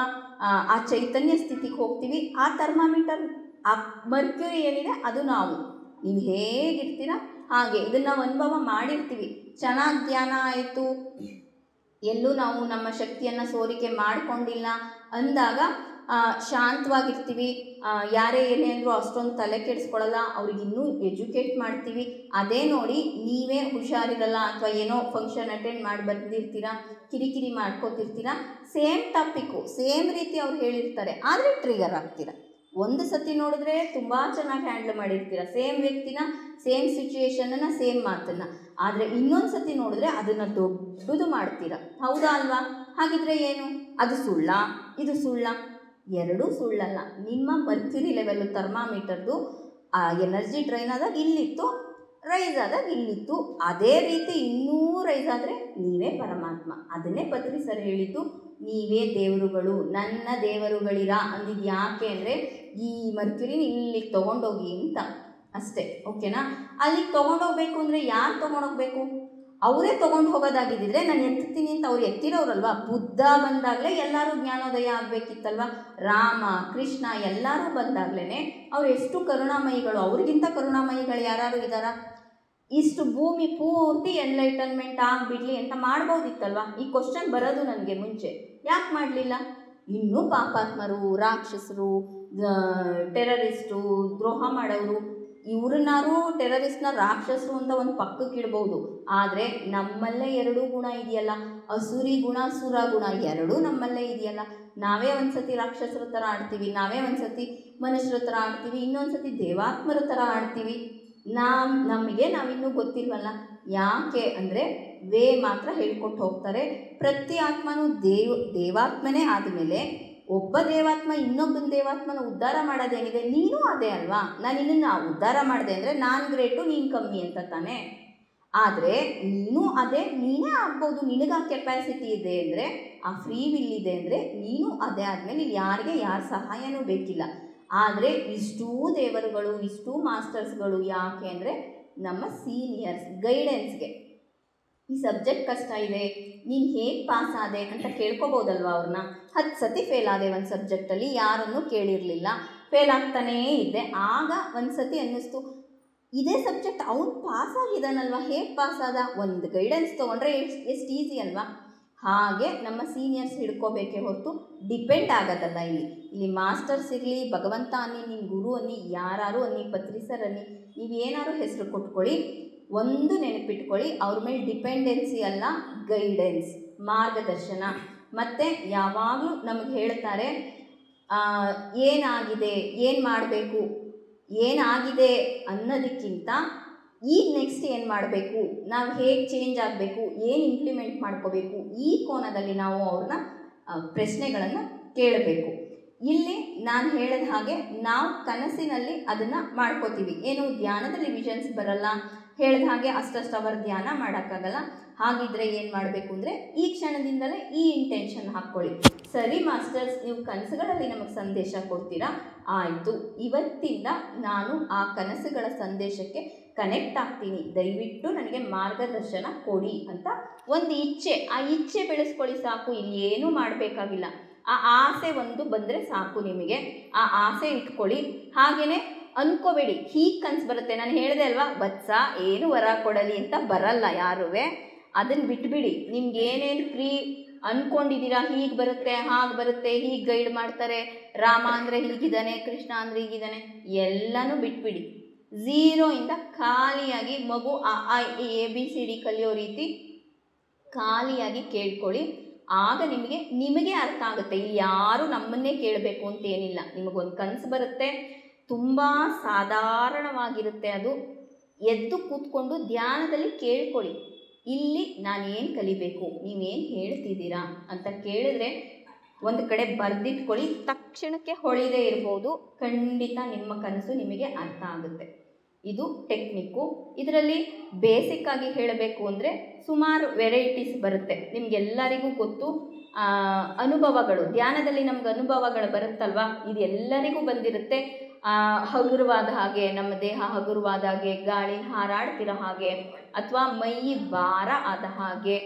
ಆ ಚೈತನ್ಯ ಸ್ಥಿತಿಗೆ ಹೋಗ್ತೀವಿ. ಆ ಥರ್ಮಾಮೀಟರ್, ಆ ಮರ್ಕ್ಯುರಿ ಏನಿದೆ ಅದು ನಾವು. ನೀವು ಹೇಗಿರ್ತೀರ ಹಾಗೆ ಇದನ್ನು ನಾವು ಅನುಭವ ಮಾಡಿರ್ತೀವಿ. ಚೆನ್ನಾಗಿ ಧ್ಯಾನ ಆಯಿತು, ಎಲ್ಲೂ ನಾವು ನಮ್ಮ ಶಕ್ತಿಯನ್ನು ಸೋರಿಕೆ ಮಾಡಿಕೊಂಡಿಲ್ಲ ಅಂದಾಗ ಶಾಂತವಾಗಿರ್ತೀವಿ. ಯಾರೇ ಏನೇ ಅಂದರೂ ಅಷ್ಟೊಂದು ತಲೆ ಕೆಡಿಸ್ಕೊಳ್ಳಲ್ಲ, ಅವ್ರಿಗೆ ಇನ್ನೂ ಎಜುಕೇಟ್ ಮಾಡ್ತೀವಿ. ಅದೇ ನೋಡಿ ನೀವೇ ಹುಷಾರಿರಲ್ಲ, ಅಥವಾ ಏನೋ ಫಂಕ್ಷನ್ ಅಟೆಂಡ್ ಮಾಡಿ ಬಂದಿರ್ತೀರ, ಕಿರಿಕಿರಿ ಮಾಡ್ಕೋತಿರ್ತೀರ, ಸೇಮ್ ಟಾಪಿಕ್ಕು ಸೇಮ್ ರೀತಿ ಅವ್ರು ಹೇಳಿರ್ತಾರೆ, ಆದರೆ ಟ್ರಿಗರ್ ಆಗ್ತೀರ. ಒಂದು ಸತಿ ನೋಡಿದ್ರೆ ತುಂಬ ಚೆನ್ನಾಗಿ ಹ್ಯಾಂಡಲ್ ಮಾಡಿರ್ತೀರ, ಸೇಮ್ ವ್ಯಕ್ತಿನ, ಸೇಮ್ ಸಿಚುವೇಶನನ್ನು, ಸೇಮ್ ಮಾತನ್ನು. ಆದರೆ ಇನ್ನೊಂದು ಸತಿ ನೋಡಿದ್ರೆ ಅದನ್ನು ದೊಡ್ಡದು ಮಾಡ್ತೀರ. ಹೌದಾ ಅಲ್ವಾ? ಹಾಗಿದ್ರೆ ಏನು? ಅದು ಸುಳ್ಳ, ಇದು ಸುಳ್ಳ? ಎರಡೂ ಸುಳ್ಳಲ್ಲ. ನಿಮ್ಮ ಮರ್ಕ್ಯುರಿ ಲೆವೆಲ್ಲು ಥರ್ಮಾಮೀಟರ್ದು ಎನರ್ಜಿ ಡ್ರೈನ್ ಆದಾಗ ಇಲ್ಲಿತ್ತು, ರೈಸ್ ಆದಾಗ ಇಲ್ಲಿತ್ತು. ಅದೇ ರೀತಿ ಇನ್ನೂ ರೈಸ್ ಆದರೆ ನೀವೇ ಪರಮಾತ್ಮ. ಅದನ್ನೇ ಪತ್ರಿ ಸರ್ ಹೇಳಿದ್ದು, ನೀವೇ ದೇವರುಗಳು, ನನ್ನ ದೇವರುಗಳಿರ ಅಂದಿದ್ದು. ಯಾಕೆ ಅಂದರೆ ಈ ಮರ್ಕ್ಯುರಿನ ಇಲ್ಲಿಗೆ ತೊಗೊಂಡೋಗಿ ಅಂತ ಅಷ್ಟೇ. ಓಕೆನಾ? ಅಲ್ಲಿಗೆ ತೊಗೊಂಡೋಗ್ಬೇಕು ಅಂದರೆ ಯಾರು ತೊಗೊಂಡೋಗ್ಬೇಕು? ಅವರೇ ತೊಗೊಂಡು ಹೋಗೋದಾಗಿದ್ದರೆ ನಾನು ಎತ್ತೀನಿ ಅಂತ ಅವ್ರು ಎತ್ತಿರೋರಲ್ವ. ಬುದ್ಧ ಬಂದಾಗಲೇ ಎಲ್ಲರೂ ಜ್ಞಾನೋದಯ ಆಗಬೇಕಿತ್ತಲ್ವ. ರಾಮ, ಕೃಷ್ಣ ಎಲ್ಲರೂ ಬಂದಾಗಲೇ ಅವ್ರು ಎಷ್ಟು ಕರುಣಾಮಯಿಗಳು. ಅವ್ರಿಗಿಂತ ಕರುಣಾಮಯಿಗಳು ಯಾರು ಇದ್ದಾರಾ? ಇಷ್ಟು ಭೂಮಿ ಪೂರ್ತಿ ಎನ್ಲೈಟನ್ಮೆಂಟ್ ಆಗಿಬಿಡಲಿ ಅಂತ ಮಾಡ್ಬೋದಿತ್ತಲ್ವ. ಈ ಕ್ವಶನ್ ಬರೋದು ನನಗೆ ಮುಂಚೆ, ಯಾಕೆ ಮಾಡಲಿಲ್ಲ? ಇನ್ನೂ ಪಾಪಾತ್ಮರು, ರಾಕ್ಷಸರು, ಟೆರರಿಸ್ಟು, ದ್ರೋಹ ಮಾಡೋರು, ಇವ್ರನ್ನಾರು ಟೆರರಿಸ್ಟ್ನ ರಾಕ್ಷಸರು ಅಂತ ಒಂದು ಪಕ್ಕಕ್ಕೆ ಇಡ್ಬೋದು. ಆದರೆ ನಮ್ಮಲ್ಲೇ ಎರಡೂ ಗುಣ ಇದೆಯಲ್ಲ, ಅಸುರಿ ಗುಣ ಸುರ ಗುಣ ಎರಡೂ ನಮ್ಮಲ್ಲೇ ಇದೆಯಲ್ಲ. ನಾವೇ ಒಂದ್ಸತಿ ರಾಕ್ಷಸರ ಥರ ಆಡ್ತೀವಿ, ನಾವೇ ಒಂದ್ಸತಿ ಮನುಷ್ಯರ ಥರ ಆಡ್ತೀವಿ, ಇನ್ನೊಂದ್ಸತಿ ದೇವಾತ್ಮರ ಥರ ಆಡ್ತೀವಿ. ನಮಗೆ ನಾವಿನ್ನೂ ಗೊತ್ತಿಲ್ವಲ್ಲ. ಯಾಕೆ ಅಂದರೆ ವೇ ಮಾತ್ರ ಹೇಳ್ಕೊಟ್ಟು ಹೋಗ್ತಾರೆ. ಪ್ರತಿ ಆತ್ಮನೂ ದೇವಾತ್ಮನೇ ಆದಮೇಲೆ ಒಬ್ಬ ದೇವಾತ್ಮ ಇನ್ನೊಬ್ಬನ ದೇವಾತ್ಮನ ಉದ್ಧಾರ ಮಾಡೋದೇನಿದೆ? ನೀನು ಅದೇ ಅಲ್ವಾ. ನಾನು ನಿನ್ನನ್ನು ಉದ್ಧಾರ ಮಾಡಿದೆ ಅಂದರೆ ನಾನು ಗ್ರೇಟು ನೀನು ಕಮ್ಮಿ ಅಂತ ತಾನೇ. ಆದರೆ ನೀನು ಅದೇ, ನೀನೇ ಆಗ್ಬೋದು. ನಿನಗೆ ಆ ಕೆಪಾಸಿಟಿ ಇದೆ ಅಂದರೆ, ಆ ಫ್ರೀ ವಿಲ್ ಇದೆ ಅಂದರೆ ನೀನು ಅದೇ ಆದಮೇಲೆ ಇಲ್ಲಿ ಯಾರಿಗೆ ಯಾರ ಸಹಾಯನೂ ಬೇಕಿಲ್ಲ. ಆದರೆ ಇಷ್ಟೂ ದೇವರುಗಳು, ಇಷ್ಟೂ ಮಾಸ್ಟರ್ಸ್ಗಳು ಯಾಕೆ ಅಂದರೆ ನಮ್ಮ ಸೀನಿಯರ್ಸ್ ಗೈಡೆನ್ಸ್ಗೆ. ಈ ಸಬ್ಜೆಕ್ಟ್ ಕಷ್ಟ ಇದೆ, ನೀನು ಹೇಗೆ ಪಾಸ್ ಆದೆ ಅಂತ ಕೇಳ್ಕೊಬೋದಲ್ವ ಅವ್ರನ್ನ. 10 ಸತಿ ಫೇಲ್ ಆದೆ ಒಂದು ಸಬ್ಜೆಕ್ಟಲ್ಲಿ, ಯಾರನ್ನೂ ಕೇಳಿರಲಿಲ್ಲ, ಫೇಲ್ ಆಗ್ತಾನೇ ಇದ್ದೆ. ಆಗ ಒಂದು ಸತಿ ಅನ್ನಿಸ್ತು, ಇದೇ ಸಬ್ಜೆಕ್ಟ್ ಅವ್ನು ಪಾಸ್ ಆಗಿದ್ದಾನಲ್ವ, ಹೇಗೆ ಪಾಸ್ ಆದ? ಒಂದು ಗೈಡೆನ್ಸ್ ತೊಗೊಂಡ್ರೆ ಎಷ್ಟು ಈಸಿ ಅಲ್ವಾ. ಹಾಗೆ ನಮ್ಮ ಸೀನಿಯರ್ಸ್ ಹಿಡ್ಕೋಬೇಕೇ ಹೊರತು ಡಿಪೆಂಡ್ ಆಗೋದಲ್ಲ. ಇಲ್ಲಿ ಮಾಸ್ಟರ್ಸ್ ಇರಲಿ, ಭಗವಂತ ಅನ್ನಿ, ನಿಮ್ಮ ಗುರು ಅನ್ನಿ, ಯಾರು ಅನ್ನಿ, ಪತ್ರಿಸರ್ ಅನ್ನಿ, ನೀವೇನಾದ್ರು ಹೆಸರು ಕೊಟ್ಕೊಳ್ಳಿ, ಒಂದು ನೆನಪಿಟ್ಕೊಳ್ಳಿ, ಅವ್ರ ಮೇಲೆ ಡಿಪೆಂಡೆನ್ಸಿ ಅಲ್ಲ, ಗೈಡೆನ್ಸ್, ಮಾರ್ಗದರ್ಶನ. ಮತ್ತು ಯಾವಾಗಲೂ ನಮಗೆ ಹೇಳ್ತಾರೆ ಏನಾಗಿದೆ, ಏನು ಮಾಡಬೇಕು, ಏನಾಗಿದೆ ಅನ್ನೋದಕ್ಕಿಂತ ಈಗ ನೆಕ್ಸ್ಟ್ ಏನು ಮಾಡಬೇಕು, ನಾವು ಹೇಗೆ ಚೇಂಜ್ ಆಗಬೇಕು, ಏನು ಇಂಪ್ಲಿಮೆಂಟ್ ಮಾಡ್ಕೋಬೇಕು, ಈ ಕೋನದಲ್ಲಿ ನಾವು ಅವ್ರನ್ನ ಪ್ರಶ್ನೆಗಳನ್ನು ಕೇಳಬೇಕು. ಇಲ್ಲಿ ನಾನು ಹೇಳಿದ ಹಾಗೆ ನಾವು ಕನಸಿನಲ್ಲಿ ಅದನ್ನು ಮಾಡ್ಕೋತೀವಿ. ಏನು ಧ್ಯಾನದಲ್ಲಿ ವಿಷನ್ಸ್ ಬರಲ್ಲ, ಹೇಳಿದ ಹಾಗೆ ಅಷ್ಟಷ್ಟು ಅವರ್ ಧ್ಯಾನ ಮಾಡೋಕ್ಕಾಗಲ್ಲ. ಹಾಗಿದ್ರೆ ಏನು ಮಾಡಬೇಕು ಅಂದರೆ ಈ ಕ್ಷಣದಿಂದಲೇ ಈ ಇಂಟೆನ್ಷನ್ ಹಾಕ್ಕೊಳ್ಳಿ. ಸರಿ ಮಾಸ್ಟರ್ಸ್, ನೀವು ಕನಸುಗಳಲ್ಲಿ ನಮಗೆ ಸಂದೇಶ ಕೊಡ್ತೀರಾ, ಆಯಿತು, ಇವತ್ತಿಂದ ನಾನು ಆ ಕನಸುಗಳ ಸಂದೇಶಕ್ಕೆ ಕನೆಕ್ಟ್ ಆಗ್ತೀನಿ, ದಯವಿಟ್ಟು ನನಗೆ ಮಾರ್ಗದರ್ಶನ ಕೊಡಿ ಅಂತ ಒಂದು ಇಚ್ಛೆ, ಆ ಇಚ್ಛೆ ಬೆಳೆಸ್ಕೊಳ್ಳಿ ಸಾಕು. ಇಲ್ಲಿ ಏನೂ ಮಾಡಬೇಕಾಗಿಲ್ಲ. ಆ ಆಸೆ ಒಂದು ಬಂದರೆ ಸಾಕು ನಿಮಗೆ. ಆ ಆಸೆ ಇಟ್ಕೊಳ್ಳಿ. ಹಾಗೆಯೇ ಅನ್ಕೋಬೇಡಿ ಹೀಗೆ ಕನಸು ಬರುತ್ತೆ. ನಾನು ಹೇಳಿದೆ ಅಲ್ವಾ, ಬತ್ಸ ಏನು ವರ ಕೊಡಲಿ ಅಂತ ಬರಲ್ಲ ಯಾರುವೆ. ಅದನ್ನು ಬಿಟ್ಬಿಡಿ. ನಿಮ್ಗೆ ಏನೇನು ಫ್ರೀ ಅಂದ್ಕೊಂಡಿದ್ದೀರಾ, ಹೀಗೆ ಬರುತ್ತೆ, ಹಾಗೆ ಬರುತ್ತೆ, ಹೀಗೆ ಗೈಡ್ ಮಾಡ್ತಾರೆ, ರಾಮ ಅಂದರೆ ಹೀಗಿದ್ದಾನೆ, ಕೃಷ್ಣ ಅಂದರೆ ಹೀಗಿದ್ದಾನೆ, ಎಲ್ಲನೂ ಬಿಟ್ಬಿಡಿ. 0 ಖಾಲಿಯಾಗಿ ಮಗು ABCD ಕಲಿಯೋ ರೀತಿ ಖಾಲಿಯಾಗಿ ಕೇಳ್ಕೊಳ್ಳಿ. ಆಗ ನಿಮಗೆ ಅರ್ಥ ಆಗುತ್ತೆ. ಇಲ್ಲಿ ಯಾರು ನಮ್ಮನ್ನೇ ಕೇಳಬೇಕು ಅಂತ ಏನಿಲ್ಲ. ನಿಮಗೊಂದು ಕನಸು ಬರುತ್ತೆ, ತುಂಬ ಸಾಧಾರಣವಾಗಿರುತ್ತೆ. ಅದು ಎದ್ದು ಕೂತ್ಕೊಂಡು ಧ್ಯಾನದಲ್ಲಿ ಕೇಳ್ಕೊಳ್ಳಿ, ಇಲ್ಲಿ ನಾನು ಏನು ಕಲಿಬೇಕು, ನೀವೇನು ಹೇಳ್ತಿದ್ದೀರಾ ಅಂತ ಕೇಳಿದ್ರೆ ಒಂದು ಕಡೆ ಬರೆದಿಟ್ಕೊಳ್ಳಿ. ತಕ್ಷಣಕ್ಕೆ ಹೊಳಿದೇ ಇರ್ಬೋದು, ಖಂಡಿತ ನಿಮ್ಮ ಕನಸು ನಿಮಗೆ ಅರ್ಥ ಆಗುತ್ತೆ. ಇದು ಟೆಕ್ನಿಕ್ಕು. ಇದರಲ್ಲಿ ಬೇಸಿಕ್ಕಾಗಿ ಹೇಳಬೇಕು ಅಂದರೆ ಸುಮಾರು ವೆರೈಟೀಸ್ ಬರುತ್ತೆ. ನಿಮಗೆಲ್ಲರಿಗೂ ಗೊತ್ತು, ಅನುಭವಗಳು, ಧ್ಯಾನದಲ್ಲಿ ನಮ್ಗೆ ಅನುಭವಗಳು ಬರುತ್ತಲ್ವ, ಇದು ಎಲ್ಲರಿಗೂ ಬಂದಿರುತ್ತೆ. ಹಗುರವಾದ ಹಾಗೆ, ನಮ್ಮ ದೇಹ ಹಗುರವಾದ ಹಾಗೆ, ಗಾಳಿ ಹಾರಾಡ್ತಿರೋ ಹಾಗೆ, ಅಥವಾ ಮೈ ಭಾರ ಆದ ಹಾಗೆ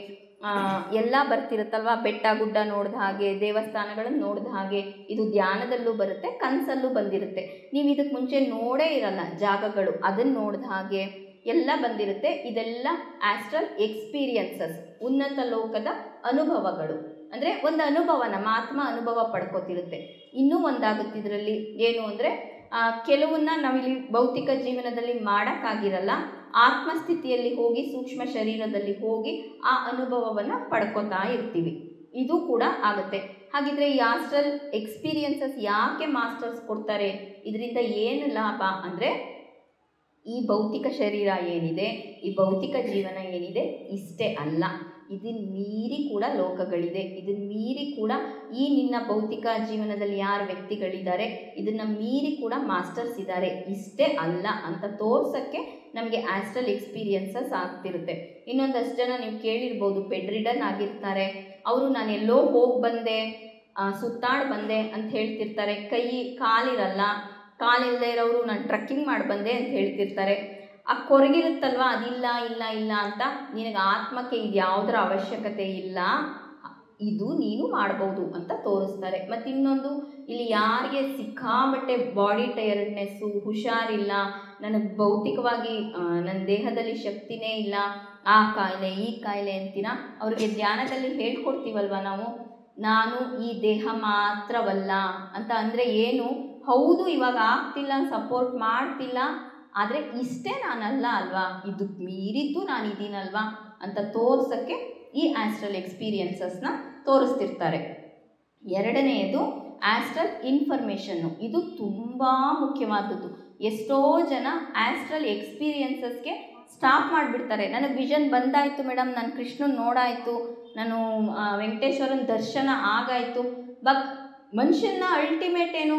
ಎಲ್ಲ ಬರ್ತಿರುತ್ತಲ್ವ. ಬೆಟ್ಟ ಗುಡ್ಡ ನೋಡಿದ ಹಾಗೆ, ದೇವಸ್ಥಾನಗಳನ್ನು ನೋಡಿದ ಹಾಗೆ, ಇದು ಧ್ಯಾನದಲ್ಲೂ ಬರುತ್ತೆ, ಕನಸಲ್ಲೂ ಬಂದಿರುತ್ತೆ. ನೀವು ಇದಕ್ಕೆ ಮುಂಚೆ ನೋಡೇ ಇರಲ್ಲ ಜಾಗಗಳು, ಅದನ್ನು ನೋಡಿದ ಹಾಗೆ ಎಲ್ಲ ಬಂದಿರುತ್ತೆ. ಇದೆಲ್ಲ ಆಸ್ಟ್ರಲ್ ಎಕ್ಸ್ಪೀರಿಯನ್ಸಸ್, ಉನ್ನತ ಲೋಕದ ಅನುಭವಗಳು. ಅಂದರೆ ಒಂದು ಅನುಭವ, ನಮ್ಮ ಆತ್ಮ ಅನುಭವ ಪಡ್ಕೋತಿರುತ್ತೆ. ಇನ್ನೂ ಒಂದಾಗುತ್ತೆ ಇದರಲ್ಲಿ, ಏನು ಅಂದರೆ ಕೆಲವನ್ನ ನಾವಿಲ್ಲಿ ಭೌತಿಕ ಜೀವನದಲ್ಲಿ ಮಾಡೋಕ್ಕಾಗಿರಲ್ಲ, ಆತ್ಮಸ್ಥಿತಿಯಲ್ಲಿ ಹೋಗಿ, ಸೂಕ್ಷ್ಮ ಶರೀರದಲ್ಲಿ ಹೋಗಿ ಆ ಅನುಭವವನ್ನು ಪಡ್ಕೋತಾ ಇರ್ತೀವಿ. ಇದು ಕೂಡ ಆಗುತ್ತೆ. ಹಾಗಿದ್ರೆ ಈ ಆಸ್ಟ್ರಲ್ ಎಕ್ಸ್ಪೀರಿಯನ್ಸಸ್ ಯಾಕೆ ಮಾಸ್ಟರ್ಸ್ ಕೊಡ್ತಾರೆ, ಇದರಿಂದ ಏನು ಲಾಭ ಅಂದರೆ, ಈ ಭೌತಿಕ ಶರೀರ ಏನಿದೆ, ಈ ಭೌತಿಕ ಜೀವನ ಏನಿದೆ, ಇಷ್ಟೇ ಅಲ್ಲ, ಇದನ್ನು ಮೀರಿ ಕೂಡ ಲೋಕಗಳಿದೆ. ಇದನ್ನು ಮೀರಿ ಕೂಡ ಈ ನಿನ್ನ ಭೌತಿಕ ಜೀವನದಲ್ಲಿ ಯಾರು ವ್ಯಕ್ತಿಗಳಿದ್ದಾರೆ, ಇದನ್ನು ಮೀರಿ ಕೂಡ ಮಾಸ್ಟರ್ಸ್ ಇದ್ದಾರೆ. ಇಷ್ಟೇ ಅಲ್ಲ ಅಂತ ತೋರ್ಸೋಕ್ಕೆ ನಮಗೆ ಆಸ್ಟ್ರಲ್ ಎಕ್ಸ್ಪೀರಿಯನ್ಸಸ್ ಆಗ್ತಿರುತ್ತೆ. ಇನ್ನೊಂದಷ್ಟು ಜನ ನೀವು ಕೇಳಿರ್ಬೋದು, ಬೆಡ್ ರಿಡನ್ ಆಗಿರ್ತಾರೆ. ಅವರು ನಾನು ಎಲ್ಲೋ ಹೋಗಿ ಬಂದೆ, ಸುತ್ತಾಡಿ ಬಂದೆ ಅಂತ ಹೇಳ್ತಿರ್ತಾರೆ. ಕಾಲಿರಲ್ಲ, ಕಾಲಿಲ್ಲದೆ ಇರೋರು ನಾನು ಟ್ರಕ್ಕಿಂಗ್ ಮಾಡಿ ಬಂದೆ ಅಂತ ಹೇಳ್ತಿರ್ತಾರೆ. ಆ ಕೊರಗಿರುತ್ತಲ್ವ, ಅದಿಲ್ಲ ಇಲ್ಲ ಇಲ್ಲ ಅಂತ. ನಿನಗೆ ಆತ್ಮಕ್ಕೆ ಇದು ಯಾವುದರ ಅವಶ್ಯಕತೆ ಇಲ್ಲ, ಇದು ನೀನು ಮಾಡ್ಬೋದು ಅಂತ ತೋರಿಸ್ತಾರೆ. ಮತ್ತು ಇನ್ನೊಂದು, ಇಲ್ಲಿ ಯಾರಿಗೆ ಸಿಕ್ಕಾಬಟ್ಟೆ ಬಾಡಿ ಟಯರ್ಡ್ನೆಸ್ಸು, ಹುಷಾರಿಲ್ಲ, ನನಗೆ ಭೌತಿಕವಾಗಿ ನನ್ನ ದೇಹದಲ್ಲಿ ಶಕ್ತಿನೇ ಇಲ್ಲ, ಆ ಕಾಯಿಲೆ ಈ ಕಾಯಿಲೆ ಅಂತೀನ, ಅವ್ರಿಗೆ ಧ್ಯಾನದಲ್ಲಿ ಹೇಳ್ಕೊಡ್ತೀವಲ್ವ ನಾವು, ನಾನು ಈ ದೇಹ ಮಾತ್ರವಲ್ಲ ಅಂತ. ಅಂದರೆ ಏನು, ಹೌದು ಇವಾಗ ಆಗ್ತಿಲ್ಲ, ಸಪೋರ್ಟ್ ಮಾಡ್ತಿಲ್ಲ, ಆದರೆ ಇಷ್ಟೇ ನಾನಲ್ಲ ಅಲ್ವಾ, ಇದಕ್ಕೆ ಮೀರಿದ್ದು ನಾನಿದ್ದೀನಲ್ವಾ ಅಂತ ತೋರ್ಸೋಕ್ಕೆ ಈ ಆಸ್ಟ್ರಲ್ ಎಕ್ಸ್ಪೀರಿಯನ್ಸಸ್ನ ತೋರಿಸ್ತಿರ್ತಾರೆ. ಎರಡನೆಯದು ಆಸ್ಟ್ರಲ್ ಇನ್ಫಾರ್ಮೇಷನ್ನು. ಇದು ತುಂಬ ಮುಖ್ಯವಾದದ್ದು. ಎಷ್ಟೋ ಜನ ಆಸ್ಟ್ರಲ್ ಎಕ್ಸ್ಪೀರಿಯನ್ಸಸ್ಗೆ ಸ್ಟಾಪ್ ಮಾಡಿಬಿಡ್ತಾರೆ. ನನಗೆ ವಿಷನ್ ಬಂದಾಯಿತು ಮೇಡಮ್, ನಾನು ಕೃಷ್ಣನ ನೋಡಾಯಿತು, ನಾನು ವೆಂಕಟೇಶ್ವರನ ದರ್ಶನ ಆಗಾಯಿತು, ಮನುಷ್ಯನ ಅಲ್ಟಿಮೇಟ್ ಏನು,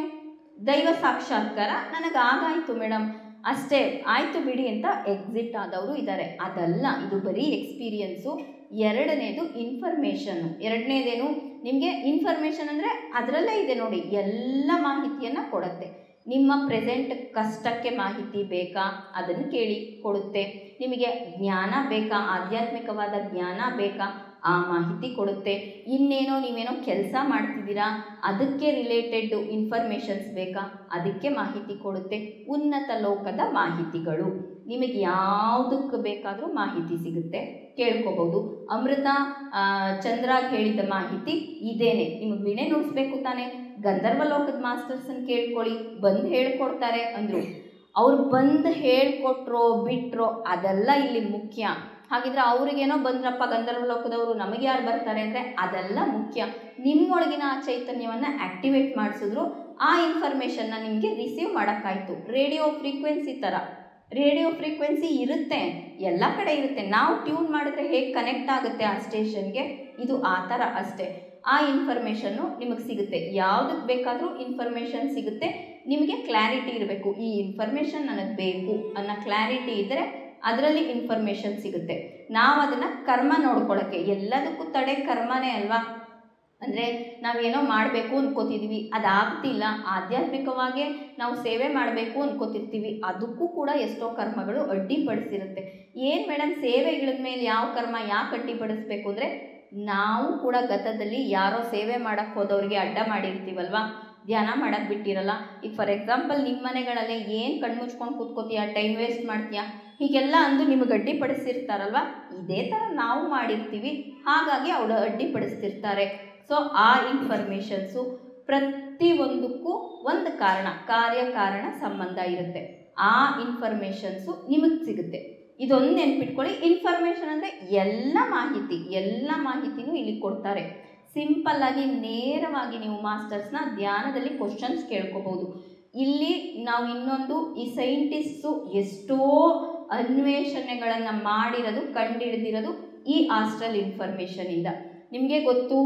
ದೈವ ಸಾಕ್ಷಾತ್ಕಾರ ನನಗೆ ಆಗಾಯಿತು ಮೇಡಮ್, ಅಷ್ಟೇ ಆಯಿತು ಬಿಡಿ ಅಂತ ಎಕ್ಸಿಟ್ ಆದವರು ಇದ್ದಾರೆ. ಅದಲ್ಲ, ಇದು ಬರೀ ಎಕ್ಸ್ಪೀರಿಯನ್ಸು. ಎರಡನೇದು ಇನ್ಫಾರ್ಮೇಷನ್ನು. ಎರಡನೇದೇನು, ನಿಮಗೆ ಇನ್ಫಾರ್ಮೇಷನ್ ಅಂದರೆ ಅದರಲ್ಲೇ ಇದೆ ನೋಡಿ, ಎಲ್ಲ ಮಾಹಿತಿಯನ್ನು ಕೊಡುತ್ತೆ. ನಿಮ್ಮ ಪ್ರೆಸೆಂಟ್ ಕಷ್ಟಕ್ಕೆ ಮಾಹಿತಿ ಬೇಕಾ, ಅದನ್ನು ಕೇಳಿ ಕೊಡುತ್ತೆ. ನಿಮಗೆ ಜ್ಞಾನ ಬೇಕಾ, ಆಧ್ಯಾತ್ಮಿಕವಾದ ಜ್ಞಾನ ಬೇಕಾ, ಆ ಮಾಹಿತಿ ಕೊಡುತ್ತೆ. ಇನ್ನೇನೋ ನೀವೇನೋ ಕೆಲಸ ಮಾಡ್ತಿದ್ದೀರಾ, ಅದಕ್ಕೆ ರಿಲೇಟೆಡ್ ಇನ್ಫಾರ್ಮೇಷನ್ಸ್ ಬೇಕಾ, ಅದಕ್ಕೆ ಮಾಹಿತಿ ಕೊಡುತ್ತೆ. ಉನ್ನತ ಲೋಕದ ಮಾಹಿತಿಗಳು ನಿಮಗೆ ಯಾವುದಕ್ಕೆ ಬೇಕಾದರೂ ಮಾಹಿತಿ ಸಿಗುತ್ತೆ, ಕೇಳ್ಕೊಬೋದು. ಅಮೃತ ಚಂದ್ರಾಗ್ ಹೇಳಿದ ಮಾಹಿತಿ ಇದೇನೆ. ನಿಮಗೆ ವೀಣೆ ನುಡಿಸ್ಬೇಕು ತಾನೆ, ಗಂಧರ್ವ ಲೋಕದ ಮಾಸ್ಟರ್ಸನ್ನು ಕೇಳ್ಕೊಳ್ಳಿ, ಬಂದು ಹೇಳ್ಕೊಡ್ತಾರೆ ಅಂದರು. ಅವ್ರು ಬಂದು ಹೇಳ್ಕೊಟ್ರೋ ಬಿಟ್ಟರೋ ಅದೆಲ್ಲ ಇಲ್ಲಿ ಮುಖ್ಯ. ಹಾಗಿದ್ರೆ ಅವ್ರಿಗೇನೋ ಬಂದ್ರಪ್ಪ ಗಂಧರ್ವ ಲೋಕದವರು, ನಮಗೆ ಯಾರು ಬರ್ತಾರೆ ಅಂದರೆ ಅದೆಲ್ಲ ಮುಖ್ಯ. ನಿಮ್ಮೊಳಗಿನ ಆ ಚೈತನ್ಯವನ್ನು ಆ್ಯಕ್ಟಿವೇಟ್ ಮಾಡಿಸಿದ್ರು ಆ ಇನ್ಫಾರ್ಮೇಷನ್ನ ನಿಮಗೆ ರಿಸೀವ್ ಮಾಡೋಕ್ಕಾಯ್ತು. ರೇಡಿಯೋ ಫ್ರೀಕ್ವೆನ್ಸಿ ಥರ, ರೇಡಿಯೋ ಫ್ರೀಕ್ವೆನ್ಸಿ ಇರುತ್ತೆ, ಎಲ್ಲ ಕಡೆ ಇರುತ್ತೆ. ನಾವು ಟ್ಯೂನ್ ಮಾಡಿದ್ರೆ ಹೇಗೆ ಕನೆಕ್ಟ್ ಆಗುತ್ತೆ ಆ ಸ್ಟೇಷನ್ಗೆ, ಇದು ಆ ಥರ ಅಷ್ಟೇ. ಆ ಇನ್ಫಾರ್ಮೇಷನ್ನು ನಿಮಗೆ ಸಿಗುತ್ತೆ, ಯಾವುದಕ್ಕೆ ಬೇಕಾದರೂ ಇನ್ಫಾರ್ಮೇಷನ್ ಸಿಗುತ್ತೆ. ನಿಮಗೆ ಕ್ಲಾರಿಟಿ ಇರಬೇಕು, ಈ ಇನ್ಫಾರ್ಮೇಷನ್ ನನಗೆ ಬೇಕು ಅನ್ನೋ ಕ್ಲಾರಿಟಿ ಇದ್ದರೆ ಅದರಲ್ಲಿ ಇನ್ಫಾರ್ಮೇಷನ್ ಸಿಗುತ್ತೆ. ನಾವು ಅದನ್ನು ಕರ್ಮ ನೋಡ್ಕೊಳ್ಳೋಕ್ಕೆ, ಎಲ್ಲದಕ್ಕೂ ತಡೆ ಕರ್ಮನೇ ಅಲ್ವಾ. ಅಂದರೆ ನಾವೇನೋ ಮಾಡಬೇಕು ಅಂದ್ಕೋತಿದ್ವಿ, ಅದಾಗ್ತಿಲ್ಲ, ಆಧ್ಯಾತ್ಮಿಕವಾಗಿ ನಾವು ಸೇವೆ ಮಾಡಬೇಕು ಅಂದ್ಕೋತಿರ್ತೀವಿ, ಅದಕ್ಕೂ ಕೂಡ ಎಷ್ಟೋ ಕರ್ಮಗಳು ಅಡ್ಡಿಪಡಿಸಿರುತ್ತೆ. ಏನು ಮೇಡಮ್ ಸೇವೆ ಇಳಿದ ಮೇಲೆ ಯಾವ ಕರ್ಮ ಯಾಕೆ ಅಡ್ಡಿಪಡಿಸ್ಬೇಕು ಅಂದರೆ, ನಾವು ಕೂಡ ಗತದಲ್ಲಿ ಯಾರೋ ಸೇವೆ ಮಾಡೋಕ್ಕೆ ಹೋದವ್ರಿಗೆ ಅಡ್ಡ ಮಾಡಿರ್ತೀವಲ್ವ, ಧ್ಯಾನ ಮಾಡೋಕ್ಕೆ ಬಿಟ್ಟಿರಲ್ಲ. ಈಗ ಫಾರ್ ಎಕ್ಸಾಂಪಲ್ ನಿಮ್ಮ ಮನೆಗಳಲ್ಲೇ ಏನು ಕಣ್ಮುಚ್ಕೊಂಡು ಕೂತ್ಕೋತೀಯ, ಟೈಮ್ ವೇಸ್ಟ್ ಮಾಡ್ತೀಯಾ, ಹೀಗೆಲ್ಲ ಅಂದು ನಿಮಗೆ ಅಡ್ಡಿಪಡಿಸಿರ್ತಾರಲ್ವ, ಇದೇ ಥರ ನಾವು ಮಾಡಿರ್ತೀವಿ, ಹಾಗಾಗಿ ಅವರು ಅಡ್ಡಿಪಡಿಸ್ತಿರ್ತಾರೆ. ಸೊ ಆ ಇನ್ಫಾರ್ಮೇಷನ್ಸು ಪ್ರತಿಯೊಂದಕ್ಕೂ ಒಂದು ಕಾರ್ಯಕಾರಣ ಸಂಬಂಧ ಇರುತ್ತೆ. ಆ ಇನ್ಫಾರ್ಮೇಷನ್ಸು ನಿಮಗೆ ಸಿಗುತ್ತೆ. ಇದೊಂದು ನೆನ್ಪಿಟ್ಕೊಳ್ಳಿ, ಇನ್ಫಾರ್ಮೇಷನ್ ಅಂದರೆ ಎಲ್ಲ ಮಾಹಿತಿನೂ ಇಲ್ಲಿ ಕೊಡ್ತಾರೆ. ಸಿಂಪಲ್ಲಾಗಿ ನೇರವಾಗಿ ನೀವು ಮಾಸ್ಟರ್ಸ್ನ ಧ್ಯಾನದಲ್ಲಿ ಕ್ವಶನ್ಸ್ ಕೇಳ್ಕೋಬೋದು. ಇಲ್ಲಿ ನಾವು ಇನ್ನೊಂದು, ಈ ಸೈಂಟಿಸ್ಟು ಎಷ್ಟೋ ಅನ್ವೇಷಣೆಗಳನ್ನು ಮಾಡಿರೋದು, ಕಂಡುಹಿಡಿದಿರೋದು ಈ ಆಸ್ಟ್ರಲ್ ಇನ್ಫಾರ್ಮೇಷನಿಂದ. ನಿಮಗೆ ಗೊತ್ತು,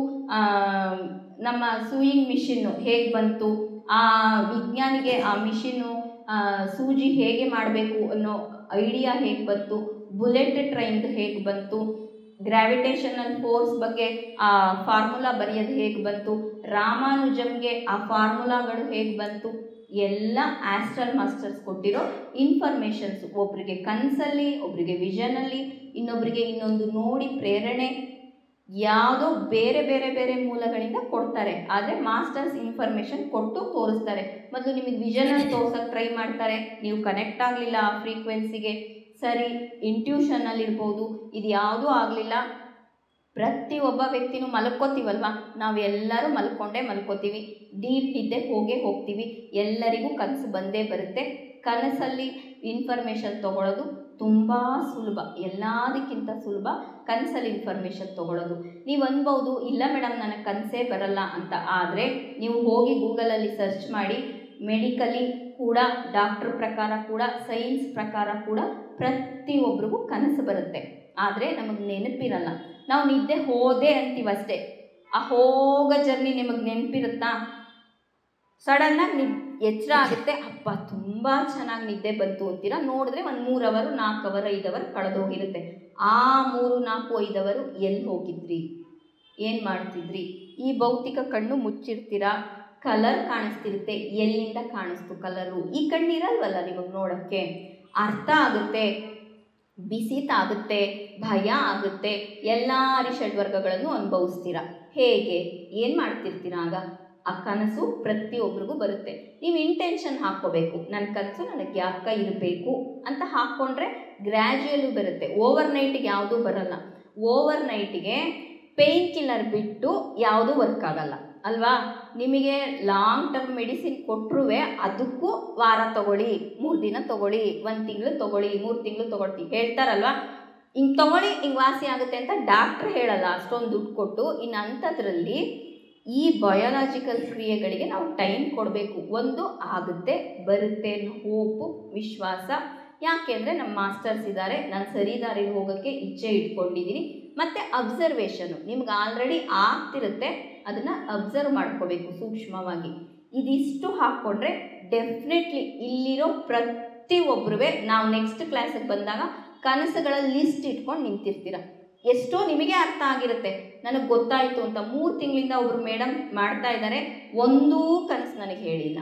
ನಮ್ಮ ಸೂಯಿಂಗ್ ಮಿಷಿನ್ನು ಹೇಗೆ ಬಂತು, ಆ ವಿಜ್ಞಾನಿಗೆ ಆ ಮಿಷಿನ್ನು ಸೂಜಿ ಹೇಗೆ ಮಾಡಬೇಕು ಅನ್ನೋ ಐಡಿಯಾ ಹೇಗೆ ಬಂತು, ಬುಲೆಟ್ ಟ್ರೈನ್ದು ಹೇಗೆ ಬಂತು, ಗ್ರಾವಿಟೇಷನಲ್ ಫೋರ್ಸ್ ಬಗ್ಗೆ ಆ ಫಾರ್ಮುಲಾ ಬರೆಯೋದು ಹೇಗೆ ಬಂತು, ರಾಮಾನುಜಮ್ಗೆ ಆ ಫಾರ್ಮುಲಾಗಳು ಹೇಗೆ ಬಂತು, ಎಲ್ಲ ಆಸ್ಟ್ರಲ್ ಮಾಸ್ಟರ್ಸ್ ಕೊಟ್ಟಿರೋ ಇನ್ಫಾರ್ಮೇಷನ್ಸು. ಒಬ್ಬರಿಗೆ ಕನಸಲ್ಲಿ, ಒಬ್ಬರಿಗೆ ವಿಷನಲ್ಲಿ, ಇನ್ನೊಬ್ಬರಿಗೆ ಇನ್ನೊಂದು ನೋಡಿ ಪ್ರೇರಣೆ, ಯಾವುದೋ ಬೇರೆ ಬೇರೆ ಬೇರೆ ಮೂಲಗಳಿಂದ ಕೊಡ್ತಾರೆ. ಆದರೆ ಮಾಸ್ಟರ್ಸ್ ಇನ್ಫಾರ್ಮೇಷನ್ ಕೊಟ್ಟು ತೋರಿಸ್ತಾರೆ. ಮೊದಲು ನಿಮಗೆ ವಿಷನಲ್ಲಿ ತೋರ್ಸೋಕ್ಕೆ ಟ್ರೈ ಮಾಡ್ತಾರೆ, ನೀವು ಕನೆಕ್ಟ್ ಆಗಲಿಲ್ಲ ಆ ಫ್ರೀಕ್ವೆನ್ಸಿಗೆ, ಸರಿ ಇಂಟ್ಯೂಷನಲ್ಲಿರ್ಬೋದು, ಇದು ಯಾವುದೂ ಆಗಲಿಲ್ಲ. ಪ್ರತಿಯೊಬ್ಬ ವ್ಯಕ್ತಿನೂ ಮಲ್ಕೋತೀವಲ್ವ, ನಾವೆಲ್ಲರೂ ಮಲ್ಕೋತೀವಿ, ಡೀಪ್ ನಿದ್ದೆಗೆ ಹೋಗ್ತೀವಿ, ಎಲ್ಲರಿಗೂ ಕನಸು ಬಂದೇ ಬರುತ್ತೆ. ಕನಸಲ್ಲಿ ಇನ್ಫಾರ್ಮೇಷನ್ ತೊಗೊಳ್ಳೋದು ತುಂಬ ಸುಲಭ, ಎಲ್ಲದಕ್ಕಿಂತ ಸುಲಭ ಕನಸಲ್ಲಿ ಇನ್ಫಾರ್ಮೇಷನ್ ತೊಗೊಳ್ಳೋದು. ನೀವು ಅನ್ಬೋದು, ಇಲ್ಲ ಮೇಡಮ್ ನನಗೆ ಕನಸೇ ಬರಲ್ಲ ಅಂತ. ಆದರೆ ನೀವು ಹೋಗಿ ಗೂಗಲಲ್ಲಿ ಸರ್ಚ್ ಮಾಡಿ, ಮೆಡಿಕಲಿ ಕೂಡ, ಡಾಕ್ಟ್ರ್ ಪ್ರಕಾರ ಕೂಡ, ಸೈನ್ಸ್ ಪ್ರಕಾರ ಕೂಡ ಪ್ರತಿಯೊಬ್ಬರಿಗೂ ಕನಸು ಬರುತ್ತೆ. ಆದರೆ ನಮಗೆ ನೆನಪಿರಲ್ಲ. ನಾವು ನಿದ್ದೆ ಹೋದೆ ಅಂತೀವಷ್ಟೇ, ಆ ಹೋಗೋ ಜರ್ನಿ ನಿಮಗೆ ನೆನಪಿರುತ್ತಾ? ಸಡನ್ನಾಗಿ ಎಚ್ಚರ ಆಗುತ್ತೆ, ಅಪ್ಪ ತುಂಬ ಚೆನ್ನಾಗಿ ನಿದ್ದೆ ಬಂತು ಅಂತೀರ. ನೋಡಿದ್ರೆ ಒಂದು 3 ಅವರ್ 4 ಅವರ್ 5 ಅವರ್ ಕಳೆದೋಗಿರುತ್ತೆ. ಆ 3 4 5 ಅವರು ಎಲ್ಲಿ ಹೋಗಿದ್ರಿ, ಏನು ಮಾಡ್ತಿದ್ರಿ? ಈ ಭೌತಿಕ ಕಣ್ಣು ಮುಚ್ಚಿರ್ತೀರಾ, ಕಲರ್ ಕಾಣಿಸ್ತಿರುತ್ತೆ, ಎಲ್ಲಿಂದ ಕಾಣಿಸ್ತು ಕಲರು? ಈ ಕಣ್ಣಿರಲ್ವಲ್ಲ ನಿಮಗೆ ನೋಡೋಕ್ಕೆ. ಅರ್ಥ ಆಗುತ್ತೆ, ಬಿಸಿ ತಾಗುತ್ತೆ, ಭಯ ಆಗುತ್ತೆ, ಎಲ್ಲ ಷಡ್ವರ್ಗಗಳನ್ನು ಅನುಭವಿಸ್ತೀರ. ಹೇಗೆ, ಏನು ಮಾಡ್ತಿರ್ತೀರ ಆಗ? ಆ ಕನಸು ಪ್ರತಿಯೊಬ್ಬರಿಗೂ ಬರುತ್ತೆ. ನೀವು ಇಂಟೆನ್ಷನ್ ಹಾಕ್ಕೋಬೇಕು, ನನ್ನ ಕನಸು ನನಗೆ ಯಾಕ ಇರಬೇಕು ಅಂತ ಹಾಕ್ಕೊಂಡ್ರೆ ಗ್ರ್ಯಾಜುಯಲು ಬರುತ್ತೆ. ಓವರ್ನೈಟಿಗೆ ಯಾವುದೂ ಬರಲ್ಲ. ಓವರ್ನೈಟಿಗೆ ಪೇಯ್ನ್ ಕಿಲ್ಲರ್ ಬಿಟ್ಟು ಯಾವುದೂ ವರ್ಕ್ ಆಗಲ್ಲ ಅಲ್ವಾ? ನಿಮಗೆ ಲಾಂಗ್ ಟರ್ಮ್ ಮೆಡಿಸಿನ್ ಕೊಟ್ಟರೂ ಅದಕ್ಕೂ ವಾರ ತೊಗೊಳ್ಳಿ, 3 ದಿನ ತೊಗೊಳ್ಳಿ, 1 ತಿಂಗಳು ತೊಗೊಳ್ಳಿ, 3 ತಿಂಗಳು ತೊಗೊಳ್ತಿ ಹೇಳ್ತಾರಲ್ವ. ಹಿಂಗೆ ತೊಗೊಳ್ಳಿ ಹಿಂಗೆ ವಾಸಿ ಆಗುತ್ತೆ ಅಂತ ಡಾಕ್ಟ್ರ್ ಹೇಳಲ್ಲ ಅಷ್ಟೊಂದು ದುಡ್ಡು ಕೊಟ್ಟು. ಇನ್ನು ಅಂಥದ್ರಲ್ಲಿ ಈ ಬಯೋಲಾಜಿಕಲ್ ಕ್ರಿಯೆಗಳಿಗೆ ನಾವು ಟೈಮ್ ಕೊಡಬೇಕು. ಒಂದು ಆಗುತ್ತೆ ಬರುತ್ತೆ ಅನ್ನೋ ಹೋಪು, ವಿಶ್ವಾಸ. ಯಾಕೆ ಅಂದರೆ ನಮ್ಮ ಮಾಸ್ಟರ್ಸ್ ಇದ್ದಾರೆ, ನಾನು ಸರಿ ದಾರಿಗೆ ಹೋಗೋಕ್ಕೆ ಇಚ್ಛೆ ಇಟ್ಕೊಂಡಿದ್ದೀನಿ. ಮತ್ತು ಅಬ್ಸರ್ವೇಷನು ನಿಮ್ಗೆ ಆಲ್ರೆಡಿ ಆಗ್ತಿರುತ್ತೆ, ಅದನ್ನು ಅಬ್ಸರ್ವ್ ಮಾಡ್ಕೋಬೇಕು ಸೂಕ್ಷ್ಮವಾಗಿ. ಇದಿಷ್ಟು ಹಾಕ್ಕೊಂಡ್ರೆ ಡೆಫಿನೆಟ್ಲಿ ಇಲ್ಲಿರೋ ಪ್ರತಿಯೊಬ್ಬರೂ ನಾವು ನೆಕ್ಸ್ಟ್ ಕ್ಲಾಸಿಗೆ ಬಂದಾಗ ಕನಸುಗಳ ಲಿಸ್ಟ್ ಇಟ್ಕೊಂಡು ನಿಂತಿರ್ತೀರ. ಎಷ್ಟೋ ನಿಮಗೆ ಅರ್ಥ ಆಗಿರುತ್ತೆ, ನನಗೆ ಗೊತ್ತಾಯಿತು ಅಂತ. 3 ತಿಂಗಳಿಂದ ಒಬ್ಬರು ಮೇಡಮ್ ಮಾಡ್ತಾ ಇದ್ದಾರೆ, ಒಂದೂ ಕನಸು ನನಗೆ ಹೇಳಿಲ್ಲ.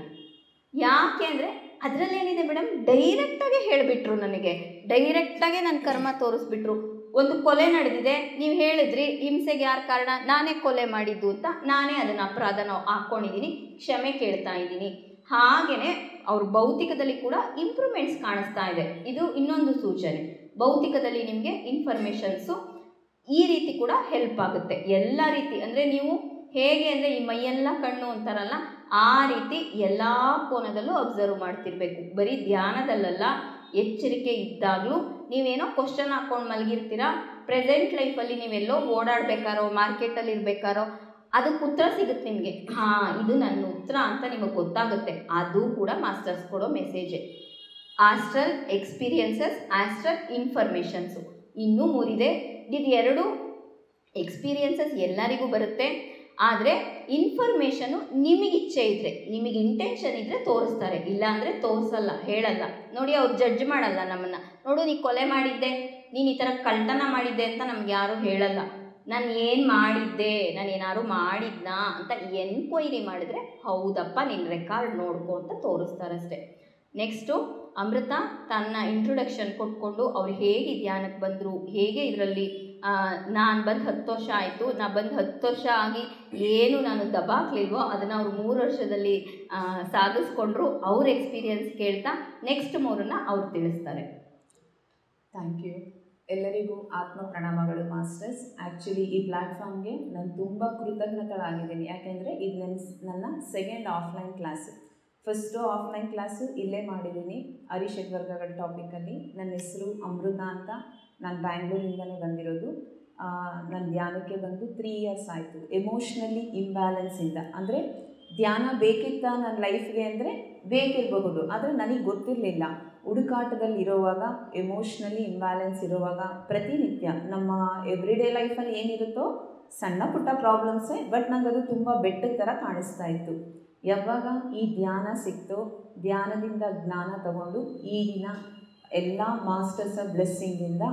ಯಾಕೆ ಅಂದರೆ ಅದರಲ್ಲೇನಿದೆ ಮೇಡಮ್, ಡೈರೆಕ್ಟಾಗಿ ಹೇಳಿಬಿಟ್ರು ನನಗೆ, ಡೈರೆಕ್ಟಾಗೆ ನನ್ನ ಕರ್ಮ ತೋರಿಸ್ಬಿಟ್ರು. ಒಂದು ಕೊಲೆ ನಡೆದಿದೆ, ನೀವು ಹೇಳಿದ್ರಿ ಹಿಂಸೆಗೆ ಯಾರು ಕಾರಣ, ನಾನೇ ಕೊಲೆ ಮಾಡಿದ್ದು ಅಂತ, ನಾನೇ ಅದನ್ನು ಅಪರಾಧನ ಹಾಕ್ಕೊಂಡಿದ್ದೀನಿ, ಕ್ಷಮೆ ಕೇಳ್ತಾ ಇದ್ದೀನಿ. ಹಾಗೆಯೇ ಅವ್ರ ಭೌತಿಕದಲ್ಲಿ ಕೂಡ ಇಂಪ್ರೂವ್ಮೆಂಟ್ಸ್ ಕಾಣಿಸ್ತಾ ಇದೆ. ಇದು ಇನ್ನೊಂದು ಸೂಚನೆ. ಭೌತಿಕದಲ್ಲಿ ನಿಮಗೆ ಇನ್ಫಾರ್ಮೇಷನ್ಸು ಈ ರೀತಿ ಕೂಡ ಹೆಲ್ಪ್ ಆಗುತ್ತೆ. ಎಲ್ಲ ರೀತಿ ಅಂದರೆ ನೀವು ಹೇಗೆ ಅಂದರೆ ಈ ಮೈಯೆಲ್ಲ ಕಣ್ಣು ಅಂತಾರಲ್ಲ, ಆ ರೀತಿ ಎಲ್ಲ ಕೋನದಲ್ಲೂ ಅಬ್ಸರ್ವ್ ಮಾಡ್ತಿರ್ಬೇಕು. ಬರೀ ಧ್ಯಾನದಲ್ಲ, ಎಚ್ಚರಿಕೆ ಇದ್ದಾಗಲೂ ನೀವೇನೋ ಕ್ವಶನ್ ಹಾಕ್ಕೊಂಡು ಮಲಗಿರ್ತೀರ, ಪ್ರೆಸೆಂಟ್ ಲೈಫಲ್ಲಿ ನೀವೆಲ್ಲೋ ಓಡಾಡಬೇಕಾರೋ ಮಾರ್ಕೆಟಲ್ಲಿ ಇರಬೇಕಾರೋ ಅದಕ್ಕೆ ಉತ್ತರ ಸಿಗುತ್ತೆ ನಿಮಗೆ. ಹಾಂ, ಇದು ನನ್ನ ಉತ್ತರ ಅಂತ ನಿಮಗೆ ಗೊತ್ತಾಗುತ್ತೆ. ಅದು ಕೂಡ ಮಾಸ್ಟರ್ಸ್ ಕೊಡೋ ಮೆಸೇಜೇ. ಆಸ್ಟ್ರಲ್ ಎಕ್ಸ್ಪೀರಿಯನ್ಸಸ್, ಆಸ್ಟ್ರಲ್ ಇನ್ಫಾರ್ಮೇಷನ್ಸು ಇನ್ನೂ 3 ಇದೆ. ಇದು 2 ಎಕ್ಸ್ಪೀರಿಯನ್ಸಸ್ ಎಲ್ಲರಿಗೂ ಬರುತ್ತೆ. ಆದರೆ ಇನ್ಫಾರ್ಮೇಷನು ನಿಮಗೆ ಇಚ್ಛೆ ಇದ್ದರೆ, ನಿಮಗೆ ಇಂಟೆನ್ಷನ್ ಇದ್ದರೆ ತೋರಿಸ್ತಾರೆ, ಇಲ್ಲಾಂದರೆ ತೋರಿಸಲ್ಲ, ಹೇಳಲ್ಲ. ನೋಡಿ, ಅವ್ರು ಜಡ್ಜ್ ಮಾಡಲ್ಲ ನಮ್ಮನ್ನು. ನೋಡು, ನೀ ಕೊಲೆ ಮಾಡಿದ್ದೆ, ನೀನು ಈ ಥರ ಕಳ್ತನ ಮಾಡಿದ್ದೆ ಅಂತ ನಮ್ಗೆ ಯಾರೂ ಹೇಳಲ್ಲ. ನಾನು ಏನು ಮಾಡಿದ್ದೆ, ನಾನು ಏನಾದ್ರು ಮಾಡಿದ್ನಾ ಅಂತ ಎನ್ಕ್ವೈರಿ ಮಾಡಿದ್ರೆ, ಹೌದಪ್ಪ ನಿನ್ನ ರೆಕಾರ್ಡ್ ನೋಡ್ಕೊ ಅಂತ ತೋರಿಸ್ತಾರಷ್ಟೆ. ನೆಕ್ಸ್ಟು ಅಮೃತ ತನ್ನ ಇಂಟ್ರೊಡಕ್ಷನ್ ಕೊಟ್ಕೊಂಡು ಅವ್ರು ಹೇಗೆ ಧ್ಯಾನಕ್ಕೆ ಬಂದರು, ಹೇಗೆ ಇದರಲ್ಲಿ ನಾನು ಬಂದು 10 ವರ್ಷ ಆಯಿತು, ನಾನು ಬಂದು 10 ವರ್ಷ ಆಗಿ ಏನು ನಾನು ದಬಾಕ್ಲಿಲ್ವೋ ಅದನ್ನು ಅವರು 3 ವರ್ಷದಲ್ಲಿ ಸಾಧಿಸ್ಕೊಂಡ್ರು. ಅವ್ರ ಎಕ್ಸ್ಪೀರಿಯನ್ಸ್ ಕೇಳ್ತಾ ನೆಕ್ಸ್ಟ್ 3 ಅವ್ರು ತಿಳಿಸ್ತಾರೆ. Thank you. ಎಲ್ಲರಿಗೂ ಆತ್ಮ ಪ್ರಣಾಮಗಳು ಮಾಸ್ಟರ್ಸ್. ಆ್ಯಕ್ಚುಲಿ ಈ ಪ್ಲ್ಯಾಟ್ಫಾರ್ಮ್ಗೆ ನಾನು ತುಂಬ ಕೃತಜ್ಞತಳಾಗಿದ್ದೀನಿ. ಯಾಕೆಂದರೆ ಇದು ನನ್ನ second offline class. First offline class ಇಲ್ಲೇ ಮಾಡಿದ್ದೀನಿ ಹರೀಶ್ ವರ್ಗಗಳ ಟಾಪಿಕಲ್ಲಿ. ನನ್ನ ಹೆಸರು ಅಮೃತ ಅಂತ, ನಾನು ಬ್ಯಾಂಗ್ಳೂರಿಂದಲೇ ಬಂದಿರೋದು. ನನ್ನ ಧ್ಯಾನಕ್ಕೆ ಬಂದು 3 ಇಯರ್ಸ್ ಆಯಿತು. ಎಮೋಷ್ನಲಿ ಇಂಬ್ಯಾಲೆನ್ಸಿಂದ, ಅಂದರೆ ಧ್ಯಾನ ಬೇಕಿತ್ತ ನನ್ನ ಲೈಫ್ಗೆ ಅಂದರೆ ಬೇಕಿರಬಹುದು, ಆದರೆ ನನಗೆ ಗೊತ್ತಿರಲಿಲ್ಲ. ಹುಡುಕಾಟದಲ್ಲಿ ಇರೋವಾಗ, ಎಮೋಷ್ನಲಿ ಇಂಬ್ಯಾಲೆನ್ಸ್ ಇರೋವಾಗ ಪ್ರತಿನಿತ್ಯ ನಮ್ಮ ಎವ್ರಿಡೇ ಲೈಫಲ್ಲಿ ಏನಿರುತ್ತೋ ಸಣ್ಣ ಪುಟ್ಟ ಪ್ರಾಬ್ಲಮ್ಸೇ, ಬಟ್ ನನಗೆ ಅದು ತುಂಬ ಬೆಟ್ಟದ ಥರ ಕಾಣಿಸ್ತಾ ಇತ್ತು. ಯಾವಾಗ ಈ ಧ್ಯಾನ ಸಿಕ್ತೋ, ಧ್ಯಾನದಿಂದ ಜ್ಞಾನ ತಗೊಂಡು ಈಗಿನ ಎಲ್ಲ ಮಾಸ್ಟರ್ಸ ಬ್ಲೆಸ್ಸಿಂಗಿಂದ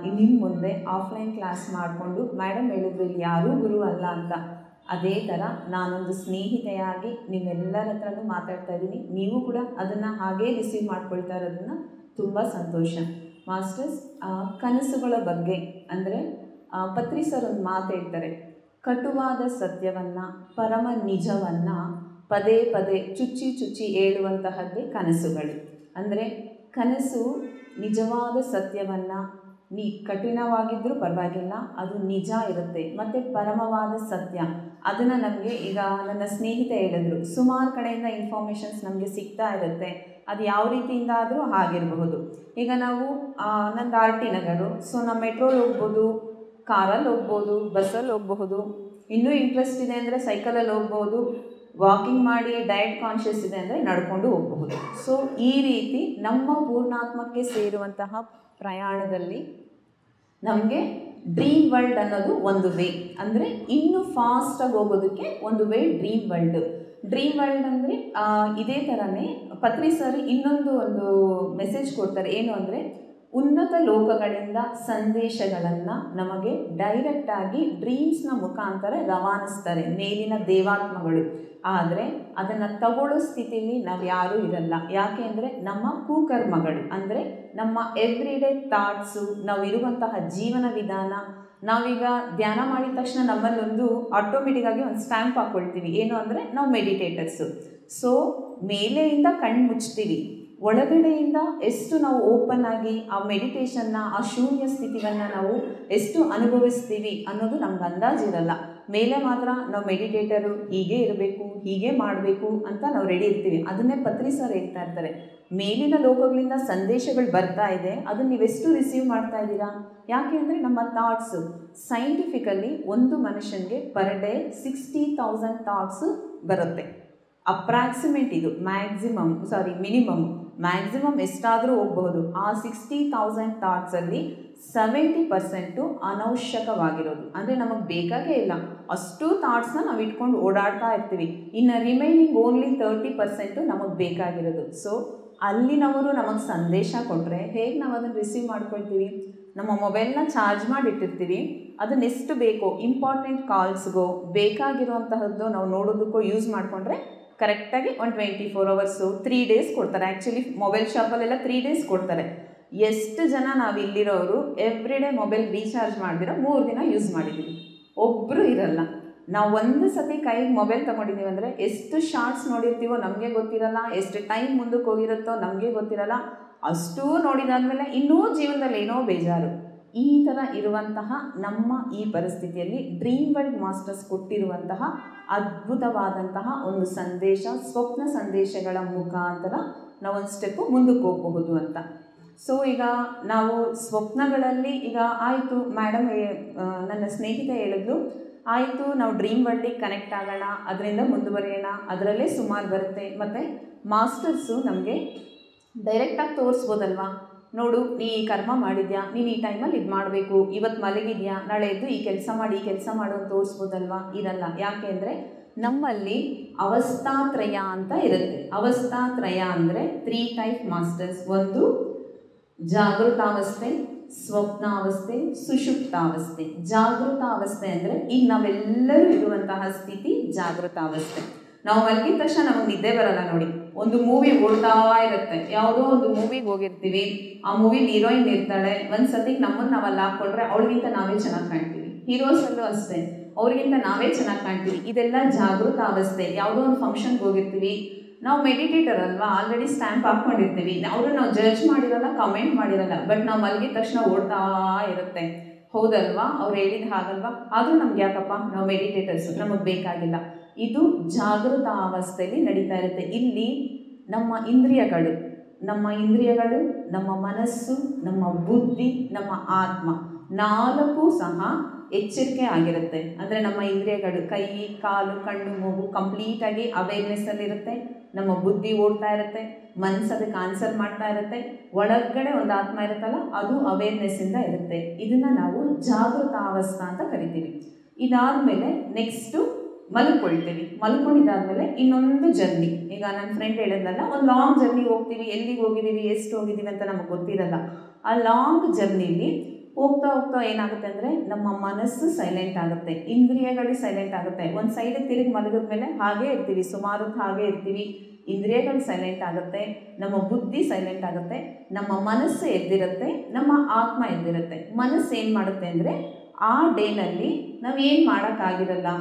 ನಿಮ್ಮ ಮುಂದೆ ಆಫ್ಲೈನ್ ಕ್ಲಾಸ್ ಮಾಡಿಕೊಂಡು, ಮೇಡಮ್ ಹೇಳಿದ್ರು ಇಲ್ಲಿ ಯಾರೂ ಗುರು ಅಲ್ಲ ಅಂತ, ಅದೇ ಥರ ನಾನೊಂದು ಸ್ನೇಹಿತೆಯಾಗಿ ನಿಮ್ಮೆಲ್ಲರ ಹತ್ರನೂ ಮಾತಾಡ್ತಾ ಇದ್ದೀನಿ. ನೀವು ಕೂಡ ಅದನ್ನು ಹಾಗೇ ರಿಸೀವ್ ಮಾಡ್ಕೊಳ್ತಾ ಇರೋದನ್ನು ತುಂಬ ಸಂತೋಷ. ಮಾಸ್ಟರ್ಸ್, ಕನಸುಗಳ ಬಗ್ಗೆ ಅಂದರೆ ಪತ್ರಿ ಸರ್ ಒಂದು ಮಾತು ಹೇಳ್ತಾರೆ, ಕಟುವಾದ ಸತ್ಯವನ್ನು, ಪರಮ ನಿಜವನ್ನು ಪದೇ ಪದೇ ಚುಚ್ಚಿ ಚುಚ್ಚಿ ಹೇಳುವಂತಹದ್ದೇ ಕನಸುಗಳು. ಅಂದರೆ ಕನಸು ನಿಜವಾದ ಸತ್ಯವನ್ನು, ಕಠಿಣವಾಗಿದ್ದರೂ ಪರವಾಗಿಲ್ಲ, ಅದು ನಿಜ ಇರುತ್ತೆ. ಮತ್ತು ಪರಮವಾದ ಸತ್ಯ ಅದನ್ನು ನಮಗೆ, ಈಗ ನನ್ನ ಸ್ನೇಹಿತೆ ಹೇಳಿದ್ರು, ಸುಮಾರು ಕಡೆಯಿಂದ ಇನ್ಫಾರ್ಮೇಷನ್ಸ್ ನಮಗೆ ಸಿಗ್ತಾ ಇರುತ್ತೆ. ಅದು ಯಾವ ರೀತಿಯಿಂದ ಆದರೂ ಆಗಿರಬಹುದು. ಈಗ ನಾವು ನಂದು RT ನಗರು, ಸೊ ನಾವು ಮೆಟ್ರೋಲ್ಲಿ ಹೋಗ್ಬೋದು, ಕಾರಲ್ಲಿ ಹೋಗ್ಬೋದು, ಬಸ್ಸಲ್ಲಿ ಹೋಗಬಹುದು. ಇನ್ನೂ ಇಂಟ್ರೆಸ್ಟ್ ಇದೆ ಅಂದರೆ ಸೈಕಲಲ್ಲಿ ಹೋಗ್ಬೋದು, ವಾಕಿಂಗ್ ಮಾಡಿ ಡಯಟ್ ಕಾನ್ಷಿಯಸ್ ಇದೆ ಅಂದರೆ ನಡ್ಕೊಂಡು ಹೋಗಬಹುದು. ಸೊ ಈ ರೀತಿ ನಮ್ಮ ಪೂರ್ಣಾತ್ಮಕ್ಕೆ ಸೇರುವಂತಹ ಪ್ರಯಾಣದಲ್ಲಿ ನಮಗೆ ಡ್ರೀಮ್ ವರ್ಲ್ಡ್ ಅನ್ನೋದು ಒಂದು ವೇ. ಅಂದರೆ ಇನ್ನೂ ಫಾಸ್ಟಾಗಿ ಹೋಗೋದಕ್ಕೆ ಒಂದು way dream world. Dream world ಅಂದರೆ ಇದೇ ಥರನೇ ಪತ್ರಿ ಸರ್ ಇನ್ನೊಂದು ಮೆಸೇಜ್ ಕೊಡ್ತಾರೆ. ಏನು ಅಂದರೆ, ಉನ್ನತ ಲೋಕಗಳಿಂದ ಸಂದೇಶಗಳನ್ನು ನಮಗೆ ಡೈರೆಕ್ಟಾಗಿ ಡ್ರೀಮ್ಸ್ನ ಮುಖಾಂತರ ರವಾನಿಸ್ತಾರೆ ಮೇಲಿನ ದೇವಾತ್ಮಗಳು. ಆದರೆ ಅದನ್ನು ತಗೊಳ್ಳೋ ಸ್ಥಿತಿಯಲ್ಲಿ ನಾವು ಯಾರೂ ಇರಲ್ಲ. ಯಾಕೆ ಅಂದರೆ ನಮ್ಮ ಕುಕರ್ಮಗಳು, ಅಂದರೆ ನಮ್ಮ ಎವ್ರಿಡೇ ಥಾಟ್ಸು, ನಾವು ಇರುವಂತಹ ಜೀವನ ವಿಧಾನ. ನಾವೀಗ ಧ್ಯಾನ ಮಾಡಿದ ತಕ್ಷಣ ನಮ್ಮಲ್ಲೊಂದು ಆಟೋಮೆಟಿಕ್ಕಾಗಿ ಒಂದು ಸ್ಟ್ಯಾಂಪ್ ಹಾಕ್ಕೊಳ್ತೀವಿ, ಏನು ಅಂದರೆ ನಾವು ಮೆಡಿಟೇಟರ್ಸು. ಸೊ ಮೇಲೆಯಿಂದ ಕಣ್ಣು ಮುಚ್ತೀವಿ, ಒಳಗಡೆಯಿಂದ ಎಷ್ಟು ನಾವು ಓಪನ್ ಆಗಿ ಆ ಮೆಡಿಟೇಷನ್ನ, ಆ ಶೂನ್ಯ ಸ್ಥಿತಿಯನ್ನು ನಾವು ಎಷ್ಟು ಅನುಭವಿಸ್ತೀವಿ ಅನ್ನೋದು ನಮ್ಗೆ ಅಂದಾಜಿರಲ್ಲ. ಮೇಲೆ ಮಾತ್ರ ನಾವು ಮೆಡಿಟೇಟರು ಹೀಗೆ ಇರಬೇಕು, ಹೀಗೆ ಮಾಡಬೇಕು ಅಂತ ನಾವು ರೆಡಿ ಇರ್ತೀವಿ. ಅದನ್ನೇ ಪತ್ರಿ ಸರ್ ಹೇಳ್ತಾ ಇರ್ತಾರೆ, ಮೇಲಿನ ಲೋಕಗಳಿಂದ ಸಂದೇಶಗಳು ಬರ್ತಾ ಇದೆ, ಅದನ್ನು ನೀವೆಷ್ಟು ರಿಸೀವ್ ಮಾಡ್ತಾ ಇದ್ದೀರಾ? ಯಾಕೆ ಅಂದರೆ ನಮ್ಮ ಥಾಟ್ಸು ಸೈಂಟಿಫಿಕಲಿ ಒಂದು ಮನುಷ್ಯನಿಗೆ ಪರ್ ಡೇ 60,000 ಥಾಟ್ಸು ಬರುತ್ತೆ. ಅಪ್ರಾಕ್ಸಿಮೇಟ್ ಇದು ಮಿನಿಮಮ್. ಮ್ಯಾಕ್ಸಿಮಮ್ ಎಷ್ಟಾದರೂ ಹೋಗಬಹುದು. ಆ 60,000 ಥಾಟ್ಸಲ್ಲಿ 70% ಅನವಶ್ಯಕವಾಗಿರೋದು, ಅಂದರೆ ನಮಗೆ ಬೇಕಾಗೇ ಇಲ್ಲ ಅಷ್ಟು ಥಾಟ್ಸ್ನ ನಾವು ಇಟ್ಕೊಂಡು ಓಡಾಡ್ತಾ ಇರ್ತೀವಿ. ಇನ್ನು ರಿಮೈನಿಂಗ್ ಓನ್ಲಿ 30% ನಮಗೆ ಬೇಕಾಗಿರೋದು. ಸೊ ಅಲ್ಲಿನವರು ನಮಗೆ ಸಂದೇಶ ಕೊಟ್ಟರೆ ಹೇಗೆ ನಾವು ಅದನ್ನು ರಿಸೀವ್ ಮಾಡ್ಕೊಳ್ತೀವಿ? ನಮ್ಮ ಮೊಬೈಲ್ನ ಚಾರ್ಜ್ ಮಾಡಿಟ್ಟಿರ್ತೀವಿ, ಅದನ್ನೆಷ್ಟು ಬೇಕೋ ಇಂಪಾರ್ಟೆಂಟ್ ಕಾಲ್ಸ್ಗೋ ಬೇಕಾಗಿರುವಂತಹದ್ದು ನಾವು ನೋಡೋದಕ್ಕೋ ಯೂಸ್ ಮಾಡಿಕೊಂಡ್ರೆ ಕರೆಕ್ಟಾಗಿ 24 ಅವರ್ಸು 3 ಡೇಸ್ ಕೊಡ್ತಾರೆ. ಆ್ಯಕ್ಚುಲಿ ಮೊಬೈಲ್ ಶಾಪಲ್ಲೆಲ್ಲ 3 ಡೇಸ್ ಕೊಡ್ತಾರೆ. ಎಷ್ಟು ಜನ ನಾವು ಇಲ್ಲಿರೋರು ಎವ್ರಿ ಡೇ ಮೊಬೈಲ್ ರೀಚಾರ್ಜ್ ಮಾಡಿದಿರೋ 3 ದಿನ ಯೂಸ್ ಮಾಡಿದ್ದೀವಿ? ಒಬ್ಬರು ಇರಲ್ಲ. ನಾವು ಒಂದು ಸತಿ ಕೈಗೆ ಮೊಬೈಲ್ ತೊಗೊಂಡಿದ್ದೀವಿ ಅಂದರೆ ಎಷ್ಟು ಶಾರ್ಟ್ಸ್ ನೋಡಿರ್ತೀವೋ ನಮಗೆ ಗೊತ್ತಿರಲ್ಲ, ಎಷ್ಟು ಟೈಮ್ ಮುಂದಕ್ಕೆ ಹೋಗಿರುತ್ತೋ ನಮಗೆ ಗೊತ್ತಿರಲ್ಲ. ಅಷ್ಟೂ ನೋಡಿದಾದ್ಮೇಲೆ ಇನ್ನೂ ಜೀವನದಲ್ಲಿ ಏನೋ ಬೇಜಾರು. ಈ ಥರ ಇರುವಂತಹ ನಮ್ಮ ಈ ಪರಿಸ್ಥಿತಿಯಲ್ಲಿ ಡ್ರೀಮ್ ವರ್ಲ್ಡ್ ಮಾಸ್ಟರ್ಸ್ ಕೊಟ್ಟಿರುವಂತಹ ಅದ್ಭುತವಾದಂತಹ ಒಂದು ಸಂದೇಶ, ಸ್ವಪ್ನ ಸಂದೇಶಗಳ ಮುಖಾಂತರ ನಾವೊಂದು ಸ್ಟೆಪ್ಪು ಮುಂದಕ್ಕೆ ಹೋಗಬಹುದು ಅಂತ. ಸೊ ಈಗ ನಾವು ಸ್ವಪ್ನಗಳಲ್ಲಿ ಈಗ ಆಯಿತು ಮೇಡಮ್, ನನ್ನ ಸ್ನೇಹಿತ ಹೇಳಿದ್ರು, ಆಯಿತು ನಾವು ಡ್ರೀಮ್ ವರ್ಲ್ಡಿಗೆ ಕನೆಕ್ಟ್ ಆಗೋಣ, ಅದರಿಂದ ಮುಂದುವರಿಯೋಣ, ಅದರಲ್ಲೇ ಸುಮಾರು ಬರುತ್ತೆ. ಮತ್ತು ಮಾಸ್ಟರ್ಸು ನಮಗೆ ಡೈರೆಕ್ಟಾಗಿ ತೋರಿಸ್ಬೋದಲ್ವಾ, ನೋಡು ನೀ ಈ ಕರ್ಮ ಮಾಡಿದ್ಯಾ, ನೀನು ಈ ಟೈಮಲ್ಲಿ ಇದು ಮಾಡಬೇಕು, ಇವತ್ತು ಮಲಗಿದ್ಯಾ, ನಾಳೆ ಎದ್ದು ಈ ಕೆಲಸ ಮಾಡಿ ಅಂತ ತೋರಿಸ್ಬೋದಲ್ವಾ? ಇರಲ್ಲ. ಯಾಕೆ ಅಂದರೆ ನಮ್ಮಲ್ಲಿ ಅವಸ್ಥಾತ್ರಯ ಅಂತ ಇರುತ್ತೆ. ಅವಸ್ಥಾತ್ರಯ ಅಂದರೆ 3 ಟೈಪ್ ಮಾಸ್ಟರ್ಸ್. ಒಂದು ಜಾಗೃತಾವಸ್ಥೆ, ಸ್ವಪ್ನಾವಸ್ಥೆ, ಸುಷುಪ್ತಾವಸ್ಥೆ. ಜಾಗೃತಾವಸ್ಥೆ ಅಂದರೆ ಈಗ ನಾವೆಲ್ಲರೂ ಇರುವಂತಹ ಸ್ಥಿತಿ ಜಾಗೃತಾವಸ್ಥೆ. ನಾವು ಮಲಗಿದ ತಕ್ಷಣ ನಮಗೆ ನಿದ್ದೆ ಬರಲ್ಲ ನೋಡಿ. ಒಂದು ಮೂವಿ ಓಡ್ತಾ ಇರುತ್ತೆ, ಯಾವುದೋ ಒಂದು ಮೂವಿಗೆ ಹೋಗಿರ್ತೀವಿ, ಆ ಮೂವಿಲಿ ಹೀರೋಯಿನ್ ಇರ್ತಾಳೆ, ಒಂದು ಸತಿಗೆ ನಮ್ಮನ್ನು ನಾವು ಅಲ್ಲಿ ಹಾಕ್ಕೊಂಡ್ರೆ ಅವಳಿಗಿಂತ ನಾವೇ ಚೆನ್ನಾಗಿ ಕಾಣ್ತೀವಿ. ಹೀರೋಸಲ್ಲೂ ಅಷ್ಟೇ, ಅವ್ರಿಗಿಂತ ನಾವೇ ಚೆನ್ನಾಗಿ ಕಾಣ್ತೀವಿ. ಇದೆಲ್ಲ ಜಾಗೃತ ಅವಸ್ಥೆ. ಯಾವುದೋ ಒಂದು ಫಂಕ್ಷನ್ಗೆ ಹೋಗಿರ್ತೀವಿ, ನಾವು ಮೆಡಿಟೇಟರ್ ಅಲ್ವಾ, ಆಲ್ರೆಡಿ ಸ್ಟ್ಯಾಂಪ್ ಹಾಕ್ಕೊಂಡಿರ್ತೀವಿ, ಅವರು ನಾವು ಜಡ್ಜ್ ಮಾಡಿರಲ್ಲ, ಕಮೆಂಟ್ ಮಾಡಿರಲ್ಲ, ಬಟ್ ನಾವು ಮಲಗಿದ ತಕ್ಷಣ ಓಡ್ತಾ ಇರುತ್ತೆ. ಹೌದಲ್ವಾ, ಅವ್ರು ಹೇಳಿದ ಹಾಗಲ್ವಾ? ಆದರೂ ನಮ್ಗೆ ಯಾಕಪ್ಪ, ನಾವು ಮೆಡಿಟೇಟರ್ಸು, ನಮಗೆ ಬೇಕಾಗಿಲ್ಲ. ಇದು ಜಾಗೃತ ಅವಸ್ಥೆಯಲ್ಲಿ ನಡೀತಾ ಇರುತ್ತೆ. ಇಲ್ಲಿ ನಮ್ಮ ಇಂದ್ರಿಯಗಳು, ನಮ್ಮ ಮನಸ್ಸು, ನಮ್ಮ ಬುದ್ಧಿ, ನಮ್ಮ ಆತ್ಮ 4 ಸಹ ಎಚ್ಚರಿಕೆ ಆಗಿರುತ್ತೆ. ಅಂದರೆ ನಮ್ಮ ಇಂದ್ರಿಯಗಳು ಕೈ, ಕಾಲು, ಕಣ್ಣು, ಮೂಗು ಕಂಪ್ಲೀಟಾಗಿ ಅವೇರ್ನೆಸ್ಸಲ್ಲಿರುತ್ತೆ. ನಮ್ಮ ಬುದ್ಧಿ ಓಡ್ತಾ ಇರುತ್ತೆ, ಮನಸ್ಸು ಅದಕ್ಕೆ ಆನ್ಸರ್ ಮಾಡ್ತಾ ಇರುತ್ತೆ, ಒಳಗಡೆ ಒಂದು ಆತ್ಮ ಇರುತ್ತಲ್ಲ ಅದು ಅವೇರ್ನೆಸ್ಸಿಂದ ಇರುತ್ತೆ. ಇದನ್ನು ನಾವು ಜಾಗೃತ ಅವಸ್ಥಾ ಅಂತ ಕರಿತೀವಿ. ಇದಾದಮೇಲೆ ನೆಕ್ಸ್ಟು ಮಲ್ಕೊಂಡಿದ್ದಾದಮೇಲೆ ಇನ್ನೊಂದು ಜರ್ನಿ. ಈಗ ನನ್ನ ಫ್ರೆಂಡ್ ಹೇಳಿದ್ನಲ್ಲ, ಒಂದು ಲಾಂಗ್ ಜರ್ನಿ ಹೋಗ್ತೀವಿ, ಎಲ್ಲಿಗೆ ಹೋಗಿದ್ದೀವಿ, ಎಷ್ಟು ಹೋಗಿದ್ದೀವಿ ಅಂತ ನಮಗೆ ಗೊತ್ತಿರಲ್ಲ. ಆ ಲಾಂಗ್ ಜರ್ನಿಲಿ ಹೋಗ್ತಾ ಏನಾಗುತ್ತೆ ಅಂದರೆ ನಮ್ಮ ಮನಸ್ಸು ಸೈಲೆಂಟ್ ಆಗುತ್ತೆ, ಇಂದ್ರಿಯಗಳು ಸೈಲೆಂಟ್ ಆಗುತ್ತೆ. ಒಂದು ಸೈಡಿಗೆ ತಿರುಗಿ ಮಲಗಿದ್ಮೇಲೆ ಹಾಗೇ ಇರ್ತೀವಿ, ಸುಮಾರು ಹಾಗೇ ಇರ್ತೀವಿ. ಇಂದ್ರಿಯಗಳು ಸೈಲೆಂಟ್ ಆಗುತ್ತೆ, ನಮ್ಮ ಬುದ್ಧಿ ಸೈಲೆಂಟ್ ಆಗುತ್ತೆ, ನಮ್ಮ ಮನಸ್ಸು ಎದ್ದಿರುತ್ತೆ, ನಮ್ಮ ಆತ್ಮ ಎದ್ದಿರುತ್ತೆ. ಮನಸ್ಸು ಏನು ಮಾಡುತ್ತೆ ಅಂದರೆ ಆ ಡೇನಲ್ಲಿ ನಾವು ಏನು ಮಾಡೋಕ್ಕಾಗಿರಲ್ಲ,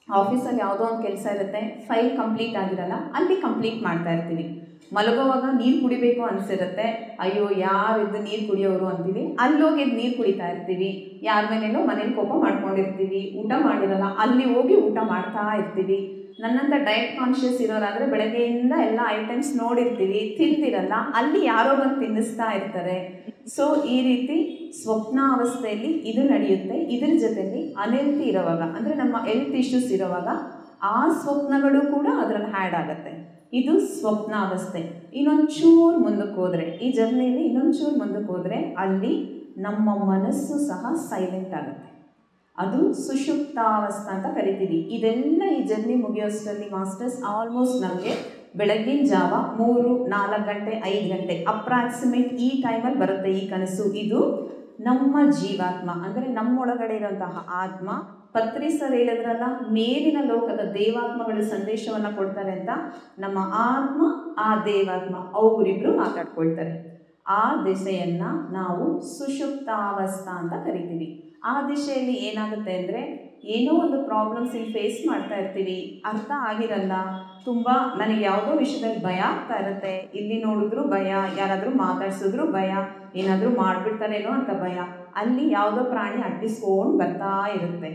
ಆಫೀಸಲ್ಲಿ ಯಾವುದೋ ಒಂದು ಕೆಲಸ ಇರುತ್ತೆ, ಫೈಲ್ ಕಂಪ್ಲೀಟ್ ಆಗಿರಲ್ಲ, ಅಲ್ಲಿ ಕಂಪ್ಲೀಟ್ ಮಾಡ್ತಾ ಇರ್ತೀವಿ. ಮಲಗೋವಾಗ ನೀರು ಕುಡಿಬೇಕು ಅನಿಸಿರುತ್ತೆ, ಅಯ್ಯೋ ಯಾರಿದ್ದು ನೀರು ಕುಡಿಯೋರು ಅಂತೀವಿ, ಅಲ್ಲೋಗಿ ನೀರು ಕುಡಿತಾ ಇರ್ತೀವಿ. ಯಾರ ಮೇಲೇನೋ ಮನೇಲಿ ಕೋಪ ಮಾಡ್ಕೊಂಡಿರ್ತೀವಿ, ಊಟ ಮಾಡಿರಲ್ಲ, ಅಲ್ಲಿ ಹೋಗಿ ಊಟ ಮಾಡ್ತಾ ಇರ್ತೀವಿ. ನನ್ನಂಥ ಡಯಟ್ ಕಾನ್ಷಿಯಸ್ ಇರೋರಾದರೆ ಬೆಳಗ್ಗೆಯಿಂದ ಎಲ್ಲ ಐಟಮ್ಸ್ ನೋಡಿರ್ತೀವಿ, ತಿಂದಿರಲ್ಲ, ಅಲ್ಲಿ ಯಾರೋ ಬಂದು ತಿನ್ನಿಸ್ತಾ ಇರ್ತಾರೆ. ಸೊ ಈ ರೀತಿ ಸ್ವಪ್ನಾವಸ್ಥೆಯಲ್ಲಿ ಇದು ನಡೆಯುತ್ತೆ. ಇದ್ರ ಜೊತೆಯಲ್ಲಿ ಅನೆಲ್ತಿ ಇರೋವಾಗ, ಅಂದರೆ ನಮ್ಮ ಹೆಲ್ತ್ ಇಶ್ಯೂಸ್ ಇರೋವಾಗ ಆ ಸ್ವಪ್ನಗಳು ಕೂಡ ಅದರಲ್ಲಿ ಹ್ಯಾಡ್ ಆಗುತ್ತೆ. ಇದು ಸ್ವಪ್ನಾವಸ್ಥೆ. ಇನ್ನೊಂಚೂರು ಮುಂದಕ್ಕೆ ಹೋದರೆ, ಈ ಜರ್ನಿಯಲ್ಲಿ ಇನ್ನೊಂಚೂರು ಮುಂದಕ್ಕೆ ಹೋದರೆ ಅಲ್ಲಿ ನಮ್ಮ ಮನಸ್ಸು ಸಹ ಸೈಲೆಂಟ್ ಆಗುತ್ತೆ. ಅದು ಸುಷುಪ್ತಾವಸ್ಥೆ ಅಂತ ಕರಿತೀವಿ. ಇದೆಲ್ಲ ಈ ಜರ್ನಿ ಮುಗಿಯೋಷ್ಟರಲ್ಲಿ ಮಾಸ್ಟರ್ಸ್ ಆಲ್ಮೋಸ್ಟ್ ನಮಗೆ ಬೆಳಗ್ಗಿನ ಜಾವ 3, 4 ಗಂಟೆ, 5 ಗಂಟೆ ಅಪ್ರಾಕ್ಸಿಮೇಟ್ ಈ ಟೈಮಲ್ಲಿ ಬರುತ್ತೆ ಈ ಕನಸು. ಇದು ನಮ್ಮ ಜೀವಾತ್ಮ, ಅಂದರೆ ನಮ್ಮೊಳಗಡೆ ಇರುವಂತಹ ಆತ್ಮ. ಪತ್ರಿ ಸರ್ ಹೇಳಿದ್ರಲ್ಲ, ಮೇಲಿನ ಲೋಕದ ದೇವಾತ್ಮಗಳು ಸಂದೇಶವನ್ನು ಕೊಡ್ತಾರೆ ಅಂತ. ನಮ್ಮ ಆತ್ಮ, ಆ ದೇವಾತ್ಮ ಅವರಿಬ್ಬರು ಮಾತಾಡ್ಕೊಳ್ತಾರೆ. ಆ ದಿಶೆಯನ್ನು ನಾವು ಸುಷುಪ್ತಾವಸ್ಥಾ ಅಂತ ಕರಿತೀವಿ. ಆ ದಿಶೆಯಲ್ಲಿ ಏನಾಗುತ್ತೆ ಅಂದರೆ, ಏನೋ ಒಂದು ಪ್ರಾಬ್ಲಮ್ಸ್ ಇಲ್ಲಿ ಫೇಸ್ ಮಾಡ್ತಾ ಇರ್ತೀವಿ, ಅರ್ಥ ಆಗಿರಲ್ಲ, ತುಂಬ ನನಗೆ ಯಾವುದೋ ವಿಷಯದಲ್ಲಿ ಭಯ ಆಗ್ತಾ ಇರುತ್ತೆ, ಇಲ್ಲಿ ನೋಡಿದ್ರು ಭಯ, ಯಾರಾದರೂ ಮಾತಾಡ್ಸಿದ್ರು ಭಯ, ಏನಾದರೂ ಮಾಡಿಬಿಡ್ತಾರೇನೋ ಅಂತ ಭಯ, ಅಲ್ಲಿ ಯಾವುದೋ ಪ್ರಾಣಿ ಅಟ್ಟಿಸ್ಕೊಂಡು ಬರ್ತಾ ಇರುತ್ತೆ.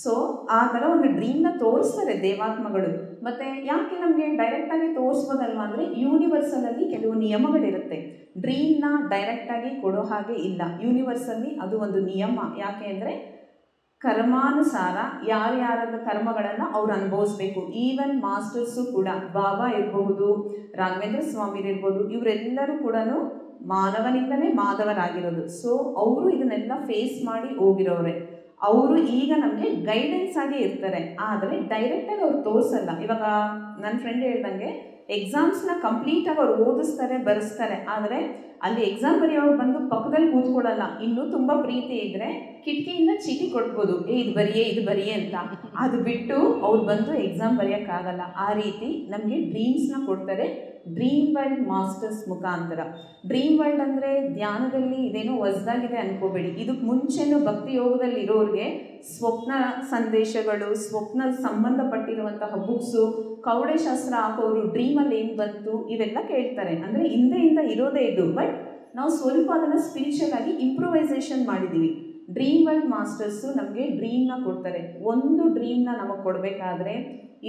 ಸೊ ಆ ಥರ ಒಂದು ಡ್ರೀಮ್ನ ತೋರಿಸ್ತಾರೆ ದೇವಾತ್ಮಗಳು. ಮತ್ತು ಯಾಕೆ ನಮಗೆ ಡೈರೆಕ್ಟಾಗಿ ತೋರಿಸ್ಬೋದಲ್ವ ಅಂದರೆ ಯೂನಿವರ್ಸಲಲ್ಲಿ ಕೆಲವು ನಿಯಮಗಳಿರುತ್ತೆ. ಡ್ರೀಮ್ನ ಡೈರೆಕ್ಟಾಗಿ ಕೊಡೋ ಹಾಗೆ ಇಲ್ಲ. ಯೂನಿವರ್ಸಲ್ಲಿ ಅದು ಒಂದು ನಿಯಮ. ಯಾಕೆ ಅಂದರೆ ಕರ್ಮಾನುಸಾರ ಯಾರ್ಯಾರದ ಕರ್ಮಗಳನ್ನು ಅವ್ರು ಅನುಭವಿಸ್ಬೇಕು. ಈವನ್ ಮಾಸ್ಟರ್ಸು ಕೂಡ, ಬಾಬಾ ಇರಬಹುದು, ರಾಘವೇಂದ್ರ ಸ್ವಾಮಿರಿರ್ಬೋದು, ಇವರೆಲ್ಲರೂ ಕೂಡ ಮಾನವನಿಂದಲೇ ಮಾಧವರಾಗಿರೋದು. ಸೊ ಅವರು ಇದನ್ನೆಲ್ಲ ಫೇಸ್ ಮಾಡಿ ಹೋಗಿರೋರೆ. ಅವರು ಈಗ ನಮಗೆ ಗೈಡೆನ್ಸ್ ಆಗಿ ಇರ್ತಾರೆ, ಆದರೆ ಡೈರೆಕ್ಟಾಗಿ ಅವ್ರು ತೋರಿಸಲ್ಲ. ಇವಾಗ ನನ್ನ ಫ್ರೆಂಡ್ ಹೇಳ್ದಂಗೆ ಎಕ್ಸಾಮ್ಸ್ನ ಕಂಪ್ಲೀಟಾಗಿ ಅವ್ರು ಓದಿಸ್ತಾರೆ, ಬರೆಸ್ತಾರೆ, ಆದರೆ ಅಲ್ಲಿ ಎಕ್ಸಾಮ್ ಬರೆಯೋರು ಬಂದು ಪಕ್ಕದಲ್ಲಿ ಕೂತ್ಕೊಳ್ಳಲ್ಲ. ಇನ್ನೂ ತುಂಬ ಪ್ರೀತಿ ಇದ್ದರೆ ಕಿಟಕಿಯಿಂದ ಚೀಟಿ ಕೊಡ್ಬೋದು, ಇದು ಬರಿಯೇ ಅಂತ. ಅದು ಬಿಟ್ಟು ಅವ್ರು ಬಂದು ಎಕ್ಸಾಮ್ ಬರೆಯೋಕ್ಕಾಗಲ್ಲ. ಆ ರೀತಿ ನಮಗೆ ಡ್ರೀಮ್ಸ್ನ ಕೊಡ್ತಾರೆ ಡ್ರೀಮ್ ವರ್ಲ್ಡ್ ಮಾಸ್ಟರ್ಸ್ ಮುಖಾಂತರ. ಡ್ರೀಮ್ ವರ್ಲ್ಡ್ ಅಂದರೆ ಧ್ಯಾನದಲ್ಲಿ ಇದೇನೋ ಹೊಸದಾಗಿದೆ ಅನ್ಕೋಬೇಡಿ. ಇದಕ್ಕೆ ಮುಂಚೆನೂ ಭಕ್ತಿ ಯೋಗದಲ್ಲಿ ಇರೋರಿಗೆ ಸ್ವಪ್ನ ಸಂದೇಶಗಳು, ಸ್ವಪ್ನ ಸಂಬಂಧಪಟ್ಟಿರುವಂತಹ ಬುಕ್ಸು, ಕವಡೆ ಶಾಸ್ತ್ರ ಹಾಕೋರು ಡ್ರೀಮಲ್ಲಿ ಏನು ಬಂತು ಇವೆಲ್ಲ ಕೇಳ್ತಾರೆ. ಅಂದರೆ ಹಿಂದೆಯಿಂದ ಇರೋದೇ ಇದು, ಬಟ್ ನಾವು ಸ್ವಲ್ಪ ಅದನ್ನು ಸ್ಪಿರಿಚುವಲ್ ಆಗಿ ಇಂಪ್ರೂವೈಸೇಷನ್ ಮಾಡಿದ್ದೀವಿ. ಡ್ರೀಮ್ ವರ್ಲ್ಡ್ ಮಾಸ್ಟರ್ಸು ನಮಗೆ ಡ್ರೀಮ್ನ ಕೊಡ್ತಾರೆ. ಒಂದು ಡ್ರೀಮ್ನ ನಮಗೆ ಕೊಡಬೇಕಾದ್ರೆ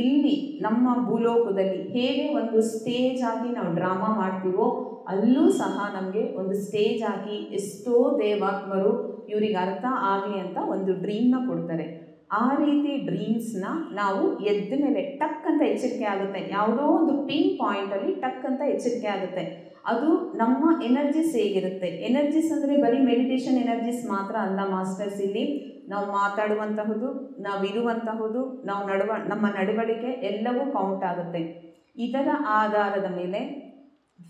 ಇಲ್ಲಿ ನಮ್ಮ ಭೂಲೋಕದಲ್ಲಿ ಹೇಗೆ ಒಂದು ಸ್ಟೇಜ್ ಆಗಿ ನಾವು ಡ್ರಾಮಾ ಮಾಡ್ತೀವೋ ಅಲ್ಲೂ ಸಹ ನಮಗೆ ಒಂದು ಸ್ಟೇಜ್ ಆಗಿ ಎಷ್ಟೋ ದೇವಾತ್ಮರು ಇವ್ರಿಗೆ ಅರ್ಥ ಆಗಲಿ ಅಂತ ಒಂದು ಡ್ರೀಮ್ನ ಕೊಡ್ತಾರೆ. ಆ ರೀತಿ ಡ್ರೀಮ್ಸ್ನ ನಾವು ಎದ್ದ ಮೇಲೆ ಟಕ್ ಅಂತ ಎಚ್ಚರಿಕೆ ಆಗುತ್ತೆ. ಯಾವುದೋ ಒಂದು ಪಿನ್ ಪಾಯಿಂಟಲ್ಲಿ ಟಕ್ ಅಂತ ಎಚ್ಚರಿಕೆ ಆಗುತ್ತೆ. ಅದು ನಮ್ಮ ಎನರ್ಜೀಸ್ ಹೇಗಿರುತ್ತೆ. ಎನರ್ಜೀಸ್ ಅಂದರೆ ಬರೀ ಮೆಡಿಟೇಷನ್ ಎನರ್ಜೀಸ್ ಮಾತ್ರ ಅಲ್ಲ ಮಾಸ್ಟರ್ಸ್. ಇಲ್ಲಿ ನಾವು ಮಾತಾಡುವಂತಹದ್ದು, ನಾವು ಇರುವಂತಹದ್ದು, ನಮ್ಮ ನಡವಳಿಕೆ ಎಲ್ಲವೂ ಕೌಂಟ್ ಆಗುತ್ತೆ. ಇದರ ಆಧಾರದ ಮೇಲೆ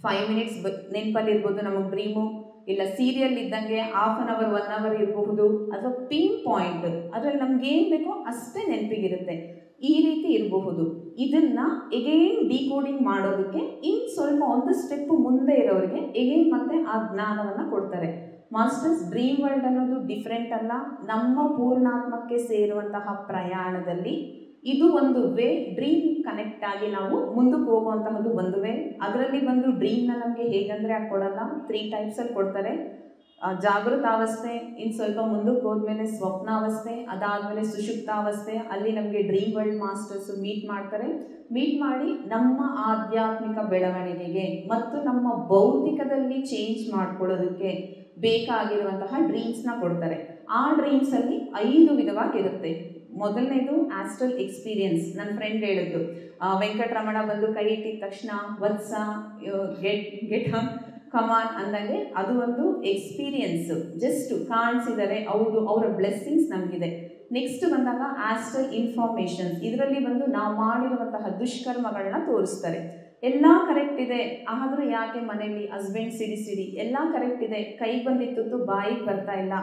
5 ಮಿನಿಟ್ಸ್ ನೆನಪಲ್ಲಿರ್ಬೋದು ನಮಗೆ ಡ್ರೀಮು, ಇಲ್ಲ ಸೀರಿಯಲ್ ಇದ್ದಂಗೆ ಹಾಫ್ ಅನ್ ಅವರ್ 1 ಅವರ್ ಇರಬಹುದು, ಅಥವಾ ಪಿನ್ ಪಾಯಿಂಟ್ ಅದರಲ್ಲಿ ನಮ್ಗೇನು ಬೇಕೋ ಅಷ್ಟೇ ನೆನಪಿಗಿರುತ್ತೆ. ಈ ರೀತಿ ಇರಬಹುದು. ಇದನ್ನು ಎಗೇನ್ ಡಿಕೋಡಿಂಗ್ ಮಾಡೋದಕ್ಕೆ ಇನ್ನು ಸ್ವಲ್ಪ ಒಂದು ಸ್ಟೆಪ್ ಮುಂದೆ ಇರೋರಿಗೆ ಎಗೇನ್ ಮತ್ತೆ ಆ ಜ್ಞಾನವನ್ನು ಕೊಡ್ತಾರೆ ಮಾಸ್ಟರ್ಸ್. ಡ್ರೀಮ್ ವರ್ಲ್ಡ್ ಅನ್ನೋದು ಡಿಫ್ರೆಂಟ್ ಅಲ್ಲ. ನಮ್ಮ ಪೂರ್ಣಾತ್ಮಕ್ಕೆ ಸೇರುವಂತಹ ಪ್ರಯಾಣದಲ್ಲಿ ಇದು ಒಂದು ವೇ. ಡ್ರೀಮ್ ಕನೆಕ್ಟ್ ಆಗಿ ನಾವು ಮುಂದಕ್ಕೆ ಹೋಗುವಂತಹದ್ದು ಒಂದು ವೇ. ಅದರಲ್ಲಿ ಬಂದು ಡ್ರೀಮ್ನ ನಮಗೆ ಹೇಗಂದರೆ ಕೊಡಲ್ಲ, 3 ಟೈಪ್ಸಲ್ಲಿ ಕೊಡ್ತಾರೆ. ಜಾಗೃತಾವಸ್ಥೆ, ಇನ್ನು ಸ್ವಲ್ಪ ಮುಂದಕ್ಕೆ ಹೋದ್ಮೇಲೆ ಸ್ವಪ್ನಾವಸ್ಥೆ, ಅದಾದಮೇಲೆ ಸುಷುಪ್ತಾವಸ್ಥೆ. ಅಲ್ಲಿ ನಮಗೆ ಡ್ರೀಮ್ ವರ್ಲ್ಡ್ ಮಾಸ್ಟರ್ಸು ಮೀಟ್ ಮಾಡ್ತಾರೆ. ಮೀಟ್ ಮಾಡಿ ನಮ್ಮ ಆಧ್ಯಾತ್ಮಿಕ ಬೆಳವಣಿಗೆಗೆ ಮತ್ತು ನಮ್ಮ ಭೌತಿಕದಲ್ಲಿ ಚೇಂಜ್ ಮಾಡ್ಕೊಳ್ಳೋದಕ್ಕೆ ಬೇಕಾಗಿರುವಂತಹ ಡ್ರೀಮ್ಸ್ನ ಕೊಡ್ತಾರೆ. ಆ ಡ್ರೀಮ್ಸಲ್ಲಿ 5 ವಿಧವಾಗಿರುತ್ತೆ. ಮೊದಲನೇದು ಆಸ್ಟ್ರಲ್ ಎಕ್ಸ್ಪೀರಿಯನ್ಸ್. ನನ್ನ ಫ್ರೆಂಡ್ ಹೇಳಿದ್ದು, ವೆಂಕಟರಮಣ ಬಂದು ಕೈ ಇಟ್ಟಿದ ತಕ್ಷಣ ವತ್ಸ ಗೆಟ್ ಹಮ್ ಕಮಾನ್ ಅಂದಂಗೆ ಅದು ಒಂದು ಎಕ್ಸ್ಪೀರಿಯನ್ಸು. ಜಸ್ಟ್ ಕಾಣಿಸಿದರೆ ಹೌದು, ಅವರ ಬ್ಲೆಸ್ಸಿಂಗ್ಸ್ ನಮಗಿದೆ. ನೆಕ್ಸ್ಟ್ ಬಂದಾಗ ಆಸ್ಟ್ರಲ್ ಇನ್ಫಾರ್ಮೇಷನ್ಸ್. ಇದರಲ್ಲಿ ಬಂದು ನಾವು ಮಾಡಿರುವಂತಹ ದುಷ್ಕರ್ಮಗಳನ್ನ ತೋರಿಸ್ತಾರೆ. ಎಲ್ಲ ಕರೆಕ್ಟ್ ಇದೆ, ಆದರೂ ಯಾಕೆ ಮನೆಯಲ್ಲಿ ಹಸ್ಬೆಂಡ್ ಸಿಡಿ ಎಲ್ಲ ಕರೆಕ್ಟ್ ಇದೆ, ಕೈಗೆ ಬಂದಿತ್ತು ಬಾಯಿಗೆ ಬರ್ತಾ ಇಲ್ಲ,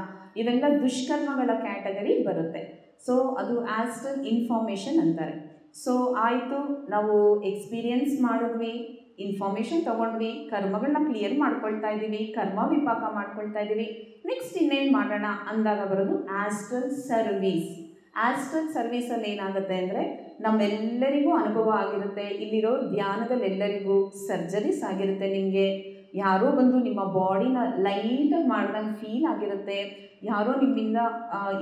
ಇವೆಲ್ಲ ದುಷ್ಕರ್ಮಗಳ ಕ್ಯಾಟಗರಿ ಬರುತ್ತೆ. ಸೊ ಅದು ಆಸ್ಟ್ರಲ್ ಇನ್ಫಾರ್ಮೇಷನ್ ಅಂತಾರೆ. ಸೊ ಆಯಿತು, ನಾವು ಎಕ್ಸ್ಪೀರಿಯನ್ಸ್ ಮಾಡಿದ್ವಿ, ಇನ್ಫಾರ್ಮೇಷನ್ ತೊಗೊಂಡ್ವಿ, ಕರ್ಮಗಳನ್ನ ಕ್ಲಿಯರ್ ಮಾಡ್ಕೊಳ್ತಾ ಇದ್ದೀವಿ, ಕರ್ಮ ವಿಪಾಕ ಮಾಡ್ಕೊಳ್ತಾ ಇದ್ದೀವಿ. ನೆಕ್ಸ್ಟ್ ಇನ್ನೇನು ಮಾಡೋಣ ಅಂದಾಗ ಬರೋದು ಆಸ್ಟ್ರಲ್ ಸರ್ವೀಸ್. ಆಸ್ಟ್ರಲ್ ಸರ್ವೀಸಲ್ಲಿ ಏನಾಗುತ್ತೆ ಅಂದರೆ ನಮ್ಮೆಲ್ಲರಿಗೂ ಅನುಭವ ಆಗಿರುತ್ತೆ. ಇಲ್ಲಿರೋ ಧ್ಯಾನದಲ್ಲಿ ಎಲ್ಲರಿಗೂ ಸರ್ಜರೀಸ್ ಆಗಿರುತ್ತೆ. ನಿಮಗೆ ಯಾರೋ ಬಂದು ನಿಮ್ಮ ಬಾಡಿನ ಲೈಟಾಗಿ ಮಾಡ್ದಂಗೆ ಫೀಲ್ ಆಗಿರುತ್ತೆ, ಯಾರೋ ನಿಮ್ಮಿಂದ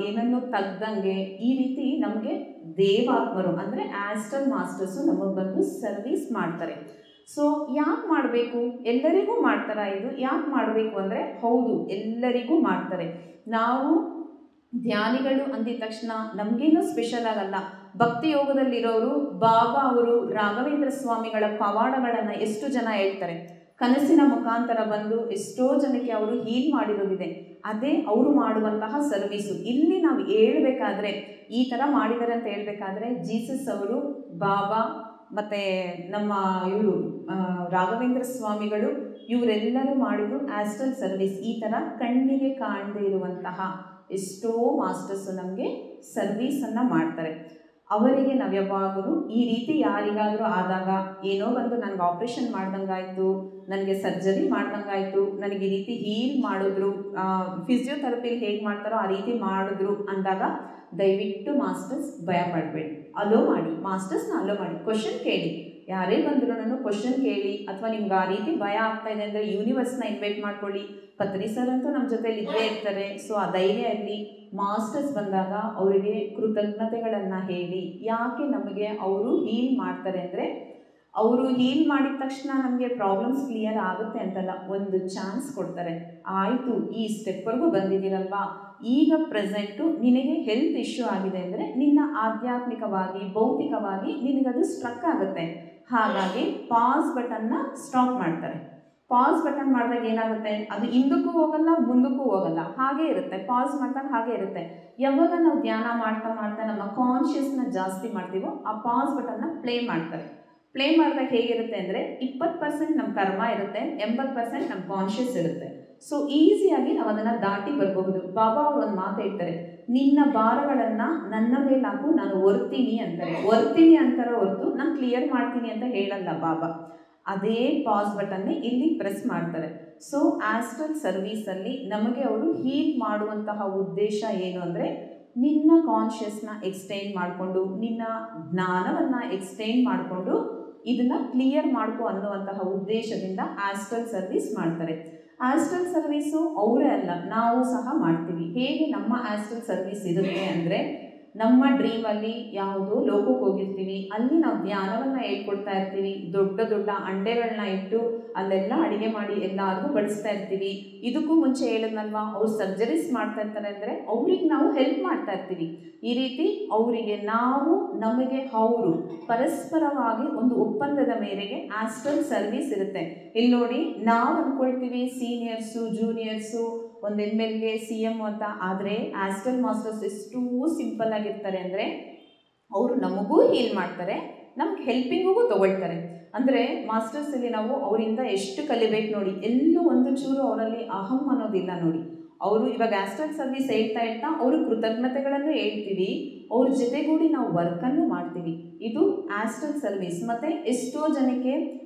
ಏನನ್ನೋ ತೆಗ್ದಂಗೆ. ಈ ರೀತಿ ನಮಗೆ ದೇವಾತ್ಮರು ಅಂದರೆ ಆಸ್ಟ್ರಲ್ ಮಾಸ್ಟರ್ಸು ನಮಗೆ ಬಂದು ಸರ್ವೀಸ್ ಮಾಡ್ತಾರೆ. ಸೊ ಯಾಕೆ ಮಾಡಬೇಕು? ಎಲ್ಲರಿಗೂ ಮಾಡ್ತಾರಾ ಇದು? ಯಾಕೆ ಮಾಡಬೇಕು ಅಂದರೆ ಹೌದು, ಎಲ್ಲರಿಗೂ ಮಾಡ್ತಾರೆ. ನಾವು ಧ್ಯಾನಿಗಳು ಅಂದಿದ ತಕ್ಷಣ ನಮಗೇನೂ ಸ್ಪೆಷಲ್ ಆಗಲ್ಲ. ಭಕ್ತಿ ಯೋಗದಲ್ಲಿರೋರು ಬಾಬಾ ಅವರು ರಾಘವೇಂದ್ರ ಸ್ವಾಮಿಗಳ ಪವಾಡಗಳನ್ನು ಎಷ್ಟು ಜನ ಹೇಳ್ತಾರೆ. ಕನಸಿನ ಮುಖಾಂತರ ಬಂದು ಎಷ್ಟೋ ಜನಕ್ಕೆ ಅವರು ಹೀಲ್ ಮಾಡಿರೋದಿದೆ. ಅದೇ ಅವರು ಮಾಡುವಂತಹ ಸರ್ವೀಸು. ಇಲ್ಲಿ ನಾವು ಹೇಳ್ಬೇಕಾದ್ರೆ ಈ ಥರ ಮಾಡಿದ್ದಾರೆ ಅಂತ ಹೇಳ್ಬೇಕಾದ್ರೆ ಜೀಸಸ್ ಅವರು, ಬಾಬಾ ಮತ್ತು ನಮ್ಮ ಇವರು ರಾಘವೇಂದ್ರ ಸ್ವಾಮಿಗಳು ಇವರೆಲ್ಲರೂ ಮಾಡಿದ್ದು ಆಸ್ಟ್ರಲ್ ಸರ್ವಿಸ್. ಈ ಥರ ಕಣ್ಣಿಗೆ ಕಾಣದೇ ಇರುವಂತಹ ಎಷ್ಟೋ ಮಾಸ್ಟರ್ಸು ನಮಗೆ ಸರ್ವೀಸನ್ನು ಮಾಡ್ತಾರೆ. ಅವರಿಗೆ ನಾವು ಯಾವಾಗಲೂ ಈ ರೀತಿ ಯಾರಿಗಾದರೂ ಆದಾಗ ಏನೋ ಬಂದು ನನಗೆ ಆಪ್ರೇಷನ್ ಮಾಡ್ದಂಗಾಯಿತು, ನನಗೆ ಸರ್ಜರಿ ಮಾಡ್ದಂಗಾಯಿತು, ನನಗೆ ಈ ರೀತಿ ಹೀಲ್ ಮಾಡಿದ್ರು, ಫಿಸಿಯೋಥೆರಪಿಲಿ ಹೇಗೆ ಮಾಡ್ತಾರೋ ಆ ರೀತಿ ಮಾಡಿದ್ರು ಅಂದಾಗ ದಯವಿಟ್ಟು ಮಾಸ್ಟರ್ಸ್ ಭಯ ಪಡಬೇಡಿ, ಅಲೋ ಮಾಡಿ, ಮಾಸ್ಟರ್ಸ್ನ ಅಲೋ ಮಾಡಿ, ಕ್ವಶನ್ ಕೇಳಿ. ಯಾರೇ ಬಂದರೂ ನಾನು ಕ್ವಶನ್ ಕೇಳಿ. ಅಥವಾ ನಿಮ್ಗೆ ಆ ರೀತಿ ಭಯ ಆಗ್ತಾ ಇದೆ ಅಂದರೆ ಯೂನಿವರ್ಸ್ನ ಇನ್ವೈಟ್ ಮಾಡ್ಕೊಳ್ಳಿ. ಪತ್ರಿ ಸರ್ ಅಂತೂ ನಮ್ಮ ಜೊತೆಲಿ ಇದ್ದೇ ಇರ್ತಾರೆ. ಸೊ ಆ ಧೈರ್ಯ ಇರಲಿ. ಮಾಸ್ಟರ್ಸ್ ಬಂದಾಗ ಅವರಿಗೆ ಕೃತಜ್ಞತೆಗಳನ್ನು ಹೇಳಿ, ಯಾಕೆ ನಮಗೆ ಅವರು ಹೀಲ್ ಮಾಡ್ತಾರೆ ಅಂದರೆ, ಅವರು ಹೀಲ್ ಮಾಡಿದ ತಕ್ಷಣ ನಮಗೆ ಪ್ರಾಬ್ಲಮ್ಸ್ ಕ್ಲಿಯರ್ ಆಗುತ್ತೆ ಅಂತಲ್ಲ, ಒಂದು ಚಾನ್ಸ್ ಕೊಡ್ತಾರೆ. ಆಯಿತು, ಈ ಸ್ಟೆಪ್ವರೆಗೂ ಬಂದಿದ್ದೀರಲ್ವಾ, ಈಗ ಪ್ರೆಸೆಂಟು ನಿನಗೆ ಹೆಲ್ತ್ ಇಶ್ಯೂ ಆಗಿದೆ ಅಂದರೆ ನಿನ್ನ ಆಧ್ಯಾತ್ಮಿಕವಾಗಿ ಭೌತಿಕವಾಗಿ ನಿನಗದು ಸ್ಟ್ರಕ್ ಆಗುತ್ತೆ. ಹಾಗಾಗಿ ಪಾಸ್ ಬಟನ್ನ ಸ್ಟಾಪ್ ಮಾಡ್ತಾರೆ. ಪಾಸ್ ಬಟನ್ ಮಾಡಿದಾಗ ಏನಾಗುತ್ತೆ, ಅದು ಹಿಂದಕ್ಕೂ ಹೋಗಲ್ಲ ಮುಂದಕ್ಕೂ ಹೋಗಲ್ಲ, ಹಾಗೇ ಇರುತ್ತೆ. ಪಾಸ್ ಮಾಡಿದಾಗ ಹಾಗೇ ಇರುತ್ತೆ. ಯಾವಾಗ ನಾವು ಧ್ಯಾನ ಮಾಡ್ತಾ ಮಾಡ್ತಾ ನಮ್ಮ ಕಾನ್ಷಿಯಸ್ನ ಜಾಸ್ತಿ ಮಾಡ್ತೀವೋ ಆ ಪಾಸ್ ಬಟನ್ನ ಪ್ಲೇ ಮಾಡ್ತಾರೆ. ಪ್ಲೇ ಮಾಡಿದಾಗ ಹೇಗಿರುತ್ತೆ ಅಂದರೆ 20% ನಮ್ಮ ಕರ್ಮ ಇರುತ್ತೆ, 80% ನಮ್ಮ ಕಾನ್ಷಿಯಸ್ ಇರುತ್ತೆ. ಸೊ ಈಸಿಯಾಗಿ ನಾವು ಅದನ್ನು ದಾಟಿ ಬರಬಹುದು. ಬಾಬಾ ಅವರು ಒಂದು ಮಾತು ಹೇಳ್ತಾರೆ, ನಿನ್ನ ಭಾರಗಳನ್ನು ನನ್ನ ಮೇಲೆ ಹಾಕು, ನಾನು ಹೊರ್ತೀನಿ ಅಂತಾರೆ. ಹೊರ್ತೀನಿ ಅಂತಾರೆ ಹೊರತು ನಾನು ಕ್ಲಿಯರ್ ಮಾಡ್ತೀನಿ ಅಂತ ಹೇಳಲ್ಲ ಬಾಬಾ. ಅದೇ ಪಾಸ್ ಬಟನ್ನೇ ಇಲ್ಲಿ ಪ್ರೆಸ್ ಮಾಡ್ತಾರೆ. ಸೊ ಆಸ್ಟ್ರಲ್ ಸರ್ವೀಸಲ್ಲಿ ನಮಗೆ ಅವರು ಹೀಲ್ ಮಾಡುವಂತಹ ಉದ್ದೇಶ ಏನು ಅಂದರೆ, ನಿನ್ನ ಕಾನ್ಷಿಯಸ್ನ ಎಕ್ಸ್ಟೆಂಡ್ ಮಾಡಿಕೊಂಡು, ನಿನ್ನ ಜ್ಞಾನವನ್ನು ಎಕ್ಸ್ಟೆಂಡ್ ಮಾಡಿಕೊಂಡು ಇದನ್ನು ಕ್ಲಿಯರ್ ಮಾಡ್ಕೊ ಅನ್ನುವಂತಹ ಉದ್ದೇಶದಿಂದ ಆಸ್ಟ್ರಲ್ ಸರ್ವೀಸ್ ಮಾಡ್ತಾರೆ. ಆಸ್ಟ್ರಲ್ ಸರ್ವೀಸು ಅವರೇ ಅಲ್ಲ, ನಾವು ಸಹ ಮಾಡ್ತೀವಿ. ಹೇಗೆ ನಮ್ಮ ಆಸ್ಟ್ರಲ್ ಸರ್ವೀಸ್ ಇರುತ್ತೆ ಅಂದರೆ, ನಮ್ಮ ಡ್ರೀಮಲ್ಲಿ ಯಾವುದೋ ಲೋಕಕ್ಕೆ ಹೋಗಿರ್ತೀವಿ, ಅಲ್ಲಿ ನಾವು ಧ್ಯಾನವನ್ನು ಹೇಳ್ಕೊಡ್ತಾ ಇರ್ತೀವಿ. ದೊಡ್ಡ ದೊಡ್ಡ ಅಂಡೆಗಳನ್ನ ಇಟ್ಟು ಅಲ್ಲೆಲ್ಲ ಅಡುಗೆ ಮಾಡಿ ಎಲ್ಲರಿಗೂ ಬಡಿಸ್ತಾ ಇರ್ತೀವಿ. ಇದಕ್ಕೂ ಮುಂಚೆ ಹೇಳಿದ್ನಲ್ವಾ, ಅವ್ರು ಸರ್ಜರೀಸ್ ಮಾಡ್ತಾ ಇರ್ತಾರೆ ಅಂದರೆ ಅವ್ರಿಗೆ ನಾವು ಹೆಲ್ಪ್ ಮಾಡ್ತಾ ಇರ್ತೀವಿ. ಈ ರೀತಿ ಅವರಿಗೆ ನಾವು, ನಮಗೆ ಅವರು, ಪರಸ್ಪರವಾಗಿ ಒಂದು ಒಪ್ಪಂದದ ಮೇರೆಗೆ ಆಸ್ಟ್ರಲ್ ಸರ್ವೀಸ್ ಇರುತ್ತೆ. ಇಲ್ಲಿ ನೋಡಿ, ನಾವು ಅಂದ್ಕೊಳ್ತೀವಿ ಸೀನಿಯರ್ಸು ಜೂನಿಯರ್ಸು ಒಂದು MLA CM ಅಂತ, ಆದರೆ ಆಸ್ಟ್ರಲ್ ಮಾಸ್ಟರ್ಸ್ ಎಷ್ಟು ಸಿಂಪಲ್ ಆಗಿರ್ತಾರೆ ಅಂದರೆ, ಅವರು ನಮಗೂ ಹೀಲ್ ಮಾಡ್ತಾರೆ, ನಮ್ಗೆ ಹೆಲ್ಪಿಂಗಿಗೂ ತೊಗೊಳ್ತಾರೆ. ಅಂದರೆ ಮಾಸ್ಟರ್ಸಲ್ಲಿ ನಾವು ಅವರಿಂದ ಎಷ್ಟು ಕಲಿಬೇಕು ನೋಡಿ. ಎಲ್ಲೂ ಒಂದು ಚೂರು ಅವರಲ್ಲಿ ಅಹಂ ಅನ್ನೋದಿಲ್ಲ ನೋಡಿ. ಅವರು ಇವಾಗ ಆಸ್ಟ್ರಲ್ ಸರ್ವಿಸ್ ಹೇಳ್ತಾ ಅವರು ಕೃತಜ್ಞತೆಗಳನ್ನು ಹೇಳ್ತೀವಿ, ಅವ್ರ ಜೊತೆಗೂಡಿ ನಾವು ವರ್ಕನ್ನು ಮಾಡ್ತೀವಿ. ಇದು ಆಸ್ಟ್ರಲ್ ಸರ್ವಿಸ್. ಮತ್ತು ಎಷ್ಟೋ ಜನಕ್ಕೆ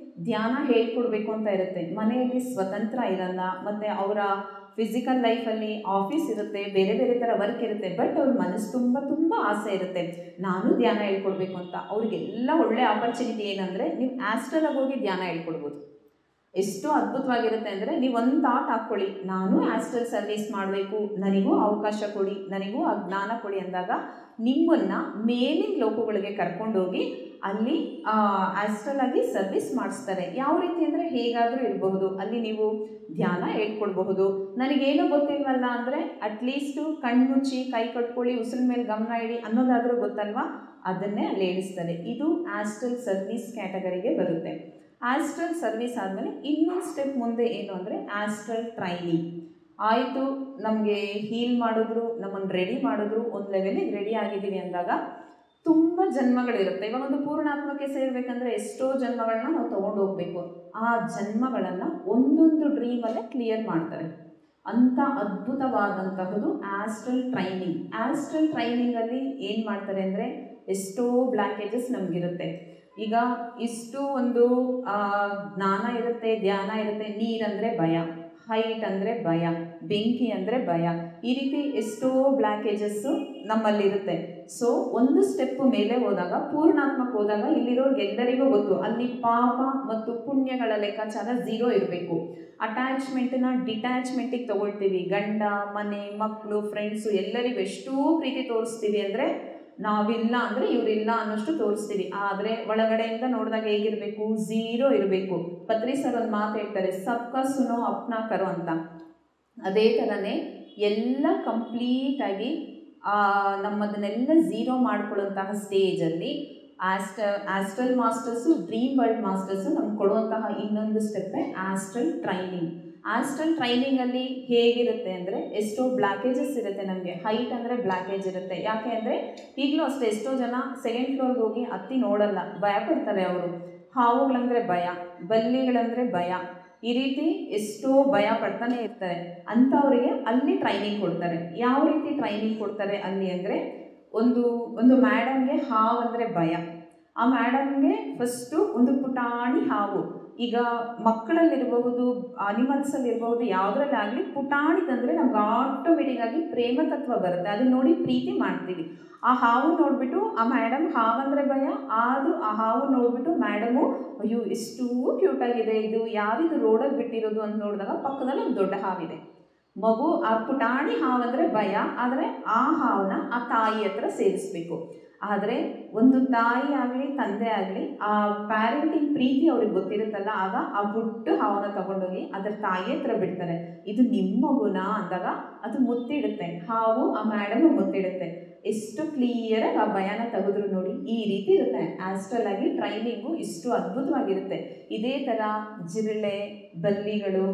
ಧ್ಯಾನ ಹೇಳ್ಕೊಡ್ಬೇಕು ಅಂತ ಇರುತ್ತೆ, ಮನೆಯಲ್ಲಿ ಸ್ವತಂತ್ರ ಇರಲ್ಲ, ಮತ್ತು ಅವರ ಫಿಸಿಕಲ್ ಲೈಫಲ್ಲಿ ಆಫೀಸ್ ಇರುತ್ತೆ, ಬೇರೆ ಬೇರೆ ಥರ ವರ್ಕ್ ಇರುತ್ತೆ. ಬಟ್ ಅವ್ರ ಮನಸ್ಸು ತುಂಬ ಆಸೆ ಇರುತ್ತೆ, ನಾನು ಧ್ಯಾನ ಹೇಳ್ಕೊಡ್ಬೇಕು ಅಂತ. ಅವ್ರಿಗೆಲ್ಲ ಒಳ್ಳೆ ಆಪರ್ಚುನಿಟಿ ಏನಂದರೆ, ನೀವು ಆಸ್ಟ್ರಲಾಗಿ ಹೋಗಿ ಧ್ಯಾನ ಹೇಳ್ಕೊಡ್ಬೋದು. ಎಷ್ಟು ಅದ್ಭುತವಾಗಿರುತ್ತೆ ಅಂದರೆ, ನೀವು ಒಂದು ಥಾಟ್ ಹಾಕ್ಕೊಳ್ಳಿ, ನಾನು ಆಸ್ಟ್ರಲ್ ಸರ್ವಿಸ್ ಮಾಡಬೇಕು, ನನಗೂ ಅವಕಾಶ ಕೊಡಿ, ನನಗೂ ಆ ಜ್ಞಾನ ಕೊಡಿ ಅಂದಾಗ ನಿಮ್ಮನ್ನು ಮೇಲಿನ ಲೋಕಗಳಿಗೆ ಕರ್ಕೊಂಡೋಗಿ ಅಲ್ಲಿ ಆಸ್ಟ್ರಲ್ ಆಗಿ ಸರ್ವಿಸ್ ಮಾಡಿಸ್ತಾರೆ. ಯಾವ ರೀತಿ ಅಂದರೆ, ಹೇಗಾದರೂ ಇರಬಹುದು, ಅಲ್ಲಿ ನೀವು ಧ್ಯಾನ ಹೇಳ್ಕೊಡ್ಬಹುದು. ನನಗೇನೋ ಗೊತ್ತಿಲ್ವಲ್ಲ ಅಂದರೆ ಅಟ್ಲೀಸ್ಟು ಕಣ್ಮುಚ್ಚಿ ಕೈ ಕಟ್ಕೊಳ್ಳಿ, ಉಸಿರ ಮೇಲೆ ಗಮನ ಇಡಿ ಅನ್ನೋದಾದರೂ ಗೊತ್ತಲ್ವಾ, ಅದನ್ನೇ ಅಲ್ಲಿ ಹೇಳಿಸ್ತಾರೆ. ಇದು ಆಸ್ಟ್ರಲ್ ಸರ್ವಿಸ್ ಕ್ಯಾಟಗರಿಗೆ ಬರುತ್ತೆ. ಆಸ್ಟ್ರಲ್ ಸರ್ವಿಸ್ ಆದಮೇಲೆ ಇನ್ನೊಂದು ಸ್ಟೆಪ್ ಮುಂದೆ ಏನು ಅಂದರೆ ಆಸ್ಟ್ರಲ್ ಟ್ರೈನಿಂಗ್. ಆಯಿತು, ನಮಗೆ ಹೀಲ್ ಮಾಡಿದ್ರು, ನಮ್ಮನ್ನು ರೆಡಿ ಮಾಡಿದ್ರು, ಒಂದು ಲೆವೆಲಿಗೆ ರೆಡಿ ಆಗಿದ್ದೀವಿ ಅಂದಾಗ ತುಂಬ ಜನ್ಮಗಳಿರುತ್ತೆ. ಇವಾಗ ಒಂದು ಪೂರ್ಣಾತ್ಮಕ್ಕೆ ಸೇರಬೇಕಂದ್ರೆ ಎಷ್ಟೋ ಜನ್ಮಗಳನ್ನ ನಾವು ತೊಗೊಂಡು ಹೋಗಬೇಕು. ಆ ಜನ್ಮಗಳನ್ನು ಒಂದೊಂದು ಡ್ರೀಮಲ್ಲೇ ಕ್ಲಿಯರ್ ಮಾಡ್ತಾರೆ. ಅಂಥ ಅದ್ಭುತವಾದಂತಹದ್ದು ಆಸ್ಟ್ರಲ್ ಟ್ರೈನಿಂಗ್. ಆಸ್ಟ್ರಲ್ ಟ್ರೈನಿಂಗಲ್ಲಿ ಏನು ಮಾಡ್ತಾರೆ ಅಂದರೆ, ಎಷ್ಟೋ ಬ್ಲಾಕೇಜಸ್ ನಮಗಿರುತ್ತೆ. ಈಗ ಇಷ್ಟು ಒಂದು ಜ್ಞಾನ ಇರುತ್ತೆ, ಧ್ಯಾನ ಇರುತ್ತೆ. ನೀರಂದರೆ ಭಯ, ಹೈಟ್ ಅಂದರೆ ಭಯ, ಬೆಂಕಿ ಅಂದರೆ ಭಯ, ಈ ರೀತಿ ಎಷ್ಟೋ ಬ್ಲಾಕೇಜಸ್ಸು ನಮ್ಮಲ್ಲಿರುತ್ತೆ. ಸೊ ಒಂದು ಸ್ಟೆಪ್ ಮೇಲೆ ಹೋದಾಗ, ಪೂರ್ಣಾತ್ಮಕ್ಕೆ ಹೋದಾಗ, ಇಲ್ಲಿರೋರಿಗೆಲ್ಲರಿಗೂ ಗೊತ್ತು, ಅಲ್ಲಿ ಪಾಪ ಮತ್ತು ಪುಣ್ಯಗಳ ಲೆಕ್ಕಾಚಾರ 0 ಇರಬೇಕು. ಅಟ್ಯಾಚ್ಮೆಂಟನ್ನ ಡಿಟ್ಯಾಚ್ಮೆಂಟಿಗೆ ತೊಗೊಳ್ತೀವಿ. ಗಂಡ, ಮನೆ, ಮಕ್ಕಳು, ಫ್ರೆಂಡ್ಸು ಎಲ್ಲರಿಗೂ ಎಷ್ಟೋ ಪ್ರೀತಿ ತೋರಿಸ್ತೀವಿ ಅಂದರೆ, ನಾವಿಲ್ಲ ಅಂದರೆ ಇವರಿಲ್ಲ ಅನ್ನೋಷ್ಟು ತೋರಿಸ್ತೀವಿ. ಆದರೆ ಒಳಗಡೆಯಿಂದ ನೋಡಿದಾಗ ಹೇಗಿರಬೇಕು, 0 ಇರಬೇಕು. ಪತ್ರಿ ಸರ್ ಒಂದು ಮಾತು ಹೇಳ್ತಾರೆ, ಸಬ್ಕಾ ಸುನೋ ಅಪ್ನಾ ಕರೋ ಅಂತ. ಅದೇ ಥರನೇ ಎಲ್ಲ ಕಂಪ್ಲೀಟಾಗಿ ನಮ್ಮದನ್ನೆಲ್ಲ 0 ಮಾಡ್ಕೊಳ್ಳುವಂತಹ ಸ್ಟೇಜಲ್ಲಿ astral masters, dream world masters ನಮ್ಗೆ ಕೊಡುವಂತಹ ಇನ್ನೊಂದು ಸ್ಟೆಪ್ಪೇ ಆಸ್ಟ್ರಲ್ ಟ್ರೈನಿಂಗ್. ಆಸ್ಟ್ರಲ್ ಟ್ರೈನಿಂಗಲ್ಲಿ ಹೇಗಿರುತ್ತೆ ಅಂದರೆ, ಎಷ್ಟೋ ಬ್ಲಾಕೇಜಸ್ ಇರುತ್ತೆ ನಮಗೆ. ಹೈಟ್ ಅಂದರೆ ಬ್ಲಾಕೇಜ್ ಇರುತ್ತೆ. ಯಾಕೆ ಅಂದರೆ, ಈಗಲೂ ಅಷ್ಟೇ ಎಷ್ಟೋ ಜನ 2nd ಫ್ಲೋರ್ಗೆ ಹೋಗಿ ಹತ್ತಿ ನೋಡಲ್ಲ, ಭಯ ಪಡ್ತಾರೆ ಅವರು. ಹಾವುಗಳಂದರೆ ಭಯ, ಬಲ್ಲಿಗಳಂದರೆ ಭಯ, ಈ ರೀತಿ ಎಷ್ಟೋ ಭಯ ಪಡ್ತಾನೆ ಇರ್ತಾರೆ. ಅಂಥವರಿಗೆ ಅಲ್ಲಿ ಟ್ರೈನಿಂಗ್ ಕೊಡ್ತಾರೆ. ಯಾವ ರೀತಿ ಟ್ರೈನಿಂಗ್ ಕೊಡ್ತಾರೆ ಅಲ್ಲಿ ಅಂದರೆ, ಒಂದು ಮ್ಯಾಡಮ್ಗೆ ಹಾವು ಅಂದರೆ ಭಯ. ಆ ಮ್ಯಾಡಮ್ಗೆ ಫಸ್ಟು ಒಂದು ಪುಟಾಣಿ ಹಾವು, ಈಗ ಮಕ್ಕಳಲ್ಲಿರಬಹುದು, ಅನಿಮಲ್ಸಲ್ಲಿರಬಹುದು, ಯಾವುದ್ರಲ್ಲಾಗಲಿ ಪುಟಾಣಿ ತಂದರೆ ನಮ್ಗೆ ಆಟೋಮೆಟಿಕ್ಕಾಗಿ ಪ್ರೇಮ ತತ್ವ ಬರುತ್ತೆ. ಅದನ್ನ ನೋಡಿ ಪ್ರೀತಿ ಮಾಡ್ತೀವಿ. ಆ ಹಾವು ನೋಡಿಬಿಟ್ಟು ಆ ಮೇಡಮ್ ಹಾವಂದರೆ ಭಯ, ಆದರೂ ಆ ಹಾವು ನೋಡಿಬಿಟ್ಟು ಮೇಡಮು ಅಯ್ಯೋ ಎಷ್ಟು ಕ್ಯೂಟಾಗಿದೆ, ಇದು ಯಾರಿದು ರೋಡಲ್ಲಿ ಬಿಟ್ಟಿರೋದು ಅಂತ ನೋಡಿದಾಗ ಪಕ್ಕದಲ್ಲಿ ಒಂದು ದೊಡ್ಡ ಹಾವಿದೆ. ಮಗು ಆ ಪುಟಾಣಿ ಹಾವಂದರೆ ಭಯ, ಆದರೆ ಆ ಹಾವನ್ನ ಆ ತಾಯಿ ಹತ್ರ ಸೇರಿಸ್ಬೇಕು. ಆದರೆ ಒಂದು ತಾಯಿ ಆಗಲಿ ತಂದೆ ಆಗಲಿ ಆ ಪ್ಯಾರೆಂಟಿಂಗ್ ಪ್ರೀತಿ ಅವ್ರಿಗೆ ಗೊತ್ತಿರುತ್ತಲ್ಲ, ಆಗ ಆ ಪುಟ್ಟ ಹಾವನ್ನ ತಗೊಂಡೋಗಿ ಅದರ ತಾಯಿ ಹತ್ರ ಬಿಡ್ತಾರೆ. ಇದು ನಿಮ್ಮ ಮಗುನ ಅಂದಾಗ ಅದು ಮುತ್ತಿಡುತ್ತೆ, ಹಾವು ಆ ಮೇಡಮ್ ಮುತ್ತಿಡುತ್ತೆ. ಎಷ್ಟು ಕ್ಲಿಯರಾಗಿ ಆ ಭಯನ ತೆಗೆದ್ರು ನೋಡಿ. ಈ ರೀತಿ ಇರುತ್ತೆ ಆಸ್ಟ್ರಲ್ ಆಗಿ ಟ್ರೈನಿಂಗು, ಇಷ್ಟು ಅದ್ಭುತವಾಗಿರುತ್ತೆ. ಇದೇ ಥರ ಜಿರಳೆ, ಬಲ್ಲಿಗಳು,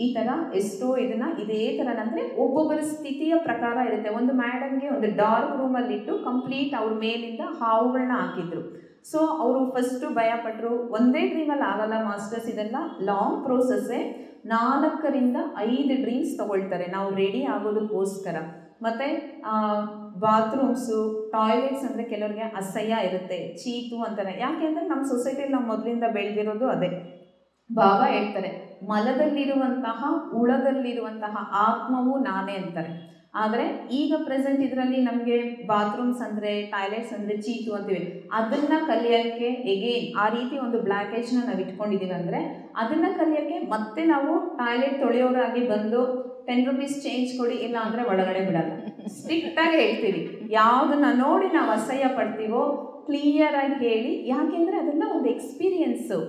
ಈ ಥರ ಎಷ್ಟೋ ಇದನ್ನು ಇದೇ ಥರ ಅಂದರೆ ಒಬ್ಬೊಬ್ಬರ ಸ್ಥಿತಿಯ ಪ್ರಕಾರ ಇರುತ್ತೆ. ಒಂದು ಮೇಡಮ್ಗೆ ಒಂದು ಡಾರ್ಕ್ ರೂಮಲ್ಲಿಟ್ಟು ಕಂಪ್ಲೀಟ್ ಅವ್ರ ಮೇಲಿಂದ ಹಾವುಗಳನ್ನ ಹಾಕಿದ್ರು. ಸೊ ಅವರು ಫಸ್ಟು ಭಯಪಟ್ಟರು. ಒಂದೇ ಡ್ರೀಮಲ್ಲಿ ಆಗಲ್ಲ ಮಾಸ್ಟರ್ಸ್, ಇದೆಲ್ಲ ಲಾಂಗ್ ಪ್ರೋಸೆಸ್ಸೇ. 4ರಿಂದ 5 ಡ್ರೀಮ್ಸ್ ತೊಗೊಳ್ತಾರೆ ನಾವು ರೆಡಿ ಆಗೋದಕ್ಕೋಸ್ಕರ. ಮತ್ತು ಬಾತ್ರೂಮ್ಸು, ಟಾಯ್ಲೆಟ್ಸ್ ಅಂದರೆ ಕೆಲವ್ರಿಗೆ ಅಸಹ್ಯ ಇರುತ್ತೆ, ಚೀತು ಅಂತಾರೆ. ಯಾಕೆ ಅಂದರೆ ನಮ್ಮ ಸೊಸೈಟಿಯಲ್ಲಿ ನಾವು ಮೊದಲಿಂದ ಬೆಳೆದಿರೋದು ಅದೇ. ಬಾಬಾ ಹೇಳ್ತಾರೆ, ಮಲದಲ್ಲಿರುವಂತಹ ಹುಳದಲ್ಲಿರುವಂತಹ ಆತ್ಮವು ನಾನೇ ಅಂತಾರೆ. ಆದರೆ ಈಗ ಪ್ರೆಸೆಂಟ್ ಇದರಲ್ಲಿ ನಮಗೆ ಬಾತ್ರೂಮ್ಸ್ ಅಂದರೆ, ಟಾಯ್ಲೆಟ್ಸ್ ಅಂದರೆ ಚೀತು ಅಂತೀವಿ. ಅದನ್ನು ಕಲಿಯೋಕ್ಕೆ ಎಗೇನ್ ಆ ರೀತಿ ಒಂದು ಬ್ಲ್ಯಾಕೇಜ್ನ ನಾವು ಇಟ್ಕೊಂಡಿದ್ದೀವಿ. ಅಂದರೆ ಅದನ್ನು ಕಲಿಯೋಕ್ಕೆ ಮತ್ತೆ ನಾವು ಟಾಯ್ಲೆಟ್ ತೊಳೆಯೋರಾಗಿ ಬಂದು 10 ರೂಪೀಸ್ ಚೇಂಜ್ ಕೊಡಿ, ಇಲ್ಲ ಅಂದರೆ ಒಳಗಡೆ ಬಿಡಲ್ಲ. ಸ್ಟ್ರಿಕ್ಟಾಗಿ ಹೇಳ್ತೀವಿ. ಯಾವುದನ್ನು ನೋಡಿ ನಾವು ಅಸಹ್ಯ ಪಡ್ತೀವೋ ಕ್ಲಿಯರಾಗಿ ಹೇಳಿ. ಯಾಕೆಂದರೆ ಅದೆಲ್ಲ ಒಂದು ಎಕ್ಸ್ಪೀರಿಯೆನ್ಸು.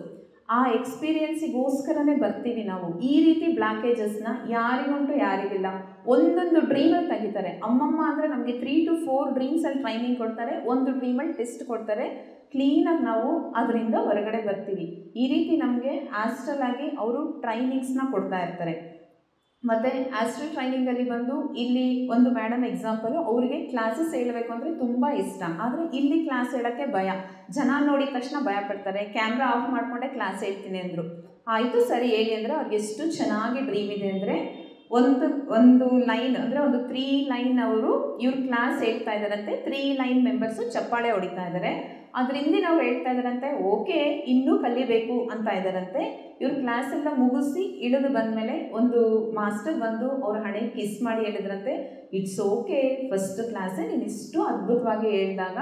ಆ ಎಕ್ಸ್ಪೀರಿಯೆನ್ಸಿಗೋಸ್ಕರನೇ ಬರ್ತೀವಿ ನಾವು. ಈ ರೀತಿ ಬ್ಲಾಕೇಜಸ್ನ ಯಾರಿಗುಂಟು ಯಾರಿಗಿಲ್ಲ. ಒಂದೊಂದು ಡ್ರೀಮಲ್ಲಿ ತೆಗಿತಾರೆ. ಅಮ್ಮಮ್ಮ ಅಂದರೆ ನಮಗೆ 3 to 4 ಡ್ರೀಮ್ಸಲ್ಲಿ ಟ್ರೈನಿಂಗ್ ಕೊಡ್ತಾರೆ, ಒಂದು ಡ್ರೀಮಲ್ಲಿ ಟೆಸ್ಟ್ ಕೊಡ್ತಾರೆ. ಕ್ಲೀನಾಗಿ ನಾವು ಅದರಿಂದ ಹೊರಗಡೆ ಬರ್ತೀವಿ. ಈ ರೀತಿ ನಮಗೆ ಆಸ್ಟ್ರಲ್ ಆಗಿ ಅವರು ಟ್ರೈನಿಂಗ್ಸ್ನ ಕೊಡ್ತಾ ಇರ್ತಾರೆ. ಮತ್ತು ಆಸ್ಟ್ರಲ್ ಟ್ರೈನಿಂಗಲ್ಲಿ ಬಂದು ಇಲ್ಲಿ ಒಂದು ಮೇಡಮ್ ಎಕ್ಸಾಂಪಲು, ಅವರಿಗೆ ಕ್ಲಾಸಸ್ ಹೇಳಬೇಕು ಅಂದರೆ ತುಂಬ ಇಷ್ಟ, ಆದರೆ ಇಲ್ಲಿ ಕ್ಲಾಸ್ ಹೇಳೋಕ್ಕೆ ಭಯ. ಜನ ನೋಡಿದ ತಕ್ಷಣ ಭಯ ಪಡ್ತಾರೆ. ಕ್ಯಾಮ್ರಾ ಆಫ್ ಮಾಡಿಕೊಂಡೆ ಕ್ಲಾಸ್ ಹೇಳ್ತೀನಿ ಅಂದರು. ಆಯಿತು ಸರಿ ಹೇಳಿ ಅಂದರೆ ಅವ್ರಿಗೆ ಎಷ್ಟು ಚೆನ್ನಾಗಿ ಡ್ರೀಮ್ ಇದೆ ಅಂದರೆ, ಒಂದು ಲೈನ್ ಅಂದರೆ ಒಂದು 3 ಲೈನ್ ಅವರು ಇವ್ರು ಕ್ಲಾಸ್ ಹೇಳ್ತಾ ಇದ್ದಾರಂತೆ. 3 ಲೈನ್ ಮೆಂಬರ್ಸು ಚಪ್ಪಾಳೆ ಹೊಡಿತಾ ಇದ್ದಾರೆ. ಅದರಿಂದ ನಾವು ಹೇಳ್ತಾ ಇದ್ದಾರಂತೆ, ಓಕೆ ಇನ್ನೂ ಕಲಿಬೇಕು ಅಂತ ಇದ್ದಾರಂತೆ. ಇವ್ರು ಕ್ಲಾಸ್ ಎಲ್ಲ ಮುಗಿಸಿ ಇಳಿದು ಬಂದಮೇಲೆ ಒಂದು ಮಾಸ್ಟರ್ ಬಂದು ಅವ್ರ ಹಣೆ ಕಿಸ್ ಮಾಡಿ ಹೇಳಿದ್ರಂತೆ, ಇಟ್ಸ್ ಓಕೆ, ಫಸ್ಟ್ ಕ್ಲಾಸೇ ನೀನು ಇಷ್ಟು ಅದ್ಭುತವಾಗಿ ಹೇಳಿದಾಗ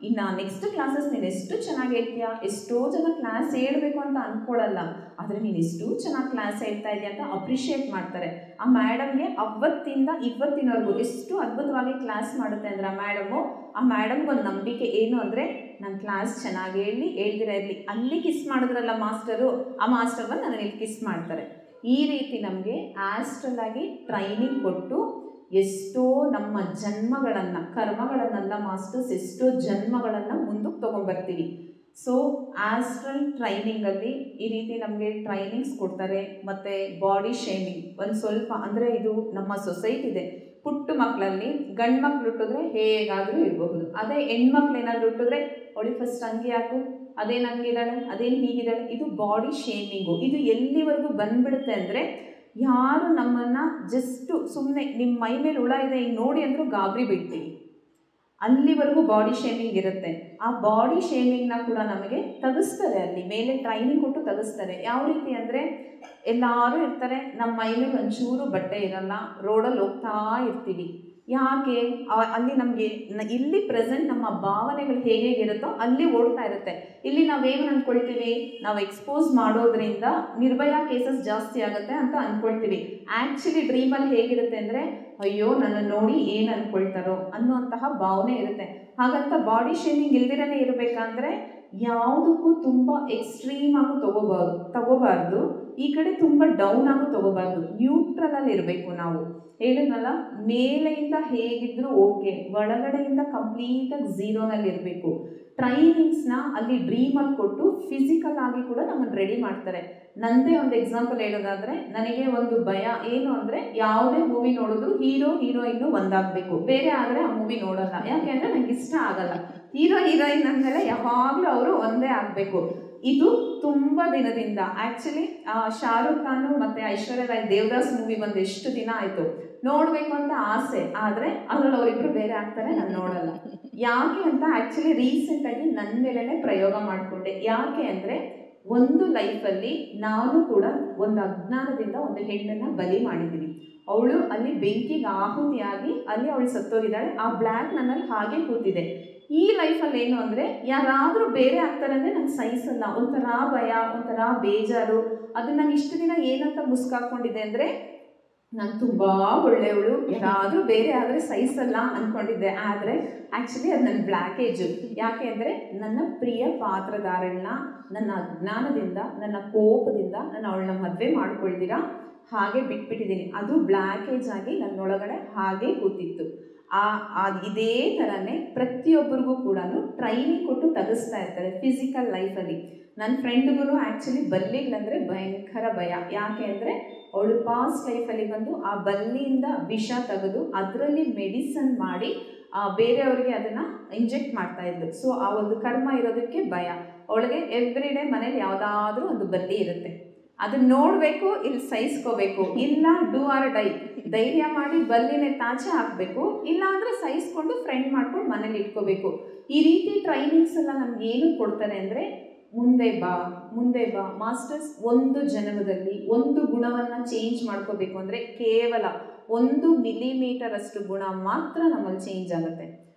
ಇನ್ನು ನೆಕ್ಸ್ಟ್ ಕ್ಲಾಸಸ್ ನೀನು ಎಷ್ಟು ಚೆನ್ನಾಗಿ ಹೇಳ್ತೀಯಾ. ಎಷ್ಟೋ ಜನ ಕ್ಲಾಸ್ ಹೇಳಬೇಕು ಅಂತ ಅಂದ್ಕೊಳ್ಳಲ್ಲ, ಆದರೆ ನೀನು ಎಷ್ಟು ಚೆನ್ನಾಗಿ ಕ್ಲಾಸ್ ಹೇಳ್ತಾ ಇದೆಯಾ ಅಂತ ಅಪ್ರಿಷಿಯೇಟ್ ಮಾಡ್ತಾರೆ. ಆ ಮೇಡಮ್ಗೆ ಅವತ್ತಿಂದ ಇವತ್ತಿನವರೆಗೂ ಎಷ್ಟು ಅದ್ಭುತವಾಗಿ ಕ್ಲಾಸ್ ಮಾಡುತ್ತೆ ಅಂದರೆ ಆ ಮೇಡಮ್ಗೆ ಒಂದು ನಂಬಿಕೆ ಏನು ಅಂದರೆ, ನಾನು ಕ್ಲಾಸ್ ಚೆನ್ನಾಗಿ ಹೇಳ್ದಿರ ಇರಲಿ, ಅಲ್ಲಿ ಕಿಸ್ ಮಾಡಿದ್ರಲ್ಲ ಮಾಸ್ಟರು, ಆ ಮಾಸ್ಟರ್ ಬಂದು ನನಗೆ ಇಲ್ಲಿ ಕಿಸ್ ಮಾಡ್ತಾರೆ. ಈ ರೀತಿ ನಮಗೆ ಆಸ್ಟ್ರಲ್ ಆಗಿ ಟ್ರೈನಿಂಗ್ ಕೊಟ್ಟು ಎಷ್ಟೋ ನಮ್ಮ ಜನ್ಮಗಳನ್ನು, ಕರ್ಮಗಳನ್ನೆಲ್ಲ ಮಾಸ್ಟರ್ಸ್ ಎಷ್ಟೋ ಜನ್ಮಗಳನ್ನು ಮುಂದಕ್ಕೆ ತೊಗೊಂಬರ್ತೀವಿ. ಸೊ ಆಸ್ಟ್ರಲ್ ಟ್ರೈನಿಂಗಲ್ಲಿ ಈ ರೀತಿ ನಮಗೆ ಟ್ರೈನಿಂಗ್ಸ್ ಕೊಡ್ತಾರೆ. ಮತ್ತು ಬಾಡಿ ಶೇಮಿಂಗ್ ಒಂದು ಸ್ವಲ್ಪ ಅಂದರೆ, ಇದು ನಮ್ಮ ಸೊಸೈಟಿ ಇದೆ. ಪುಟ್ಟ ಮಕ್ಕಳಲ್ಲಿ ಗಂಡು ಮಕ್ಳು ಹುಟ್ಟಿದ್ರೆ ಹೇಗಾದರೂ ಇರಬಹುದು, ಅದೇ ಹೆಣ್ಮಕ್ಳು ಏನಾದರೂ ಹುಟ್ಟಿದ್ರೆ ಅವಳಿಗೆ ಫಸ್ಟ್ ಹಂಗೆ ಯಾಕು, ಅದೇನು ಹಂಗಿದ್ದಾಳೆ, ಅದೇನು ಹೀಗಿದ್ದಾಳೆ, ಇದು ಬಾಡಿ ಶೇಮಿಂಗು. ಇದು ಎಲ್ಲಿವರೆಗೂ ಬಂದ್ಬಿಡುತ್ತೆ ಅಂದರೆ, ಯಾರು ನಮ್ಮನ್ನು ಜಸ್ಟು ಸುಮ್ಮನೆ ನಿಮ್ಮ ಮೈ ಮೇಲೆ ಹುಳ ಇದೆ ಹಿಂಗೆ ನೋಡಿ ಅಂದರೂ ಗಾಬರಿ ಬಿಡ್ತೀವಿ. ಅಲ್ಲಿವರೆಗೂ ಬಾಡಿ ಶೇಮಿಂಗ್ ಇರುತ್ತೆ. ಆ ಬಾಡಿ ಶೇಮಿಂಗ್ನ ಕೂಡ ನಮಗೆ ತೆಗೆಸ್ತಾರೆ, ಅಲ್ಲಿ ಮೇಲೆ ಟ್ರೈನಿಂಗ್ ಕೊಟ್ಟು ತೆಗೆಸ್ತಾರೆ. ಯಾವ ರೀತಿ ಅಂದರೆ, ಎಲ್ಲರೂ ಇರ್ತಾರೆ, ನಮ್ಮ ಮೈ ಮೇಲೆ ಒಂಚೂರು ಬಟ್ಟೆ ಇರಲ್ಲ, ರೋಡಲ್ಲಿ ಹೋಗ್ತಾ ಇರ್ತೀವಿ. ಯಾಕೆ ಅಲ್ಲಿ ನಮಗೆ ಇಲ್ಲಿ ಪ್ರೆಸೆಂಟ್ ನಮ್ಮ ಭಾವನೆಗಳು ಹೇಗಿರುತ್ತೋ ಅಲ್ಲಿ ಓಡ್ತಾ ಇರುತ್ತೆ. ಇಲ್ಲಿ ನಾವೇನು ಅಂದ್ಕೊಳ್ತೀವಿ, ನಾವು ಎಕ್ಸ್ಪೋಸ್ ಮಾಡೋದ್ರಿಂದ ನಿರ್ಭಯ ಕೇಸಸ್ ಜಾಸ್ತಿ ಆಗುತ್ತೆ ಅಂತ ಅಂದ್ಕೊಳ್ತೀವಿ. ಆ್ಯಕ್ಚುಲಿ ಡ್ರೀಮಲ್ಲಿ ಹೇಗಿರುತ್ತೆ ಅಂದರೆ, ಅಯ್ಯೋ ನನ್ನ ನೋಡಿ ಏನು ಅಂದ್ಕೊಳ್ತಾರೋ ಅನ್ನುವಂತಹ ಭಾವನೆ ಇರುತ್ತೆ. ಹಾಗಂತ ಬಾಡಿ ಶೇಮಿಂಗ್ ಇಲ್ದಿರೇ ಇರಬೇಕಂದ್ರೆ ಯಾವುದಕ್ಕೂ ತುಂಬ ಎಕ್ಸ್ಟ್ರೀಮ್ ಆಗಿ ತಗೋಬಾರ್ದು, ಈ ಕಡೆ ತುಂಬ ಡೌನ್ ಆಗಿ ತಗೋಬಾರ್ದು, ನ್ಯೂಟ್ರಲಲ್ಲಿ ಇರಬೇಕು. ನಾವು ಹೇಳಿದ್ನಲ್ಲ, ಮೇಲೆಯಿಂದ ಹೇಗಿದ್ರೂ ಓಕೆ, ಒಳಗಡೆಯಿಂದ ಕಂಪ್ಲೀಟಾಗಿ ಝೀರೋನಲ್ಲಿ ಇರಬೇಕು. ಟ್ರೈನಿಂಗ್ಸ್ನ ಅಲ್ಲಿ ಡ್ರೀಮಲ್ಲಿ ಕೊಟ್ಟು ಫಿಸಿಕಲ್ ಆಗಿ ಕೂಡ ನಮ್ಮನ್ನು ರೆಡಿ ಮಾಡ್ತಾರೆ. ನನ್ನದೇ ಒಂದು ಎಕ್ಸಾಂಪಲ್ ಹೇಳೋದಾದರೆ, ನನಗೆ ಒಂದು ಭಯ ಏನು ಅಂದರೆ, ಯಾವುದೇ ಮೂವಿ ನೋಡಿದ್ರು ಹೀರೋ ಹೀರೋಯಿನ್ನು ಒಂದಾಗಬೇಕು, ಬೇರೆ ಆದರೆ ಆ ಮೂವಿ ನೋಡೋಲ್ಲ. ಯಾಕೆ ಅಂದರೆ ನನಗೆ ಇಷ್ಟ ಆಗಲ್ಲ. ಹೀರೋ ಹೀರೋಯಿನ್ ಅಂದಮೇಲೆ ಯಾವಾಗಲೂ ಅವರು ಒಂದೇ ಆಗಬೇಕು. ಇದು ತುಂಬ ದಿನದಿಂದ ಆ್ಯಕ್ಚುಲಿ ಶಾರುಖ್ ಖಾನ್ ಮತ್ತು ಐಶ್ವರ್ಯ ರಾಯ್ ದೇವದಾಸ್ ಮೂವಿ ಬಂದು ಎಷ್ಟು ದಿನ ಆಯಿತು, ನೋಡಬೇಕು ಅಂತ ಆಸೆ, ಆದರೆ ಅದರಲ್ಲಿ ಅವರಿಬ್ಬರು ಬೇರೆ ಆಗ್ತಾರೆ, ನಾನು ನೋಡಲ್ಲ. ಯಾಕೆ ಅಂತ ಆ್ಯಕ್ಚುಲಿ ರೀಸೆಂಟಾಗಿ ನನ್ನ ಮೇಲೇ ಪ್ರಯೋಗ ಮಾಡಿಕೊಂಡೆ. ಯಾಕೆ ಅಂದರೆ, ಒಂದು ಲೈಫಲ್ಲಿ ನಾನು ಕೂಡ ಒಂದು ಅಜ್ಞಾನದಿಂದ ಒಂದು ಹೆಣ್ಣನ್ನು ಬಲಿ ಮಾಡಿದ್ದೀನಿ. ಅವಳು ಅಲ್ಲಿ ಬೆಂಕಿಗೆ ಆಹುತಿಯಾಗಿ ಅಲ್ಲಿ ಅವಳು ಸತ್ತೋಗಿದ್ದಾಳೆ. ಆ ಬ್ಲ್ಯಾಕ್ ನನ್ನಲ್ಲಿ ಹಾಗೆ ಕೂತಿದೆ. ಈ ಲೈಫಲ್ಲಿ ಏನು ಅಂದರೆ, ಯಾರಾದರೂ ಬೇರೆ ಆಗ್ತಾರೆ ಅಂದರೆ ನಂಗೆ ಸಹಿಸಲ್ಲ, ಒಂಥರ ಭಯ, ಒಂಥರ ಬೇಜಾರು. ಅದನ್ನು ನಾನು ಇಷ್ಟು ದಿನ ಏನಂತ ಮುಸ್ಕಾಕೊಂಡಿದ್ದೆ ಅಂದರೆ, ನಾನು ತುಂಬ ಒಳ್ಳೆಯವಳು, ಯಾರಾದರೂ ಬೇರೆ ಆದರೆ ಸಹಿಸಲ್ಲ ಅಂದ್ಕೊಂಡಿದ್ದೆ. ಆದರೆ ಆ್ಯಕ್ಚುಲಿ ಅದು ನನ್ನ ಬ್ಲ್ಯಾಕೇಜು. ಯಾಕೆ ಅಂದರೆ ನನ್ನ ಪ್ರಿಯ ಪಾತ್ರಧಾರಳನ್ನ ನನ್ನ ಅಜ್ಞಾನದಿಂದ, ನನ್ನ ಕೋಪದಿಂದ ನಾನು ಅವಳನ್ನ ಮದುವೆ ಮಾಡ್ಕೊಳ್ದಿರಾ ಹಾಗೆ ಬಿಟ್ಬಿಟ್ಟಿದ್ದೀನಿ. ಅದು ಬ್ಲ್ಯಾಕೇಜ್ ಆಗಿ ನನ್ನೊಳಗಡೆ ಹಾಗೆ ಕೂತಿತ್ತು. ಇದೇ ಥರನೇ ಪ್ರತಿಯೊಬ್ಬರಿಗೂ ಕೂಡ ಟ್ರೈನಿಂಗ್ ಕೊಟ್ಟು ತೆಗೆಸ್ತಾ ಇರ್ತಾರೆ ಫಿಸಿಕಲ್ ಲೈಫಲ್ಲಿ. ನನ್ನ ಫ್ರೆಂಡ್ಗೂ ಆ್ಯಕ್ಚುಲಿ ಬಲ್ಲಿಗಳಂದರೆ ಭಯಂಕರ ಭಯ. ಯಾಕೆ ಅಂದರೆ ಅವಳು ಪಾಸ್ಟ್ ಲೈಫಲ್ಲಿ ಬಂದು ಆ ಬಲ್ಲಿಯಿಂದ ವಿಷ ತೆಗೆದು ಅದರಲ್ಲಿ ಮೆಡಿಸನ್ ಮಾಡಿ ಬೇರೆಯವ್ರಿಗೆ ಅದನ್ನು ಇಂಜೆಕ್ಟ್ ಮಾಡ್ತಾಯಿದ್ಲು. ಸೊ ಆ ಒಂದು ಕರ್ಮ ಇರೋದಕ್ಕೆ ಭಯ ಅವಳಿಗೆ. ಎವ್ರಿ ಡೇ ಮನೇಲಿ ಯಾವುದಾದ್ರೂ ಒಂದು ಬಲ್ಲಿ ಇರುತ್ತೆ, ಅದನ್ನ ನೋಡಬೇಕು, ಇಲ್ಲಿ ಸಹಿಸ್ಕೋಬೇಕು, ಇಲ್ಲ ಡೂ ಆರ್ ಡೈ, ಧೈರ್ಯ ಮಾಡಿ ಬಲ್ಲಿನೇ ತಾಚೆ ಹಾಕಬೇಕು, ಇಲ್ಲ ಅಂದರೆ ಸಹಿಸ್ಕೊಂಡು ಫ್ರೆಂಡ್ ಮಾಡ್ಕೊಂಡು ಮನೇಲಿ ಇಟ್ಕೋಬೇಕು. ಈ ರೀತಿ ಟ್ರೈನಿಂಗ್ಸ್ ಎಲ್ಲ ನಮ್ಗೆ ಏನು ಕೊಡ್ತಾರೆ ಅಂದರೆ ಮುಂದೆ ಬಾ ಮಾಸ್ಟರ್ಸ್. ಒಂದು ಜನ್ಮದಲ್ಲಿ ಒಂದು ಗುಣವನ್ನು ಚೇಂಜ್ ಮಾಡ್ಕೋಬೇಕು ಅಂದರೆ ಕೇವಲ 1 ಮಿಲಿಮೀಟರ್ ಅಷ್ಟು ಗುಣ ಮಾತ್ರ ನಮ್ಮಲ್ಲಿ ಚೇಂಜ್ ಆಗುತ್ತೆ.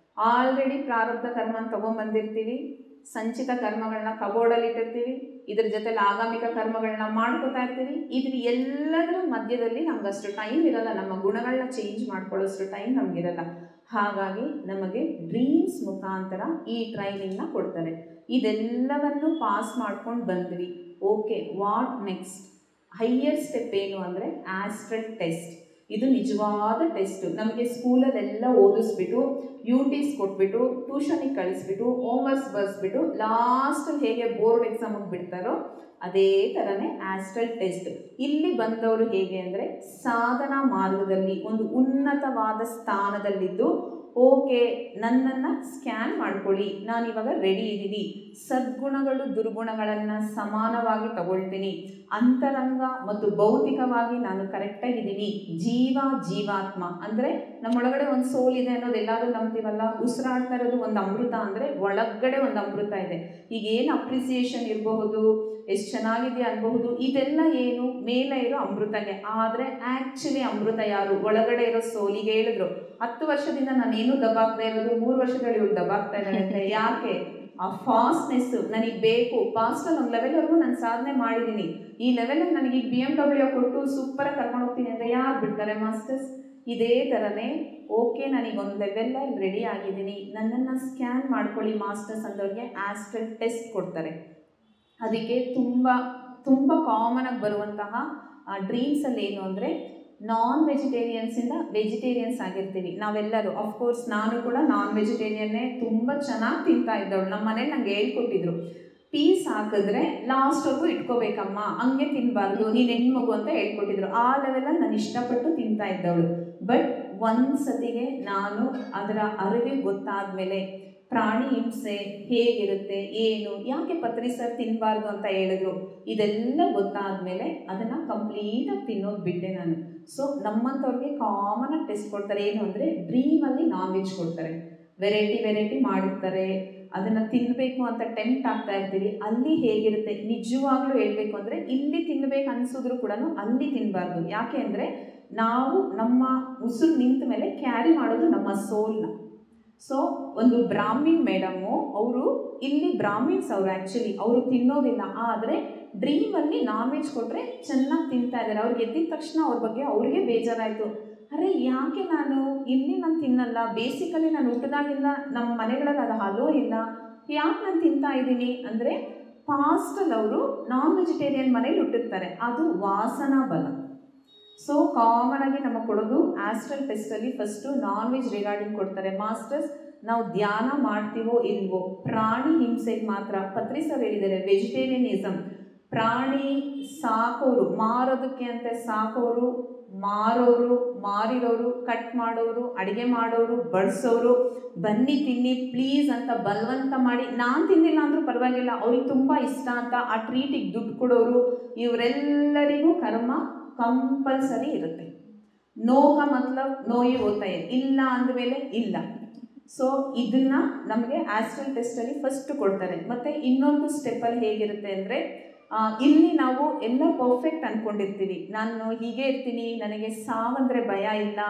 ಆಲ್ರೆಡಿ ಪ್ರಾರಬ್ಧ ಕರ್ಮ ತೊಗೊಂಬಂದಿರ್ತೀವಿ, ಸಂಚಿತ ಕರ್ಮಗಳನ್ನ ಕಬೋರ್ಡಲ್ಲಿ ಇಟ್ಟಿರ್ತೀವಿ, ಇದ್ರ ಜೊತೆಲಿ ಆಗಾಮಿಕ ಕರ್ಮಗಳನ್ನ ಮಾಡ್ಕೋತಾ ಇರ್ತೀವಿ. ಇದ್ರ ಎಲ್ಲದರ ಮಧ್ಯದಲ್ಲಿ ನಮ್ಗಷ್ಟು ಟೈಮ್ ಇರಲ್ಲ, ನಮ್ಮ ಗುಣಗಳನ್ನ ಚೇಂಜ್ ಮಾಡ್ಕೊಳ್ಳೋಷ್ಟು ಟೈಮ್ ನಮಗಿರಲ್ಲ. ಹಾಗಾಗಿ ನಮಗೆ ಡ್ರೀಮ್ಸ್ ಮುಖಾಂತರ ಈ ಟ್ರೈನಿಂಗ್ನ ಕೊಡ್ತಾರೆ. ಇದೆಲ್ಲವನ್ನು ಪಾಸ್ ಮಾಡ್ಕೊಂಡು ಬಂದ್ವಿ. Okay, what next? Higher step ಏನು ಅಂದರೆ ಆಸ್ಟ್ರಲ್ ಟೆಸ್ಟ್. ಇದು ನಿಜವಾದ ಟೆಸ್ಟು. ನಮಗೆ ಸ್ಕೂಲಲ್ಲೆಲ್ಲ ಓದಿಸ್ಬಿಟ್ಟು UTs ಕೊಟ್ಬಿಟ್ಟು ಟ್ಯೂಷನಿಗೆ ಕಳಿಸ್ಬಿಟ್ಟು ಹೋಮ್ವರ್ಕ್ಸ್ ಬರೆಸ್ಬಿಟ್ಟು ಲಾಸ್ಟಲ್ಲಿ ಹೇಗೆ ಬೋರ್ಡ್ ಎಕ್ಸಾಮಿಗೆ ಬಿಡ್ತಾರೋ ಅದೇ ಥರನೇ ಆಸ್ಟ್ರಲ್ ಟೆಸ್ಟ್. ಇಲ್ಲಿ ಬಂದವರು ಹೇಗೆ ಅಂದರೆ ಸಾಧನಾ ಮಾರ್ಗದಲ್ಲಿ ಒಂದು ಉನ್ನತವಾದ ಸ್ಥಾನದಲ್ಲಿದ್ದು, ಓಕೆ ನನ್ನನ್ನು ಸ್ಕ್ಯಾನ್ ಮಾಡ್ಕೊಳ್ಳಿ, ನಾನಿವಾಗ ರೆಡಿ ಇದ್ದೀನಿ, ಸದ್ಗುಣಗಳು ದುರ್ಗುಣಗಳನ್ನು ಸಮಾನವಾಗಿ ತಗೊಳ್ತೀನಿ, ಅಂತರಂಗ ಮತ್ತು ಭೌತಿಕವಾಗಿ ನಾನು ಕರೆಕ್ಟಾಗಿದ್ದೀನಿ, ಜೀವಾತ್ಮ ಅಂದರೆ ನಮ್ಮೊಳಗಡೆ ಒಂದು ಸೋಲ್ ಇದೆ ಅನ್ನೋದು ಎಲ್ಲರೂ ನಂಬ್ತೀವಲ್ಲ. ಉಸಿರಾಡ್ತಾ ಇರೋದು ಒಂದು ಅಮೃತ ಅಂದರೆ ಒಳಗಡೆ ಒಂದು ಅಮೃತ ಇದೆ. ಈಗ ಏನು ಅಪ್ರಿಸಿಯೇಷನ್ ಇರಬಹುದು, ಎಷ್ಟು ಚೆನ್ನಾಗಿದೆ ಅನ್ಬಹುದು, ಇದೆಲ್ಲ ಏನು ಮೇಲೆ ಇರೋ ಅಮೃತಗೆ. ಆದರೆ ಆ್ಯಕ್ಚುಲಿ ಅಮೃತ ಯಾರು? ಒಳಗಡೆ ಇರೋ ಸೋಲಿಗೆ. ಹೇಳಿದ್ರು 10 ವರ್ಷದಿಂದ ನಾನೇನು ದಬ್ಬಾಗ್ತಾ ಇರೋದು 3 ವರ್ಷದಲ್ಲಿ ಇವಳು ದಬ್ಬಾಗ್ತಾ ಇದ್ದಾಳೆ ಅಂತ. ಯಾಕೆ? ಆ ಫಾಸ್ಟ್ನೆಸ್ಸು ನನಗೆ ಬೇಕು. ಪಾಸ್ಟಲ್ಲಿ ಒಂದು ಲೆವೆಲ್ವರೆಗೂ ನಾನು ಸಾಧನೆ ಮಾಡಿದ್ದೀನಿ, ಈ ಲೆವೆಲಲ್ಲಿ ನನಗೆ ಈಗ BMW ಕೊಟ್ಟು ಸೂಪರಾಗಿ ಕರ್ಕೊಂಡು ಹೋಗ್ತೀನಿ ಅಂದರೆ ಯಾರು ಬಿಡ್ತಾರೆ ಮಾಸ್ಟರ್ಸ್? ಇದೇ ಥರನೇ ಓಕೆ ನನಗೆ ಒಂದು ಲೆವೆಲಲ್ಲಿ ರೆಡಿ ಆಗಿದ್ದೀನಿ, ನನ್ನನ್ನು ಸ್ಕ್ಯಾನ್ ಮಾಡ್ಕೊಳ್ಳಿ ಮಾಸ್ಟರ್ಸ್ ಅಂದವ್ರಿಗೆ ಆಸ್ಟ್ರಲ್ ಟೆಸ್ಟ್ ಕೊಡ್ತಾರೆ. ಅದಕ್ಕೆ ತುಂಬ ಕಾಮನಾಗಿ ಬರುವಂತಹ ಡ್ರೀಮ್ಸಲ್ಲಿ ಏನು ಅಂದರೆ ನಾನ್ ವೆಜಿಟೇರಿಯನ್ಸಿಂದ ವೆಜಿಟೇರಿಯನ್ಸ್ ಆಗಿರ್ತೀವಿ ನಾವೆಲ್ಲರೂ. ಅಫ್ಕೋರ್ಸ್ ನಾನು ಕೂಡ ನಾನ್ ವೆಜಿಟೇರಿಯನ್ನೇ ತುಂಬ ಚೆನ್ನಾಗಿ ತಿಂತಾ ಇದ್ದವಳು. ನಮ್ಮ ಮನೇಲಿ ನಂಗೆ ಹೇಳ್ಕೊಟ್ಟಿದ್ರು, ಪೀಸ್ ಹಾಕಿದ್ರೆ ಲಾಸ್ಟ್ವರೆಗೂ ಇಟ್ಕೋಬೇಕಮ್ಮ, ಹಂಗೆ ತಿನ್ನಬಾರ್ದು, ನೀನು ಹೆಣ್ಮಗು ಅಂತ ಹೇಳ್ಕೊಟ್ಟಿದ್ರು. ಆ ಲೆವೆಲಲ್ಲಿ ನಾನು ಇಷ್ಟಪಟ್ಟು ತಿಂತಾ ಇದ್ದವಳು. ಬಟ್ ಒಂದು ಸತಿಗೆ ನಾನು ಅದರ ಅರಿವಿಗೆ ಗೊತ್ತಾದ ಮೇಲೆ ಪ್ರಾಣಿ ಹಿಂಸೆ ಹೇಗಿರುತ್ತೆ, ಏನು, ಯಾಕೆ ಪತ್ರಿ ಸರ್ ತಿನ್ನಬಾರ್ದು ಅಂತ ಹೇಳಿದ್ರು, ಇದೆಲ್ಲ ಗೊತ್ತಾದ ಮೇಲೆ ಅದನ್ನು ಕಂಪ್ಲೀಟಾಗಿ ತಿನ್ನೋದು ಬಿಟ್ಟೆ ನಾನು. ಸೊ ನಮ್ಮಂಥವ್ರಿಗೆ ಕಾಮನಾಗಿ ಟೆಸ್ಟ್ ಕೊಡ್ತಾರೆ. ಏನು ಅಂದರೆ ಡ್ರೀಮಲ್ಲಿ ನಾನ್ ವೆಜ್ ಕೊಡ್ತಾರೆ, ವೆರೈಟಿ ಮಾಡಿರ್ತಾರೆ, ಅದನ್ನು ತಿನ್ನಬೇಕು ಅಂತ ಟೆಂಪ್ಟ್ ಆಗ್ತಾ ಇರ್ತೀವಿ. ಅಲ್ಲಿ ಹೇಗಿರುತ್ತೆ ನಿಜವಾಗ್ಲೂ ಹೇಳಬೇಕು ಅಂದರೆ ಇಲ್ಲಿ ತಿನ್ನಬೇಕು ಅನಿಸಿದ್ರು ಕೂಡ ಅಲ್ಲಿ ತಿನ್ನಬಾರ್ದು. ಯಾಕೆ ಅಂದರೆ ನಾವು ನಮ್ಮ ಉಸಿರು ನಿಂತ ಮೇಲೆ ಕ್ಯಾರಿ ಮಾಡೋದು ನಮ್ಮ ಸೋಲ್ನ. ಸೊ ಒಂದು ಬ್ರಾಹ್ಮಿನ್ ಮೇಡಮು, ಅವರು ಇಲ್ಲಿ ಬ್ರಾಹ್ಮಿನ್ಸ್ ಅವರು ಆ್ಯಕ್ಚುಲಿ ಅವರು ತಿನ್ನೋದಿಲ್ಲ, ಆದರೆ ಡ್ರೀಮಲ್ಲಿ ನಾನ್ ವೆಜ್ ಕೊಟ್ಟರೆ ಚೆನ್ನಾಗಿ ತಿಂತಾ ಇದ್ದಾರೆ. ಅವ್ರಿಗೆ ಎದ್ದಿದ ತಕ್ಷಣ ಅವ್ರ ಬಗ್ಗೆ ಅವ್ರಿಗೆ ಬೇಜಾರಾಯಿತು. ಅರೆ ಯಾಕೆ ನಾನು ಇಲ್ಲಿ ನಾನು ತಿನ್ನಲ್ಲ, ಬೇಸಿಕಲಿ ನಾನು ಹುಟ್ಟಿದಾಗಿಂದ ನಮ್ಮ ಮನೆಗಳಲ್ಲಿ ಅದು ಹಲೋ ಇಲ್ಲ, ಯಾಕೆ ನಾನು ತಿಂತಾ ಇದ್ದೀನಿ ಅಂದರೆ ಪಾಸ್ಟಲ್ಲಿ ಅವರು ನಾನ್ ವೆಜಿಟೇರಿಯನ್ ಮನೇಲಿ ಹುಟ್ಟಿರ್ತಾರೆ, ಅದು ವಾಸನಾ ಬಲ. ಸೊ ಕಾಮನಾಗಿ ನಮಗೆ ಕೊಡೋದು ಆಸ್ಟ್ರಲ್ ಟೆಸ್ಟಲ್ಲಿ ಫಸ್ಟು ನಾನ್ ವೆಜ್ ರಿಗಾರ್ಡಿಂಗ್ ಕೊಡ್ತಾರೆ. ಮಾಸ್ಟರ್ಸ್ ನಾವು ಧ್ಯಾನ ಮಾಡ್ತೀವೋ ಇಲ್ವೋ, ಪ್ರಾಣಿ ಹಿಂಸೆಗೆ ಮಾತ್ರ ಪತ್ರಿ ಸರ್ ಹೇಳಿದ್ದಾರೆ ವೆಜಿಟೇರಿಯನಿಸಮ್. ಪ್ರಾಣಿ ಸಾಕೋರು, ಮಾರೋದಕ್ಕೆ ಅಂತ ಸಾಕೋರು, ಮಾರೋರು, ಮಾರಿರೋರು, ಕಟ್ ಮಾಡೋರು, ಅಡುಗೆ ಮಾಡೋರು, ಬಡಿಸೋರು, ಬನ್ನಿ ತಿನ್ನಿ ಪ್ಲೀಸ್ ಅಂತ ಬಲವಂತ ಮಾಡಿ, ನಾನು ತಿಂದಿಲ್ಲ ಅಂದರೂ ಪರವಾಗಿಲ್ಲ ಅವ್ರಿಗೆ ತುಂಬ ಇಷ್ಟ ಅಂತ ಆ ಟ್ರೀಟಿಗೆ ದುಡ್ಡು ಕೊಡೋರು, ಇವರೆಲ್ಲರಿಗೂ ಕರ್ಮ ಕಂಪಲ್ಸರಿ ಇರುತ್ತೆ. ನೋ ಕಾ ಮತ್ಲಬ್ ನೋಯಿ ಹೋಗ್ತಾ ಇದೆ, ಇಲ್ಲ ಅಂದಮೇಲೆ ಇಲ್ಲ. ಸೊ ಇದನ್ನು ನಮಗೆ ಆಸ್ಟ್ರಲ್ ಟೆಸ್ಟಲ್ಲಿ ಫಸ್ಟ್ ಕೊಡ್ತಾರೆ. ಮತ್ತು ಇನ್ನೊಂದು ಸ್ಟೆಪ್ಪಲ್ಲಿ ಹೇಗಿರುತ್ತೆ ಅಂದರೆ ಇಲ್ಲಿ ನಾವು ಎಲ್ಲ ಪರ್ಫೆಕ್ಟ್ ಅಂದ್ಕೊಂಡಿರ್ತೀವಿ, ನಾನು ಹೀಗೆ ಇರ್ತೀನಿ, ನನಗೆ ಸಾವಂದರೆ ಭಯ ಇಲ್ಲ,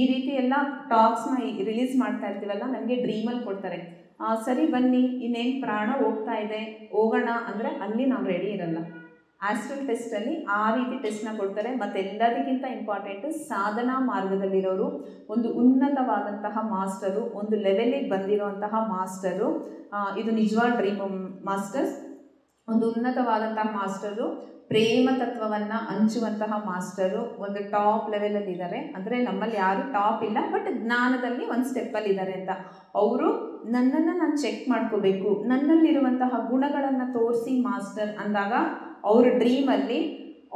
ಈ ರೀತಿ ಎಲ್ಲ ಟಾಕ್ಸ್ನ ರಿಲೀಸ್ ಮಾಡ್ತಾ ಇರ್ತೀವಲ್ಲ, ನಮಗೆ ಡ್ರೀಮಲ್ಲಿ ಕೊಡ್ತಾರೆ. ಸರಿ ಬನ್ನಿ ಇನ್ನೇನು ಪ್ರಾಣ ಹೋಗ್ತಾ ಇದೆ ಹೋಗೋಣ ಅಂದರೆ ಅಲ್ಲಿ ನಾವು ರೆಡಿ ಇರಲ್ಲ. ಆಸ್ಟ್ರಲ್ ಟೆಸ್ಟಲ್ಲಿ ಆ ರೀತಿ ಟೆಸ್ಟ್ನ ಕೊಡ್ತಾರೆ. ಮತ್ತು ಎಲ್ಲದಕ್ಕಿಂತ ಇಂಪಾರ್ಟೆಂಟು ಸಾಧನಾ ಮಾರ್ಗದಲ್ಲಿರೋರು, ಒಂದು ಉನ್ನತವಾದಂತಹ ಮಾಸ್ಟರು, ಒಂದು ಲೆವೆಲಿಗೆ ಬಂದಿರುವಂತಹ ಮಾಸ್ಟರು, ಇದು ನಿಜವಾದ ಡ್ರೀಮ್ ಮಾಸ್ಟರ್ಸ್. ಒಂದು ಉನ್ನತವಾದಂತಹ ಮಾಸ್ಟರು, ಪ್ರೇಮ ತತ್ವವನ್ನು ಹಂಚುವಂತಹ ಮಾಸ್ಟರು, ಒಂದು ಟಾಪ್ ಲೆವೆಲಲ್ಲಿ ಇದ್ದಾರೆ. ಅಂದರೆ ನಮ್ಮಲ್ಲಿ ಯಾರು ಟಾಪ್ ಇಲ್ಲ, ಬಟ್ ಜ್ಞಾನದಲ್ಲಿ ಒಂದು ಸ್ಟೆಪ್ಪಲ್ಲಿ ಇದ್ದಾರೆ ಅಂತ. ಅವರು ನನ್ನನ್ನು ನಾನು ಚೆಕ್ ಮಾಡ್ಕೋಬೇಕು, ನನ್ನಲ್ಲಿರುವಂತಹ ಗುಣಗಳನ್ನು ತೋರಿಸಿ ಮಾಸ್ಟರ್ ಅಂದಾಗ ಅವ್ರ ಡ್ರೀಮಲ್ಲಿ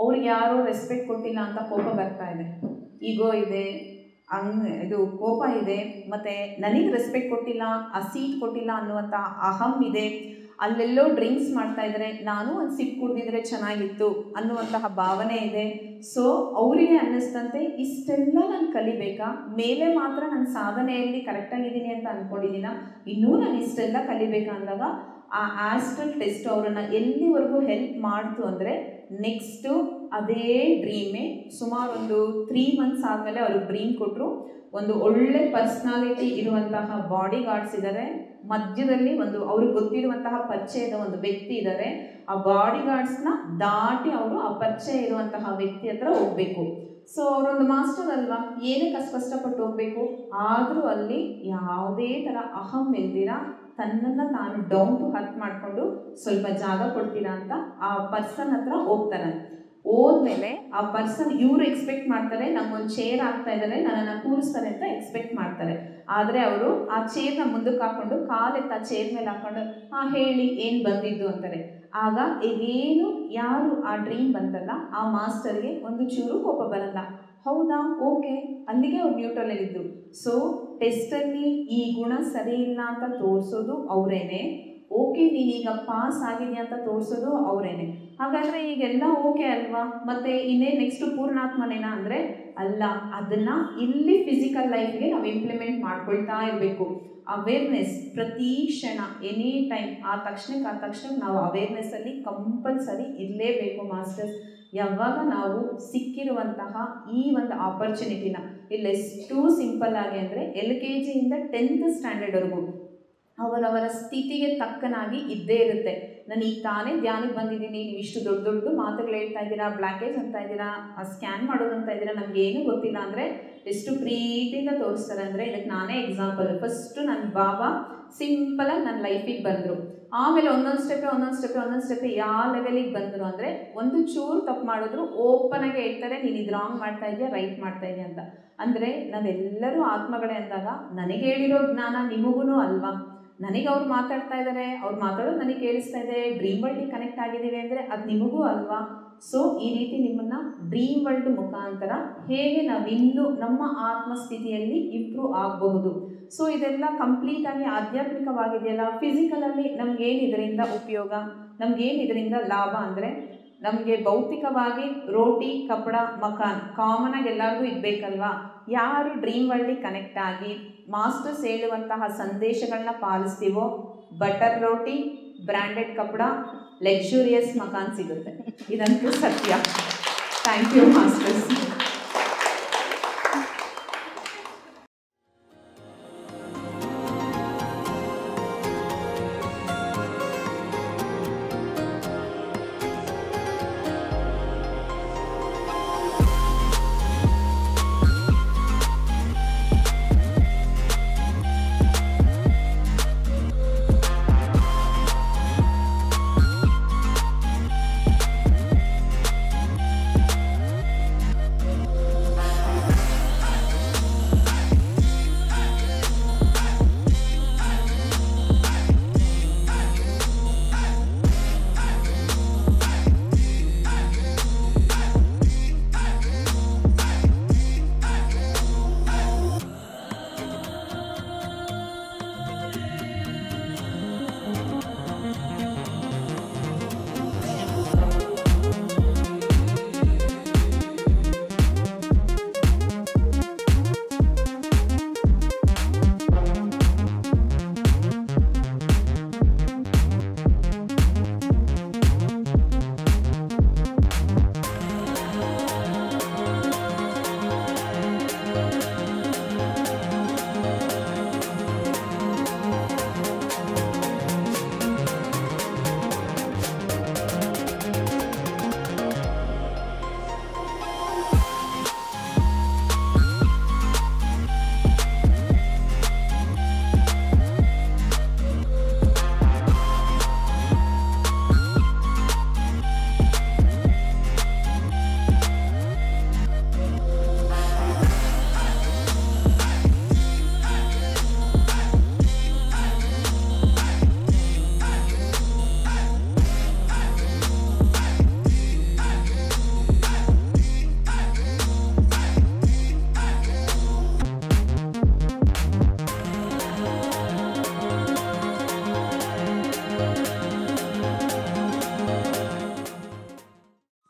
ಅವ್ರಿಗೆ ಯಾರೋ ರೆಸ್ಪೆಕ್ಟ್ ಕೊಟ್ಟಿಲ್ಲ ಅಂತ ಕೋಪ ಬರ್ತಾ ಇದೆ, ಈಗೋ ಇದೆ, ಇದು ಕೋಪ ಇದೆ, ಮತ್ತು ನನಗೆ ರೆಸ್ಪೆಕ್ಟ್ ಕೊಟ್ಟಿಲ್ಲ, ಆ ಸೀಟ್ ಕೊಟ್ಟಿಲ್ಲ ಅನ್ನುವಂಥ ಅಹಂ ಇದೆ. ಅಲ್ಲೆಲ್ಲೋ ಡ್ರಿಂಕ್ಸ್ ಮಾಡ್ತಾ ಇದ್ದಾರೆ, ನಾನು ಒಂದು ಸಿಪ್ ಕುಡಿದಿದ್ರೆ ಚೆನ್ನಾಗಿತ್ತು ಅನ್ನುವಂತಹ ಭಾವನೆ ಇದೆ. ಸೊ ಅವರಿಗೆ ಅನ್ನಿಸ್ತಂತೆ ಇಷ್ಟೆಲ್ಲ ನಾನು ಕಲಿಬೇಕಾ, ಮೇಲೆ ಮಾತ್ರ ನನ್ನ ಸಾಧನೆಯಲ್ಲಿ ಕರೆಕ್ಟಾಗಿದ್ದೀನಿ ಅಂತ ಅಂದ್ಕೊಂಡಿದ್ದೀನ, ಇನ್ನೂ ನಾನು ಇಷ್ಟೆಲ್ಲ ಕಲಿಬೇಕಾ ಅಂದಾಗ ಆ ಆಸ್ಟ್ರಲ್ ಟೆಸ್ಟ್ ಅವರನ್ನು ಎಲ್ಲಿವರೆಗೂ ಹೆಲ್ಪ್ ಮಾಡ್ತು ಅಂದರೆ ನೆಕ್ಸ್ಟು ಅದೇ ಡ್ರೀಮೇ ಸುಮಾರು ಒಂದು 3 months ಆದಮೇಲೆ ಅವ್ರಿಗೆ ಡ್ರೀಮ್ ಕೊಟ್ಟರು. ಒಂದು ಒಳ್ಳೆ ಪರ್ಸ್ನಾಲಿಟಿ ಇರುವಂತಹ ಬಾಡಿ ಗಾರ್ಡ್ಸ್ ಇದ್ದಾರೆ, ಮಧ್ಯದಲ್ಲಿ ಒಂದು ಅವ್ರಿಗೆ ಗೊತ್ತಿರುವಂತಹ ಪರಿಚಯದ ಒಂದು ವ್ಯಕ್ತಿ ಇದ್ದಾರೆ. ಆ ಬಾಡಿ ಗಾರ್ಡ್ಸ್ನ ದಾಟಿ ಅವರು ಆ ಪರಿಚಯ ಇರುವಂತಹ ವ್ಯಕ್ತಿ ಹತ್ರ ಹೋಗಬೇಕು. ಸೊ ಅವರೊಂದು ಮಾಸ್ಟರ್ ಅಲ್ವಾ, ಏನಕ್ಕೆ ಅಷ್ಟು ಕಷ್ಟಪಟ್ಟು ಹೋಗಬೇಕು, ಆದರೂ ಅಲ್ಲಿ ಯಾವುದೇ ಥರ ಅಹಂ ಇಲ್ದಿರ ತನ್ನನ್ನು ತಾನು ಡೌನ್ ಟು ಹರ್ತ್ ಮಾಡಿಕೊಂಡು ಸ್ವಲ್ಪ ಜಾಗ ಕೊಡ್ತೀರಾ ಅಂತ ಆ ಪರ್ಸನ್ ಹತ್ರ ಹೋಗ್ತಾರೆ. ಹೋದ್ಮೇಲೆ ಆ ಪರ್ಸನ್ ಇವರು ಎಕ್ಸ್ಪೆಕ್ಟ್ ಮಾಡ್ತಾರೆ, ನಮಗೊಂದು ಚೇರ್ ಆಗ್ತಾ ಇದ್ದಾರೆ, ನನ್ನನ್ನು ಕೂರಿಸ್ತಾರೆ ಅಂತ ಎಕ್ಸ್ಪೆಕ್ಟ್ ಮಾಡ್ತಾರೆ. ಆದರೆ ಅವರು ಆ ಚೇರ್ನ ಮುಂದಕ್ಕೆ ಹಾಕ್ಕೊಂಡು ಕಾಲೆತ್ತ ಆ ಚೇರ್ ಮೇಲೆ ಹಾಕ್ಕೊಂಡು ಹೇಳಿ ಏನು ಬಂದಿದ್ದು ಅಂತಾರೆ. ಆಗ ಈಗೇನು ಯಾರು ಆ ಡ್ರೀಮ್ ಬಂತಲ್ಲ ಆ ಮಾಸ್ಟರ್ಗೆ ಒಂದು ಚೂರು ಕೋಪ ಬರಲ್ಲ. ಹೌದಾ, ಓಕೆ, ಅಲ್ಲಿಗೆ ಅವ್ರು ನ್ಯೂಟ್ರಲಲ್ಲಿದ್ದರು. ಸೊ ಟೆಸ್ಟಲ್ಲಿ ಈ ಗುಣ ಸರಿ ಇಲ್ಲ ಅಂತ ತೋರಿಸೋದು ಅವರೇನೆ, ಓಕೆ ನೀನೀಗ ಪಾಸ್ ಆಗಿದೆಯಾ ಅಂತ ತೋರಿಸೋದು ಅವರೇನೆ. ಹಾಗಾದರೆ ಈಗೆಲ್ಲ ಓಕೆ ಅಲ್ವಾ, ಮತ್ತು ಇನ್ನೇ ನೆಕ್ಸ್ಟು ಪೂರ್ಣಾತ್ಮನೇನಾ ಅಂದರೆ ಅಲ್ಲ, ಅದನ್ನು ಇಲ್ಲಿ ಫಿಸಿಕಲ್ ಲೈಫ್ಗೆ ನಾವು ಇಂಪ್ಲಿಮೆಂಟ್ ಮಾಡ್ಕೊಳ್ತಾ ಇರಬೇಕು. ಅವೇರ್ನೆಸ್ ಪ್ರತಿ ಕ್ಷಣ ಎನಿ ಟೈಮ್ ಆ ತಕ್ಷಣಕ್ಕೆ ನಾವು ಅವೇರ್ನೆಸ್ಸಲ್ಲಿ ಕಂಪಲ್ಸರಿ ಇರಲೇಬೇಕು ಮಾಸ್ಟರ್ಸ್. ಯಾವಾಗ ನಾವು ಸಿಕ್ಕಿರುವಂತಹ ಈ ಒಂದು ಆಪರ್ಚುನಿಟಿನ ಇಲ್ಲೆಷ್ಟು ಸಿಂಪಲ್ ಆಗಿ ಅಂದರೆ LKG ಇಂದ 10th ಸ್ಟ್ಯಾಂಡರ್ಡ್ವರೆಗೂ ಅವರವರ ಸ್ಥಿತಿಗೆ ತಕ್ಕನಾಗಿ ಇದ್ದೇ ಇರುತ್ತೆ. ನಾನು ಈಗ ತಾನೇ ಧ್ಯಾನಕ್ಕೆ ಬಂದಿದ್ದೀನಿ, ನೀವು ಇಷ್ಟು ದೊಡ್ಡ ದೊಡ್ಡ ಮಾತುಗಳು ಹೇಳ್ತಾ ಇದ್ದೀರಾ, ಬ್ಲ್ಯಾಕೇಜ್ ಅಂತ ಇದ್ದೀರಾ, ಸ್ಕ್ಯಾನ್ ಮಾಡೋದು ಅಂತ ಇದ್ದೀರಾ, ನಮಗೇನು ಗೊತ್ತಿಲ್ಲ ಅಂದರೆ ಎಷ್ಟು ಪ್ರೀತಿಯಿಂದ ತೋರಿಸ್ತಾರೆ ಅಂದರೆ ಇದಕ್ಕೆ ನಾನೇ ಎಕ್ಸಾಂಪಲ್. ಫಸ್ಟು ನನ್ನ ಬಾಬಾ ಸಿಂಪಲಾಗಿ ನನ್ನ ಲೈಫಿಗೆ ಬಂದರು, ಆಮೇಲೆ ಒಂದೊಂದು ಸ್ಟೆಪ್ಪೆ ಯಾವ ಲೆವೆಲಿಗೆ ಬಂದರು ಅಂದರೆ ಒಂದು ಚೂರು ತಪ್ಪು ಮಾಡಿದ್ರು ಓಪನಾಗೆ ಹೇಳ್ತಾರೆ, ನೀನು ಇದು ರಾಂಗ್ ಮಾಡ್ತಾ ಇದೆಯಾ, ರೈಟ್ ಮಾಡ್ತಾ ಇದೆಯಾ ಅಂತ. ಅಂದರೆ ನಾವೆಲ್ಲರೂ ಆತ್ಮಗಳೇ ಅಂದಾಗ ನನಗೆ ಹೇಳಿರೋ ಜ್ಞಾನ ನಿಮಗೂ ಅಲ್ವಾ, ನನಗೆ ಅವ್ರು ಮಾತಾಡ್ತಾ ಇದ್ದಾರೆ, ಅವ್ರು ಮಾತಾಡೋದು ನನಗೆ ಕೇಳಿಸ್ತಾ ಇದೆ, ಡ್ರೀಮ್ ವರ್ಲ್ಡಿಗೆ ಕನೆಕ್ಟ್ ಆಗಿದ್ದೀವಿ ಅಂದರೆ ಅದು ನಿಮಗೂ ಅಲ್ವಾ. ಸೊ ಈ ರೀತಿ ನಿಮ್ಮನ್ನು ಡ್ರೀಮ್ ವರ್ಲ್ಡ್ ಮುಖಾಂತರ ಹೇಗೆ ನಾವಿನ್ನೂ ನಮ್ಮ ಆತ್ಮಸ್ಥಿತಿಯಲ್ಲಿ ಇಂಪ್ರೂವ್ ಆಗಬಹುದು. ಸೊ ಇದೆಲ್ಲ ಕಂಪ್ಲೀಟಾಗಿ ಆಧ್ಯಾತ್ಮಿಕವಾಗಿದೆಯಲ್ಲ. ಫಿಸಿಕಲಲ್ಲಿ ನಮಗೇನು ಇದರಿಂದ ಉಪಯೋಗ, ನಮಗೇನು ಇದರಿಂದ ಲಾಭ ಅಂದರೆ ನಮಗೆ ಭೌತಿಕವಾಗಿ ರೋಟಿ ಕಪಡ ಮಕಾನ್ ಕಾಮನಾಗಿ ಎಲ್ಲರಿಗೂ ಇರಬೇಕಲ್ವಾ. ಯಾರು ಡ್ರೀಮ್ ವರ್ಲ್ಡಿಗೆ ಕನೆಕ್ಟ್ ಆಗಿ ಮಾಸ್ಟರ್ಸ್ ಹೇಳುವಂತಹ ಸಂದೇಶಗಳನ್ನ ಪಾಲಿಸ್ತೀವೋ ಬಟರ್ ರೋಟಿ, ಬ್ರ್ಯಾಂಡೆಡ್ ಕಪಡ, ಲಕ್ಸುರಿಯಸ್ ಮಕಾನ್ ಸಿಗುತ್ತೆ. ಇದಂತೂ ಸತ್ಯ. Thank you masters.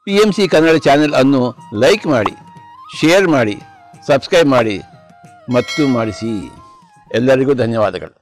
PMC Kannada channel ಅನ್ನು ಲೈಕ್ ಮಾಡಿ, ಶೇರ್ ಮಾಡಿ, ಸಬ್ಸ್ಕ್ರೈಬ್ ಮಾಡಿ ಮತ್ತು ಮಾಡಿಸಿ. ಎಲ್ಲರಿಗೂ ಧನ್ಯವಾದಗಳು.